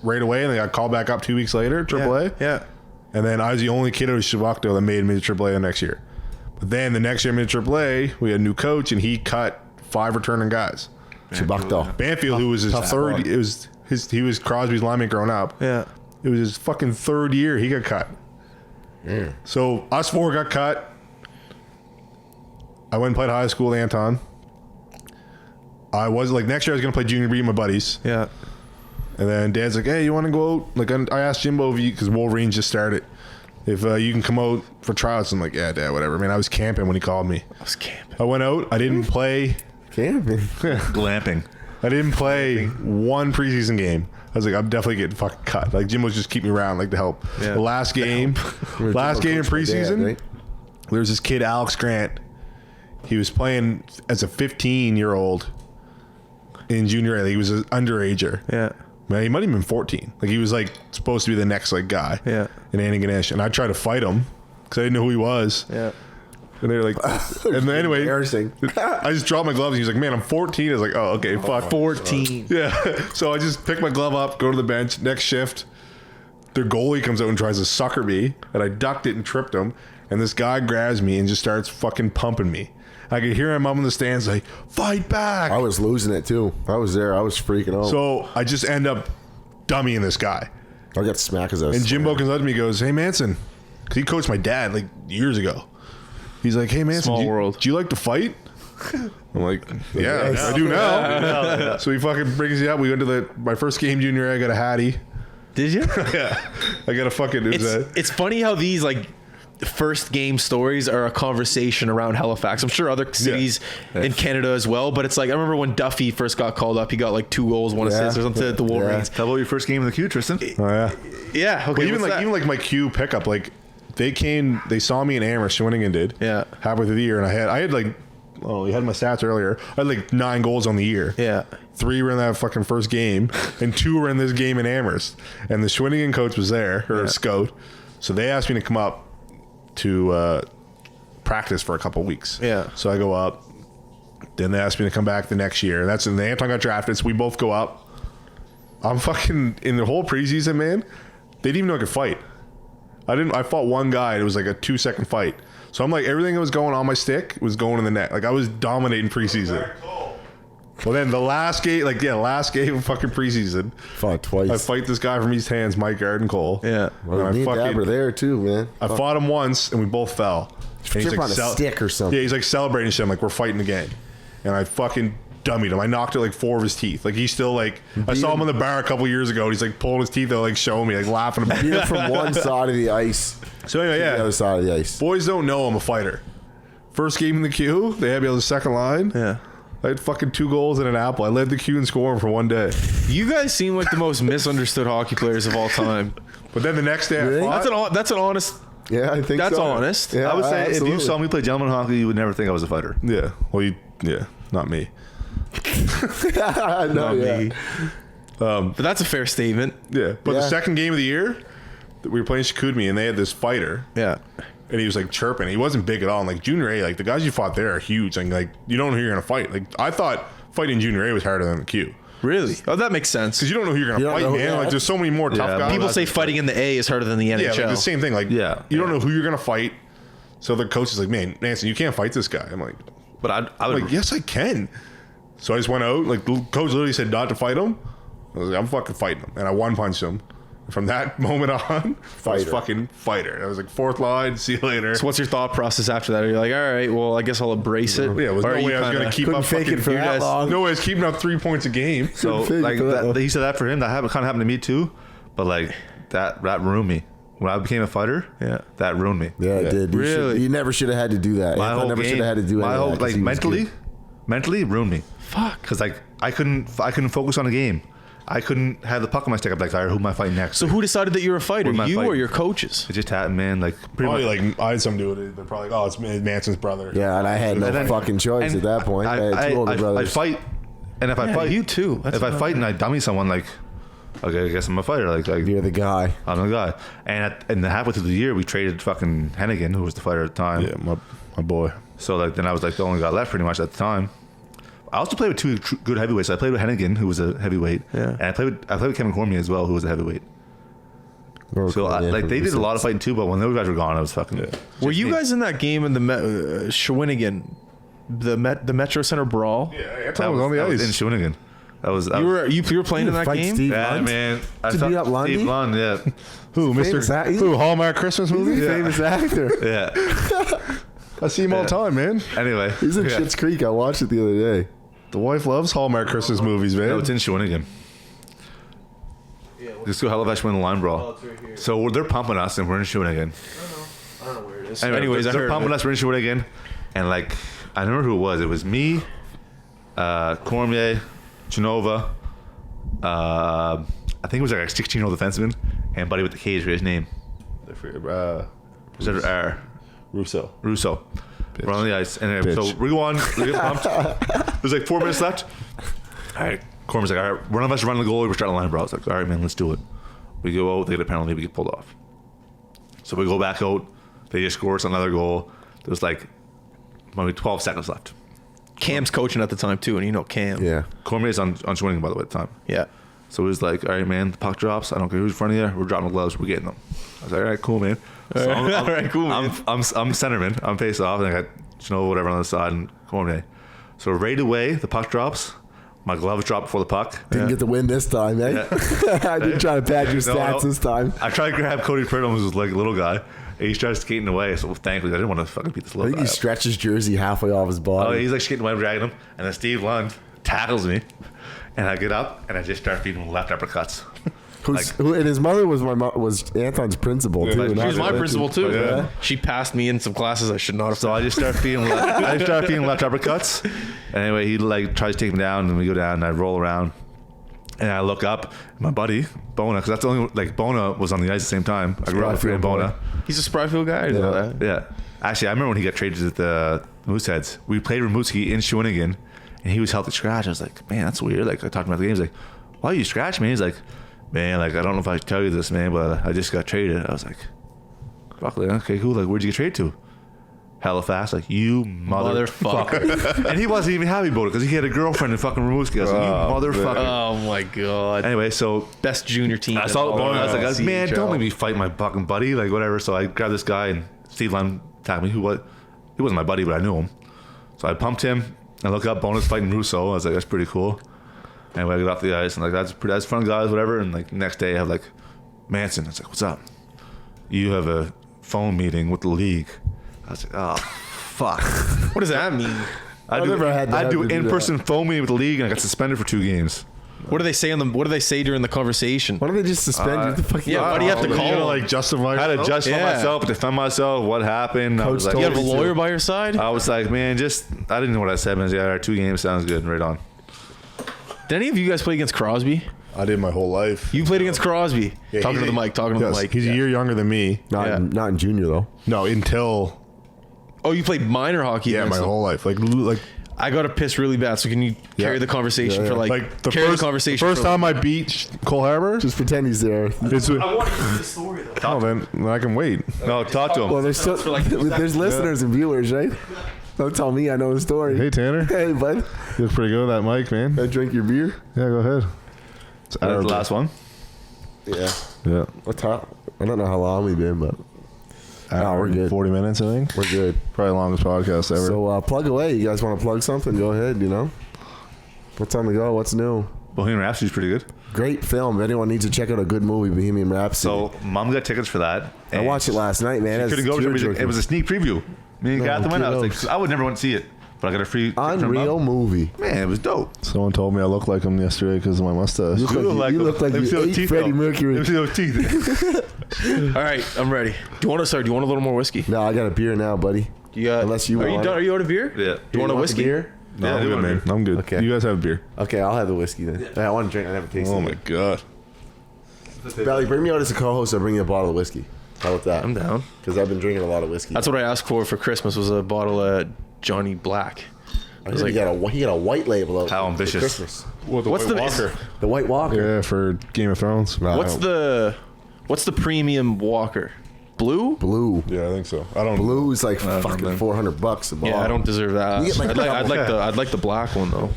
right away, and then got called back up 2 weeks later, AAA. Yeah. And then I was the only kid out of Shawakto that made me to AAA the next year. But then the next year, mid AAA, we had a new coach, and he cut 5 returning guys. Chibakto. Banfield, who was his tough third, spot. he was Crosby's lineman growing up. Yeah. It was his fucking third year he got cut. So us four got cut. I went and played high school with Anton. I was like, next year I was gonna play junior B with my buddies. Yeah. And then Dad's like, hey, you want to go out? Like, I asked Jimbo if because Wolverine just started, if you can come out for tryouts. I'm like, yeah, Dad, whatever. Man, I was camping when he called me. I was camping. I went out. I didn't play. Camping. Glamping. I didn't play one preseason game. I was like, I'm definitely getting fucking cut. Like, Jimbo's just keep me around, like, to help. Yeah. The last game in preseason, right? there was this kid, Alex Grant. He was playing as a 15-year-old in junior A. He was an underager. Yeah. Man, he might have been 14. Like, he was, like, supposed to be the next, like, guy. Yeah. In Antigonish. And I tried to fight him because I didn't know who he was. Yeah. And they were like, and then anyway, Embarrassing. I just dropped my gloves. And he was like, man, I'm 14. I was like, oh, okay, fuck. 14. Yeah. So I just pick my glove up, go to the bench. Next shift, their goalie comes out and tries to sucker me. And I ducked it and tripped him. And this guy grabs me and just starts fucking pumping me. I could hear him up in the stands like, fight back. I was losing it too. I was there. I was freaking out. So I just end up dummying this guy. I got smacked as I was. And Jimbo comes up to me and goes, hey, Manson. Because he coached my dad like years ago. He's like, hey, Manson, Small world. do you like to fight? I'm like, yeah, I do now. So he fucking brings me up. We went to my first game junior. I got a Hattie. Did you? Yeah. I got a fucking, It's funny how these, like, first game stories are a conversation around Halifax. I'm sure other cities in Canada as well, but it's like, I remember when Duffy first got called up, he got like 2 goals, 1 assist or something at the Wolverines. How about your first game in the Q, Triston? oh, yeah. Yeah. Okay. But even what's that? like my Q pickup, like they saw me in Amherst, Shawinigan did. Yeah. Halfway through the year. And I had like, you had my stats earlier. I had like 9 goals on the year. Yeah. 3 were in that fucking first game, and 2 were in this game in Amherst. And the Shawinigan coach was there, or a scout. So they asked me to come up to practice for a couple weeks. Yeah. So I go up. Then they asked me to come back the next year. That's when Anton got drafted. So we both go up. I'm fucking in the whole preseason, man. They didn't even know I could fight. I fought one guy. And it was like a 2-second fight. So I'm like, everything that was going on my stick was going in the net. Like I was dominating preseason. Well, then the last game, last game of fucking preseason, Fought twice. I fight this guy from East Hands, Mike Gardencole. Yeah. Well, And me and Dab were there too, man. I fought him once, and we both fell. And Trip on a stick or something. Yeah, he's like celebrating shit. I'm like, we're fighting again. And I fucking dummied him. I knocked out like 4 of his teeth. Like, he's still like, I saw him in the bar a couple years ago, and he's like pulling his teeth out, like showing me, like laughing about Beat it. him from one side of the ice So anyway, to the yeah. other side of the ice. Boys don't know I'm a fighter. First game in the queue, they had me on the second line. Yeah. I had fucking 2 goals and an apple. I led the queue in scoring for one day. You guys seem like the most misunderstood hockey players of all time. But then the next day, Really? I fought. That's an honest. Yeah, I think That's so. honest. Yeah, I would say if absolutely. you saw me play gentleman hockey, you would never think I was a fighter. Yeah. Well, not me. No, yeah. Me. But that's a fair statement. Yeah. But Yeah. the second game of the year, we were playing Chicoutimi, and they had this fighter. Yeah. And he was like chirping. He wasn't big at all. And like junior A, like the guys you fought there are huge. And like you don't know who you're gonna fight. Like I thought fighting junior A was harder than the Q Really? Oh, that makes sense. because you don't know who you're gonna You don't fight, know- man. yeah. Like there's so many more tough Yeah, guys. People say fighting in the A is harder than the NHL. yeah, like the same thing. Like Yeah. you don't know who you're gonna fight. So the coach is like, man, Manson, you can't fight this guy. I'm like, But I I'm would. like, yes, I can. So I just went out. Like the coach literally said not to fight him. I was like, I'm fucking fighting him, and I one punched him. From that moment on, I was Fighter. fucking fighter. I was like, 4th line, see you later. So what's your thought process after that? Are you like, all right, well, I guess I'll embrace it? Yeah, it was Or no are you way I was kinda- going to keep couldn't up fake fucking, it for that Yes. long. No way I was keeping up 3 points a game. So Couldn't like figure that. he said that for him. That kind of happened to me too. But like that ruined me. When I became a fighter, Yeah. that ruined me. Yeah, it did. Really? You never should have had to do that. My Anton whole never game, should have had to do my any whole of that 'cause like he was mentally ruined me. Fuck. Because like I couldn't focus on a game. I couldn't have the puck on my stick. I'm like, all right, who am I fighting next? So who decided that you're a fighter? Who am I You or fighting? your coaches? It just happened, man. Like pretty Probably much. like I had something to do with it. They're probably like, oh, it's Manson's brother. Yeah, and I had no And then- fucking choice and at that point. I had 2 older I brothers. fight, and if I Yeah, fight, you too. That's if I what fight and I dummy someone, like, okay, I guess I'm a fighter. Like You're the guy. I'm the guy. And in the halfway through the year, we traded fucking Hennigan, who was the fighter at the time. Yeah, my boy. So like then I was like the only guy left pretty much at the time. I also played with 2 good heavyweights. I played with Hennigan, who was a heavyweight, Yeah. and I played with Kevin Cormier as well, who was a heavyweight. Or So Cormier like from they did a lot of Brussels. fighting too, but when those guys were gone, I was fucking. Were you guys in that game in the Shawinigan, the Metro Center brawl? Yeah, That was on the that was ice. in Shawinigan. That was You were playing in that Fight game. Steve yeah, Lund? man. I To thought beat up Lundy? Steve Lund, yeah, Who, Famous Mr. he's Who, Hallmark Christmas He's movie? a famous actor. yeah. I see him all the time, man. Anyway, He's in yeah. Schitt's Creek. I watched it the other day. The wife loves Hallmark Christmas movies, man. No, it's in Shawinigan. Let's go Halifax win the line brawl. So they're pumping us, and we're in Shawinigan. I don't know where it is. Anyway, Anyways, I they're heard pumping of it. us. We're in Shawinigan, and like I remember who it was. It was me, Cormier, Genova. I think it was like a 16-year-old defenseman, and buddy with the cage for his name. Was it Russo. Russo? We're on the ice, and anyway, so Bitch. we won. We get pumped. There's like 4 minutes left. All right, Cormier's like, all right, one of us running the goalie. We're starting the line, bro. I was like, all right, man, let's do it. We go out. They get a penalty. We get pulled off. So we go back out. They just score us another goal. There's like maybe 12 seconds left. Cam's coaching at the time too, and you know Cam. Yeah. Cormier's on Shawinigan, by the way, at the time. Yeah. So he was like, all right, man, the puck drops. I don't care who's in front of you. We're dropping the gloves. We're getting them. I was like, all right, cool, man. So All right, cool, man. I'm centerman. I'm face off, and I got whatever on the side and Cormier. So right away, the puck drops. My gloves drop before the puck. Didn't get the win this time, eh? I didn't try to pad your stats this time. I tried to grab Cody Pridham, who's like a little guy. And he started skating away. So thankfully, I didn't want to fucking beat this I little think guy he up. stretched his jersey halfway off his Oh, body. he's like skating away, dragging him. And then Steve Lund tackles me. And I get up and I just start feeding him left uppercuts. And his mother was was Anton's principal too. She She was my principal too. Yeah. She passed me in some classes I should not have. So I just start feeding left uppercuts. Anyway, he like tries to take me down, and we go down, and I roll around, and I look up. My buddy Bona, because that's the only like Bona was on the ice at the same time. I grew up with Spryfield Bona. boy. He's a Spryfield guy. I didn't know that. Yeah, actually, I remember when he got traded to the Mooseheads. We played Rimouski in Shawinigan, and he was healthy scratch. I was like, man, that's weird. Like I talked about the game. He's like, why you scratch me? He's like, man, like I don't know if I should tell you this, man, but I just got traded. I was like, fuck, like, okay, cool. Like, where'd you get traded to? Halifax. Like, you motherfucker. And he wasn't even happy about it because he had a girlfriend in fucking Rimouski. I was like, you motherfucker. Oh my god. Anyway, so Best junior team. I in saw the all ball and I was of like, man, don't CHL. make me fight my fucking buddy, like whatever. So I grabbed this guy and Steve Lund attacked me. He wasn't my buddy, but I knew him. So I pumped him, I look up bonus fighting Russo. I was like, that's pretty cool. And when I get off the ice, and like that's fun, guys, whatever. And like next day, I have like Manson. I was like, what's up? You have a phone meeting with the league. I was like, oh, fuck. What does that mean? I do in-person phone meeting with the league, and I got suspended for 2 games. What do they say what do they say during the conversation? Why don't they just suspend you? The fuck why do you have to call? Like justify. I had to justify myself, defend myself. What happened? I was like, You have a lawyer by your side? I was like, man, I didn't know what I said, man. Yeah, all right, 2 games sounds good. Right on. Did any of you guys play against Crosby? I did my whole life. You played against Crosby. Yeah, Talking to the mic. Yes, he's a year younger than me. Not in junior though. No, until Oh, you played minor hockey? my against him. whole life. Like I got to piss really bad. So can you carry the conversation for the carry first, the conversation? first time I beat Cole Harbor. Just pretend he's there. I want to hear the story though. Oh, then I can wait. No, talk to him. Well, there's still there's listeners and viewers, right? Don't tell me I know the story. Hey Tanner, Hey, bud. you look pretty good with that mic, man. I drink your beer. Yeah, go ahead. It's That was the last one. Yeah. Yeah. What time? I don't know how long we've been, but we're good. 40 minutes, I think. we're good. Probably the longest podcast ever. So plug away. You guys want to plug something? Go ahead. You know. What's on the go? What's new? Bohemian Rhapsody's pretty good. Great film. If anyone needs to check out a good movie, Bohemian Rhapsody. So mom got tickets for that. I watched it last night, man. Couldn't go. It was a sneak preview. Me and Catherine went. I was kudos. like, I would never want to see it, but I got a free ticket from Unreal Mom. movie. Man, it was dope. Someone told me I look like him yesterday because of my mustache. You look like you ate Freddie Mercury. Let me see those teeth. All right, I'm ready. Do you want a little more whiskey? No, I got a beer now, buddy. Unless you are want. you done? Are you out of beer? Yeah. Do you want a whiskey? Beer? No, Yeah, I'm I do good, want man. beer. I'm good. Okay. You guys have beer. Okay, I'll have the whiskey then. I want to drink. I never tasted Oh it. my god. Belly, bring me out as a co-host. I'll bring you a bottle of whiskey. How about that? I'm down. Because I've been drinking a lot of whiskey. That's what I asked for Christmas was a bottle of Johnny Black. I was like, he got a white label out. How for ambitious. Christmas. What's the The White Walker. Yeah, for Game of Thrones. what's the premium Walker? Blue? Blue. Yeah, I think so. I don't. Blue is like fucking $400 a bottle. Yeah, I don't deserve that. You get like I'd like the black one though.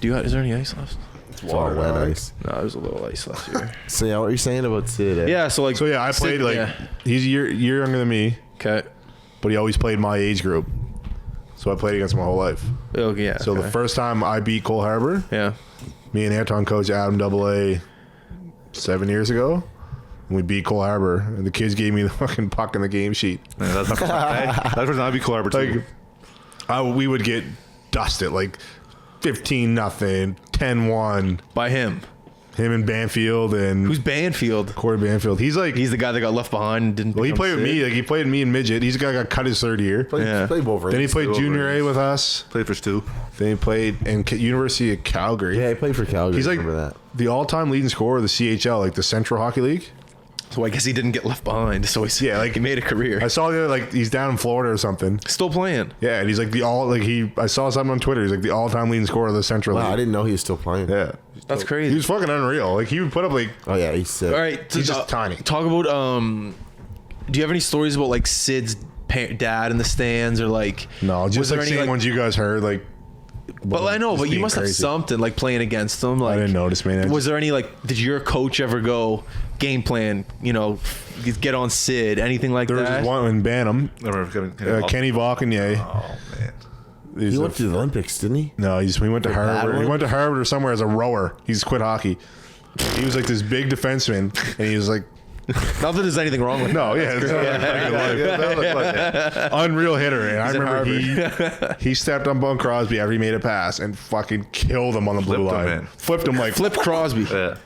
Is there any ice left? It's all wet ice. No, there's a little ice left here. So yeah, what are you saying about Sid? Yeah, so like. So yeah, I played he's a year younger than me, Okay. but he always played my age group. So I played against him my whole life. Oh yeah. So the first time I beat Cole Harbor, Yeah. me and Anton coach Adam AA 7 years ago. And we beat Cole Harbor, and the kids gave me the fucking puck in the game sheet. Man, that's the first time I beat Cole Harbor too. We would get dusted like 15-0, 10-1. By him. Him and Banfield and Who's Banfield? Corey Banfield. He's the guy that got left behind. And didn't. Well, he become played with Sid? me. Like he played with me in midget. He's the guy that got cut his third year. Yeah. Played Wolverine. Then he played Junior A with us. Played for Stu. Then he played in University of Calgary. Yeah, he played for Calgary. He's like remember that. the all-time leading scorer of the CHL, like the Central Hockey League. So I guess he didn't get left behind. So he he made a career. I saw the other, like he's down in Florida or something. Still playing. Yeah, and he's like I saw something on Twitter. He's like the all-time leading scorer of the Central Wow, I League. didn't know he was still playing. Yeah, That's he crazy. was fucking unreal. Like he would put up like Oh yeah, he's sick. All right. He's just tiny. Talk about do you have any stories about like Sid's dad in the stands or like? no, just was there like any, same ones you guys heard. Like, But I know, just but you being must have crazy. something like playing against them. Like I didn't notice, man. Was there any like? Did your coach ever go game plan? You know, get on Sid, anything like There was that? this one in Bantam. Kenny Valkenye. Oh man. He went to the Olympics, didn't he? No, he went to The bad Harvard. He one? went to Harvard or somewhere as a rower. He's quit hockey. He was like this big defenseman, and he was like, Not that there's anything wrong with no, yeah, unreal hitter. And I remember he stepped on Bone Crosby after he made a pass and fucking killed him on the blue Flipped him, line. man. Flipped him like Flip Crosby. Yeah.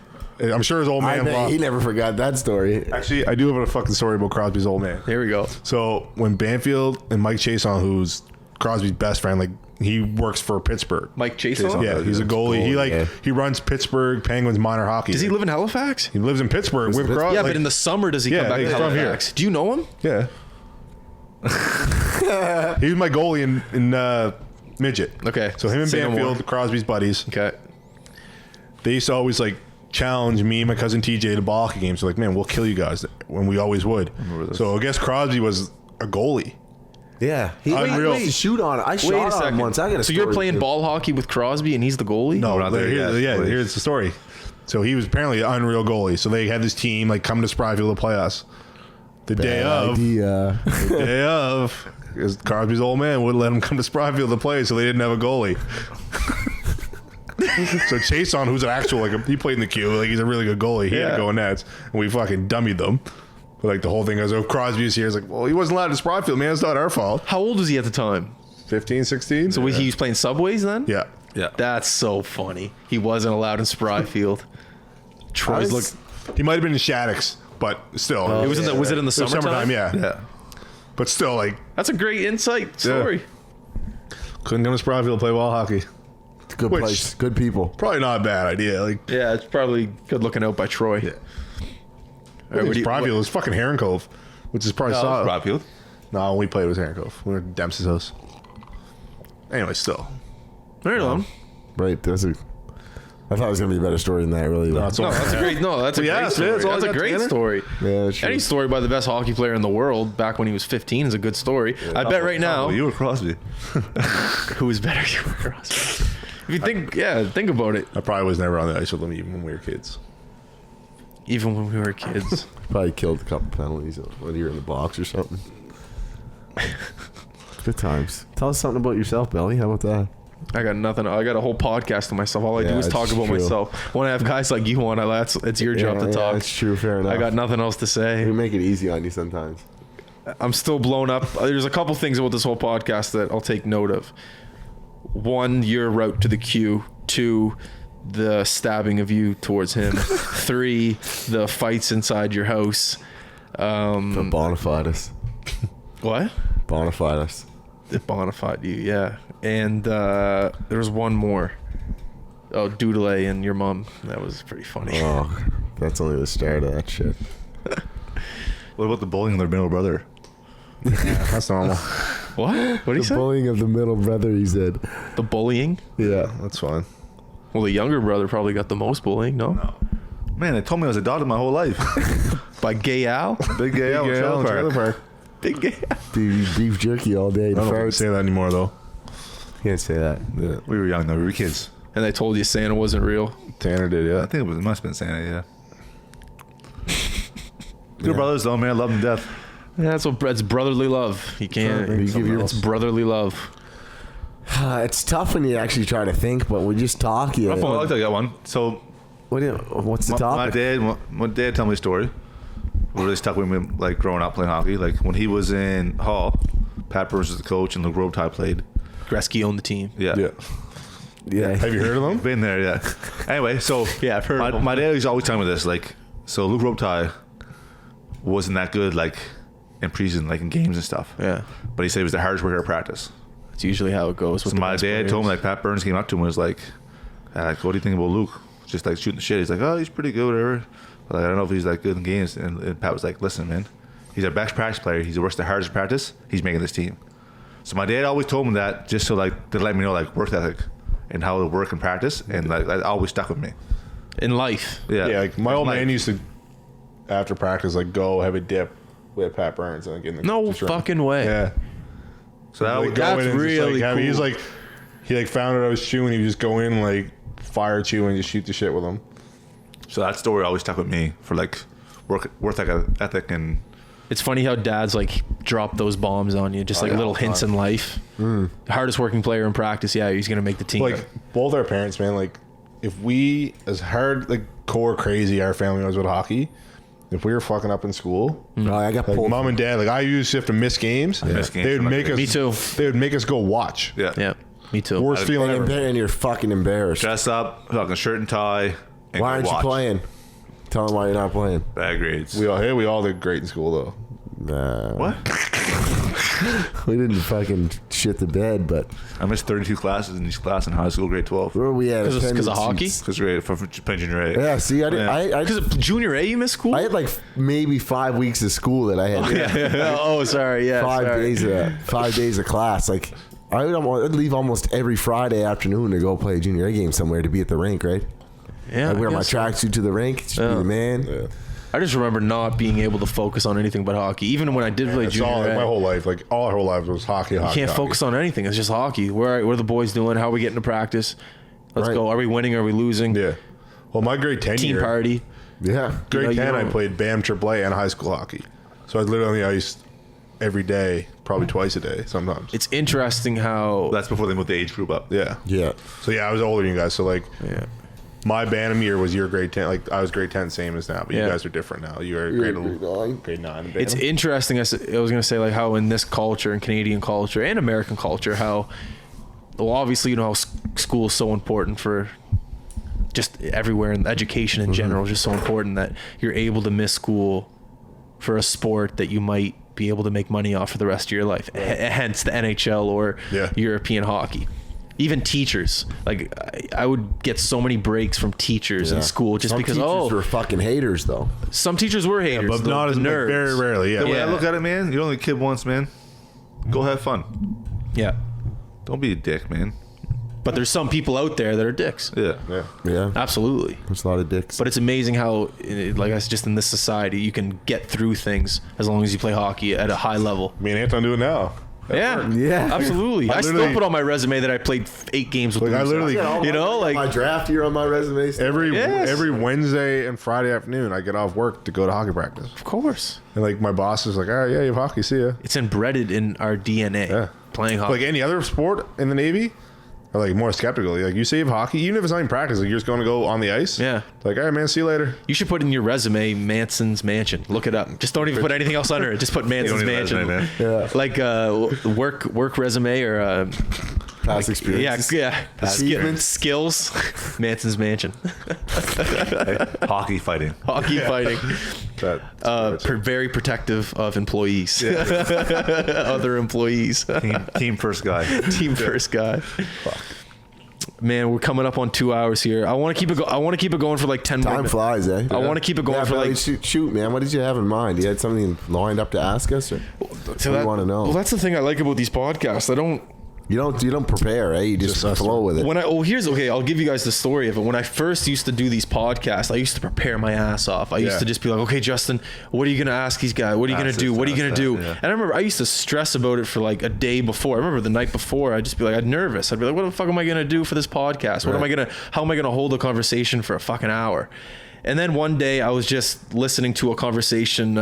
I'm sure his old I man. bet lost. he never forgot that story. Actually, I do have a fucking story about Crosby's old man. Here we go. So when Banfield and Mike Chason, who's Crosby's best friend, like he works for Pittsburgh. Mike Chason? Yeah, he's a goalie. He runs Pittsburgh Penguins minor hocky. Does he live in Halifax? He lives in Pittsburgh with Crosby. Yeah, but in the summer, does he come back he's to from here. Halifax? Do you know him? Yeah. He was my goalie in midget. Okay. So him and Say no Banfield, more. Crosby's buddies, Okay. they used to always like challenge me and my cousin TJ to ball hockey games. So like, man, we'll kill you guys when we always would. So I guess Crosby was a goalie. Yeah, he Unreal. used to shoot on. I Wait shot a on him second. once. I got a So you're story playing too. ball hockey with Crosby and he's the goalie? No, We're not there yet. here's the story. So he was apparently an unreal goalie. So they had this team like come to Spryfield to play us. The day Bad of, idea. the day of, Because Crosby's old man wouldn't let him come to Spryfield to play, so they didn't have a goalie. So Chason, who's an actual, like, he played in the queue, like, he's a really good goalie. He had to go in nets, and we fucking dummied them. But, like, the whole thing goes, oh, Crosby's here. It's like, well, he wasn't allowed to Spryfield, man. It's not our fault. How old was he at the time? 15, 16? So he was playing Subways then? Yeah. Yeah. That's so funny. He wasn't allowed in Spryfield. Troy's look. He might have been in Shaddix, but still. It was was it in the summertime? Yeah. Yeah. But still, like, That's a great insight story. couldn't come to Spryfield to play ball hockey. Good Which- place. Good people. Probably not a bad idea. Like, Yeah, it's probably good looking out by Troy. Yeah. All right, what do you- Spryfield was fucking Heron Cove, which is probably solid. Spryfield. No, when we played, it was Heron Cove. We were at Dempsey's house. Anyway, still. Right on. Right. I thought it was gonna be a better story than that. Really. No, it's No, all that's a great. No, that's a Yeah, great that's it. story. That's all I That's a got great together. story. Yeah, that's true. Any story by the best hockey player in the world back when he was 15 is a good story. I bet right now, Oh, you were Crosby. who is better? You were Crosby. If you think, think about it. I probably was never on the ice with them even when we were kids. Even when we were kids. Probably killed a couple penalties when you were in the box or something. Good times. Tell us something about yourself, Belly. How about that? I got nothing. I got a whole podcast to myself. All I do Yeah, is talk it's about true. myself. When I have guys like you on, it's your job to talk. It's true. Fair enough. I got nothing else to We say. make it easy on you sometimes. I'm still blown up. There's a couple things about this whole podcast that I'll take note of. One, your route to the queue. Two, the stabbing of you towards him. Three, the fights inside your house. But bonafide us. What? Bonafide us. It bonafide you, yeah. And there was one more. Oh, Doodle and your mom. That was pretty funny. Oh, that's only the start of that shit. What about the bullying of their middle brother? That's normal. What? What did he The say? bullying of the middle brother, he said. The bullying? Yeah. That's fine. Well, the younger brother probably got the most bullying, no? Man, they told me I was adopted my whole life. By Gay Al? Big gay out in trailer park. Big Gay Al. Dude, beef jerky all day. I don't know if I can Farts. say that anymore, though. Can't say that. Yeah. We were young though. We were kids. And they told you Santa wasn't real. Tanner did, I yeah. think it must have been Santa. Yeah. Good brothers though, man. I love them to death. Yeah, that's brotherly love. You can't. You give your- It's brotherly love. It's tough when you actually try to think, but we just talk. You. I'll tell you that one. So What's the my topic? dad told me a story. What really stuck with me, like growing up playing hockey. Like when he was in Hall, Pat Burns was the coach, and Luke Robitaille played. Gretzky owned the team. Yeah. Yeah. Yeah. Have you heard of them? Been there, yeah. Anyway, so Yeah, I've heard of them. my dad was always telling me this, like, so Luke Robitaille wasn't that good, like, in preseason, like in games and stuff. Yeah. But he said he was the hardest worker at practice. That's usually how it goes. With So the my best dad players. told me, like, Pat Burns came up to him and was like, what do you think about Luke? Just like shooting the shit. He's like, oh, he's pretty good, whatever. But like, I don't know if he's that good in games. And Pat was like, listen, man, he's our best practice player. He's the hardest practice. He's making this team. So my dad always told me that just so like to let me know like work ethic and how to work and practice, and like that always stuck with me. in life. Yeah, Yeah, like my old Like, man used to, after practice, like go have a dip with Pat Burns and like in the No just run. fucking way. Yeah. So that Like, was, go That's in and just, really like, cool. He's like, he like found out I was chewing. He would just go in like fire chew and just shoot the shit with him. so that story always stuck with me for like work ethic and It's funny how dads like drop those bombs on you, just like yeah, little all the hints time. in life. Hardest working player in practice, yeah, he's gonna make the team. Like both our parents, man. Like if we, as hard like core crazy our family was with hockey, if we were fucking up in school, Oh, I got like pulled. mom and dad, like I used to have to miss games. miss games They would for my make us. Me too. They would make us go watch. yeah, yeah, me too. Worst feeling ever. And you're fucking embarrassed. dress up, fucking shirt and tie. And Why go aren't you watch. playing? Tell them why you're not playing. Bad grades. We all did great in school though. Nah, What? we didn't fucking shit the bed, but I missed 32 classes in each class in high school, grade 12. where were we at? 'Cause of Attendance hockey? sheets. Because grade for playing junior A. Yeah, see, I didn't. Yeah. Because of junior A, you missed school. I had like maybe 5 weeks of school that I had. Oh, sorry. Yeah, 5 days of class. Like I'd leave almost every Friday afternoon to go play a junior A game somewhere to be at the rink, right? Yeah, I wear I my guess so. tracksuit to the rink, just be Yeah. the man. I just remember not being able to focus on anything but hockey, even when I did play That's junior all. A. Like, my whole life, like all our whole lives was hockey. You can't focus on anything. It's just hockey. What are the boys doing? How are we getting to practice? Let's Right. go. Are we winning? Are we losing? Yeah. Well, my grade 10 Team year, party. Yeah. grade You know, 10, you I don't- played BAM AAA and high school hockey. So I was literally on the ice every day, probably twice a day sometimes. It's interesting how That's before they moved the age group up. Yeah. Yeah. So yeah, I was older than you guys. So like, yeah. my Bantam year was your grade 10. Like I was grade 10, same as now, but Yeah. you guys are different now. You are You're grade 9. in It's Bantam. interesting. I was going to say like how in this culture, in Canadian culture and American culture, how well obviously you know how school is so important for just everywhere, and education in general is just so important that you're able to miss school for a sport that you might be able to make money off for the rest of your life. Hence the NHL or Yeah. European hockey. Even teachers, like I would get so many breaks from teachers in school just Some because teachers were fucking haters though. some teachers were haters, but the- not the as like, nerds. very rarely. Yeah. The way Yeah. I look at it, man, you're only a kid once, man. Go have fun. Yeah, Don't be a dick, man. but there's some people out there that are dicks. Yeah. Yeah. Yeah. Absolutely. There's a lot of dicks. But it's amazing how, like I said, just in this society, you can get through things as long as you play hockey at a high level. Me and Anton do it now. Yeah, Yeah. absolutely. I still literally- put on my resume that I played 8 games with. Like, I the Blue literally- Sox. You know, like my draft year on my resume. still. Every Wednesday and Friday afternoon, I get off work to go to hockey practice. of course, And like my boss is like, all right, yeah, you have hockey, see ya. it's embedded in our DNA. Yeah. Playing hockey. Like any other sport in the Navy, are like more skeptical. Like you save hockey, even if it's not in practice, like you're just going to go on the ice. Yeah. Like, all right, man, see you later. You should put in your resume Manson's Mansion. Look it up. Just don't even put anything else under it. Just put Manson's need a Mansion. resume, man. Yeah. Like work resume or Past experience. yeah. Achievements. Skills. Manson's Mansion. Hockey fighting. Hockey fighting. Very protective of employees. Other employees. Team first guy. Team first guy. Man, we're coming up on 2 hours here. I want to keep it. I want to keep it going for like 10 more Time minutes. flies, eh? I want to keep it going for Billy, like. shoot, man. What did you have in mind? You had something lined up to ask us, or So we want to know? Well, that's the thing I like about these podcasts. You don't prepare, eh? You just us flow with it. I'll give you guys the story of it. When I first used to do these podcasts, I used to prepare my ass off. I used to just be like, okay, Justin, what are you gonna ask these guys? What are you gonna do? What are you gonna do? Yeah. And I remember I used to stress about it for like a day before. I remember the night before, I'd just be like, I'm nervous. I'd be like, what the fuck am I gonna do for this podcast? How am I gonna hold a conversation for a fucking hour? And then one day I was just listening to a conversation,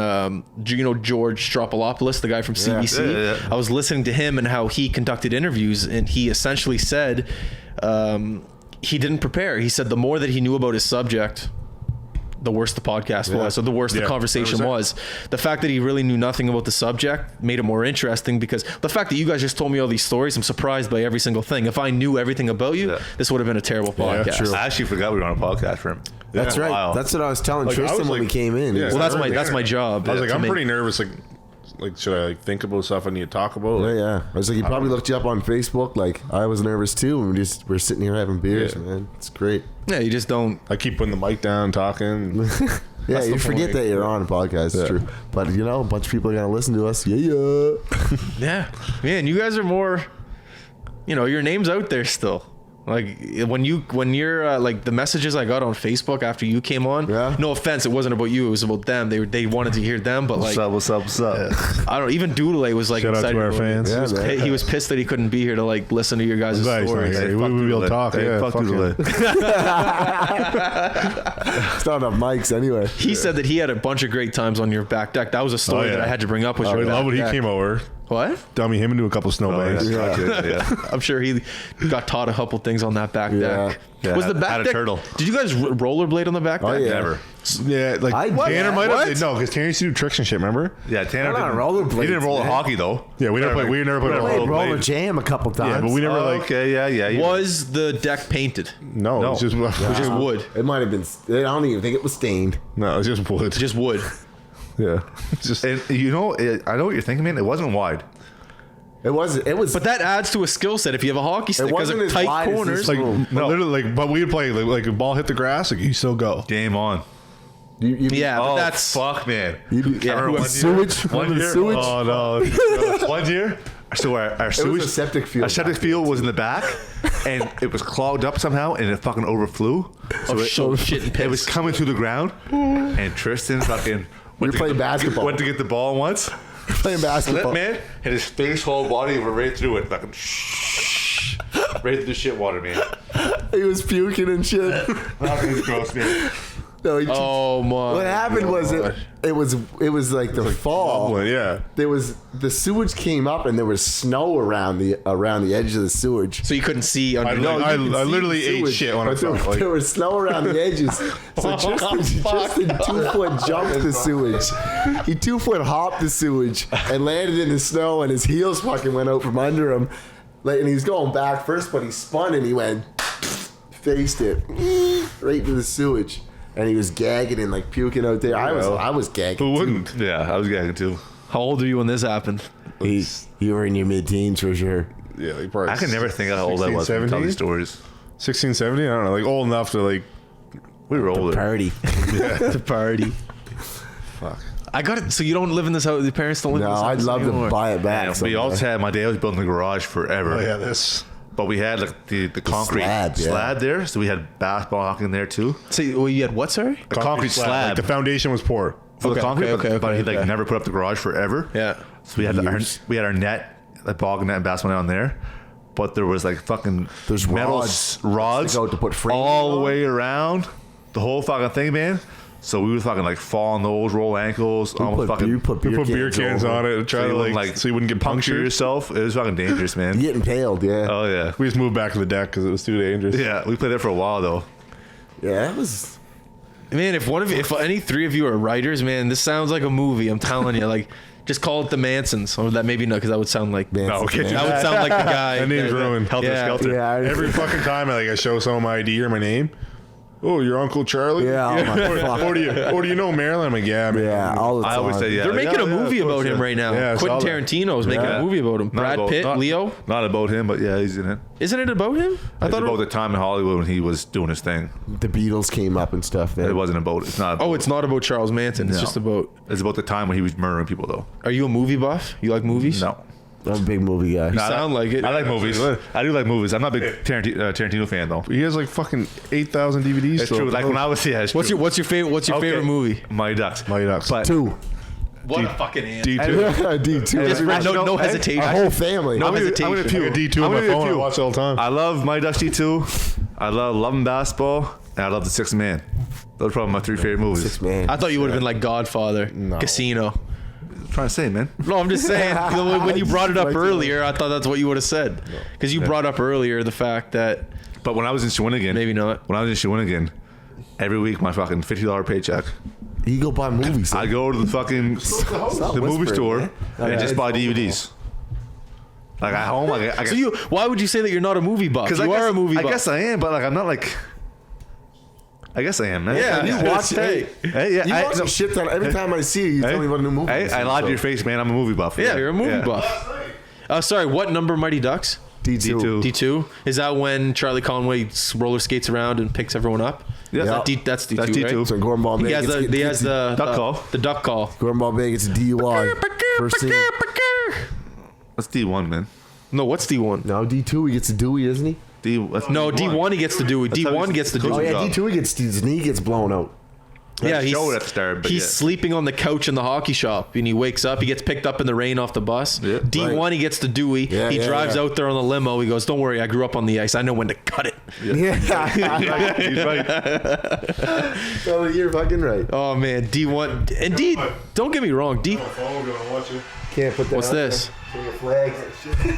George Stropolopoulos, the guy from CBC. Yeah. I was listening to him and how he conducted interviews, and he essentially said he didn't prepare. He said the more that he knew about his subject, the worse the podcast was, or the worse the conversation 100%. was. The fact that he really knew nothing about the subject made it more interesting, because the fact that you guys just told me all these stories, I'm surprised by every single thing. If I knew everything about you, this would have been a terrible podcast. true. I actually forgot we were on a podcast for him. That's right. Wow. That's what I was telling Like, I Triston was when we like- came in. Yeah. Well, Early that's my job. I was like, to I'm make- pretty nervous. Like, should I like think about stuff I need to talk about? Yeah, Like, yeah. I was like, he probably looked you up on Facebook. Like, I was nervous too. And we're sitting here having beers, Yeah. man. It's great. Yeah, you just don't. I keep putting the mic down, talking. Yeah, you the forget point. that you're on a podcast. It's true. But, a bunch of people are going to listen to us. Yeah. Yeah, man, you guys are more. Your name's out there still. Like when you're like the messages I got on Facebook after you came on. Yeah. No offense, it wasn't about you. It was about them. They wanted to hear them, but like What's up? I don't. Even Doodle was like Shout out to excited our about it. fans. Yeah, man. He was pissed that he couldn't be here to like listen to your guys' Glad he's not stories. here. We would be able to talk. Yeah, fuck fuck Doodle. him. It's not enough mics anyway. He said that he had a bunch of great times on your back deck. That was a story Oh, yeah. that I had to bring up. Was I your love back when he deck. came over. What? Dummy him into a couple Oh, snowbanks. yeah. I'm sure he got taught a couple things on that back Yeah. deck. Yeah, Was the had back a deck? turtle. Did you guys rollerblade on the back deck? Oh, yeah. Never. Yeah, like What? Tanner might What? have. No, because Tanner used to do tricks and shit. Remember? Yeah, Tanner We're not didn't. rollerblades, He didn't roll man. a hockey though. Yeah, we never played. We never played. We on never roller. Roller rollerblade. jam a couple times. Yeah, but we never like. Okay, yeah. Was the deck painted? No, No. it's just Just wood. It might have been. I don't even think it was stained. no, it's just wood. Just wood. yeah, it's just And I know what you're thinking, man. It wasn't wide. It was. But that adds to a skill set if you have a hockey stick because wasn't of as tight wide as corners. this like room. literally like. But we'd play like a ball hit the grass, like you still go. Game on. Yeah, but Oh, that's fuck, man. You, Yeah, I remember who- one sewage. year- Remember the sewage? Oh no, One year, so our sewage, a septic field. Our septic field was in the back, and it was clogged up somehow, and it fucking overflew. So shit and it was piss. coming through the ground, and Tristan fucking were playing basketball. Went to get the ball once. Playing basketball. Slip, man, and his face, whole body went right through it, fucking right through the shit water, man. He was puking and shit. That was gross, man. No, Oh my! what happened was it was like the fall. Well, yeah. There was the sewage came up and there was snow around the edge of the sewage. So you couldn't see under. I literally ate shit when I But there, fell. Like, there was snow around the edges. So Triston 2-foot jumped the sewage. He 2-foot hopped the sewage and landed in the snow, and his heels fucking went out from under him. Like, and he was going back first, but he spun and he went faced it right into the sewage. And he was gagging and like puking out there. I was gagging. who wouldn't? Yeah, I was gagging too. How old were you when this happened? You were in your mid-teens for sure. Yeah, like probably. I can never think of how old I 16, was when I tell 17? these stories. 16, 17? I don't know. Like old enough to like. We were older. Party. The party. Fuck. I got it. So you don't live in this house. Your parents don't live No, in this house I'd love anymore. to buy it back. Yeah, we also had, my dad was building the garage forever. Oh yeah, this. But we had like the concrete slab, slab there, so we had basketball hockey in there too. So you had what? Sorry. A concrete slab Like, the foundation was poor. for the Okay, concrete, okay, but he okay. like never put up the garage forever. Yeah. So we had our net, like ball net and basketball net on there. But there was like fucking There's metal rods that go to put frames all the on. way around the whole fucking thing, man. So we would fucking like fall on those, roll ankles, almost fucking You put We put beer cans over. on it and try so to you wouldn't, like so you wouldn't get puncture punctured. yourself. It was fucking dangerous, man. You get impaled, yeah. Oh yeah, We just moved back to the deck because it was too dangerous. yeah. We played there for a while though. Yeah, that was. Man, if any three of you are writers, man, this sounds like a movie. I'm telling you, like, just call it the Mansons, or that maybe no, because that would sound like Man, No, okay, man. that would sound like the guy. That name's that- ruined. Helter Yeah. Skelter. Yeah, Every fucking time I show someone my ID or my name. Oh, your Uncle Charlie? Yeah, oh my fuck. Or do you know Marilyn? I'm like, yeah, man. Yeah, all the time. I always say yeah. They're like, making a yeah, movie of course, about him yeah. right now. Yeah, I Quentin saw that. Tarantino is making Yeah. a movie about him. Not Brad about- Pitt, not- Leo. Not about him, but yeah, he's in it. Isn't it about him? I It's thought. about the time in Hollywood when he was doing his thing. The Beatles came up and stuff. Then It wasn't about. It's not. Oh, it's not about Charles Manson. It's No. just about. It's about the time when he was murdering people, though. Are you a movie buff? You like movies? No. I'm a big movie guy. You sound like it. I like movies. I do like movies. I'm not a big Tarantino fan though. He has like fucking 8,000 DVDs. It's still. true. Like when I was it's What's true. your favorite movie? Mighty Ducks. Mighty Ducks. But 2. What a fucking answer. D2. D2. Just Everybody- no Hey, hesitation. Our whole family. No I'm gonna hesitation. do I got few. D2 on I'm my gonna do phone. I few. watch it all the time. I love Mighty Ducks D2. I love and Basketball, and I love The Sixth Man. Those are probably my 3 favorite movies. 6 man. I thought you would have been like Godfather, Casino. I'm trying to say, man. No, I'm just saying. When you brought it up Like- earlier, I thought that's what you would have said. Because you brought up earlier the fact that But when I was in Shawinigan, maybe not. When I was in Shawinigan, every week my fucking $50 paycheck, You go buy movies. I go to the fucking Stop the movie whispering, store man. and just buy DVDs. Like at home, I So why would you say that you're not a movie buff? You are a movie buff. I guess I am, but like I'm not like. I guess I am, man. Yeah, You watch hey. Hey, yeah, You I- watch no. a shit ton. Every time I see you, you tell me about a new movie. Hey, I lied to your face, man. I'm a movie buff. Yeah, you're a movie buff. Sorry, what number Mighty Ducks? D2. D2. Is that when Charlie Conway roller skates around and picks everyone up? Yeah. Is that that's D2, That's D2. right? So Gorenball He has the Duck call. The duck call. Gorenball Bay gets a DUI. First thing. That's D1, man. No, what's D1? No, D2 he gets a Dewey, isn't he? That's No, D1. D1 he gets to do it. That's how D1 he's- gets to do Oh it. yeah, job. D2 he gets his knee gets blown out. Yeah, he's, show it at the start, but he's yeah. sleeping on the couch in the hockey shop, and he wakes up. He gets picked up in the rain off the bus. Yeah, D1, he gets to Dewey. Yeah, he yeah, drives yeah. out there on the limo. He goes, "Don't worry, I grew up on the ice. I know when to cut it." Yeah. He's right. Oh, you're fucking right. Oh man, D1 and D. Don't get me wrong, D. Can't put that. What's out this? there. Your flags.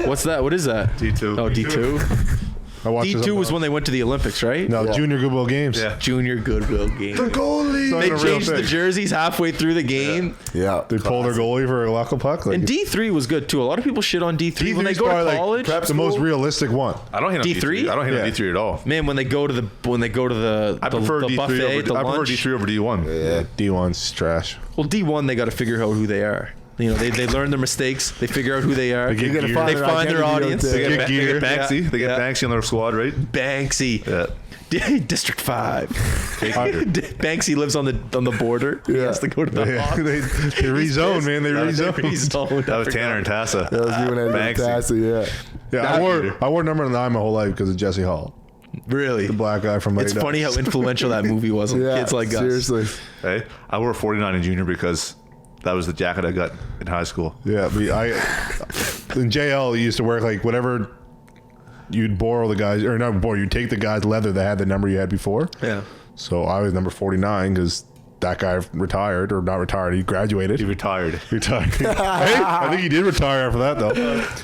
What's that? What is that? D2. Oh, D2. I watched D2 was when they went to the Olympics, right? No, Yeah. Junior Goodwill Games. Yeah. Junior Goodwill game. Goalie. They changed the jerseys halfway through the game. Yeah. They pulled their goalie for a luckle puck. Like, And D3 was good too. A lot of people shit on D3 when they go to college. the most realistic one. I don't hate on D3? D3. I don't hate on Yeah. D3 at all. Man, when they go to the I prefer D3 buffet, over. the I prefer lunch. D3 over D1. Yeah, D1's trash. Well, D1 they got to figure out who they are. You know, they learn their mistakes. They figure out who they are. They get You're gonna gear. They their find their identity out audience. there. They get, Get they gear. get Banksy. Yeah. They get Yeah. Banksy on their squad, right? Banksy. Yeah. District 5. Banksy lives on the border. He has to go to the They, Hawks. they rezone, man. They rezone. Rezoned. That was Tanner and Tassa. That was you and I Banksy. Tassa, yeah. Yeah, I wore number 9 my whole life because of Jesse Hall, Really? the black guy from. It's Mighty funny Ducks. how influential that movie was on Yeah, kids like us. seriously. Hey, I wore 49 in junior because that was the jacket I got in high school. Yeah, but in JL you used to wear like whatever. You'd borrow the guys, or not borrow. You'd take the guy's leather that had the number you had before. Yeah. So I was number 49 because that guy retired, or not retired. He graduated. He retired. Retired. Hey, I think he did retire after that, though.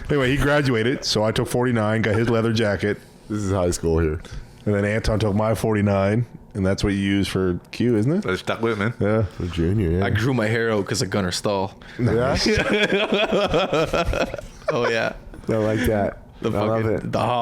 Anyway, he graduated, so I took 49, got his leather jacket. This is high school here. And then Anton took my 49, and that's what you use for Q, isn't it? I stuck with it, man. Yeah. For junior, yeah. I grew my hair out because of Gunnar Stahl. Yeah? Oh, yeah. I like that. I love it. The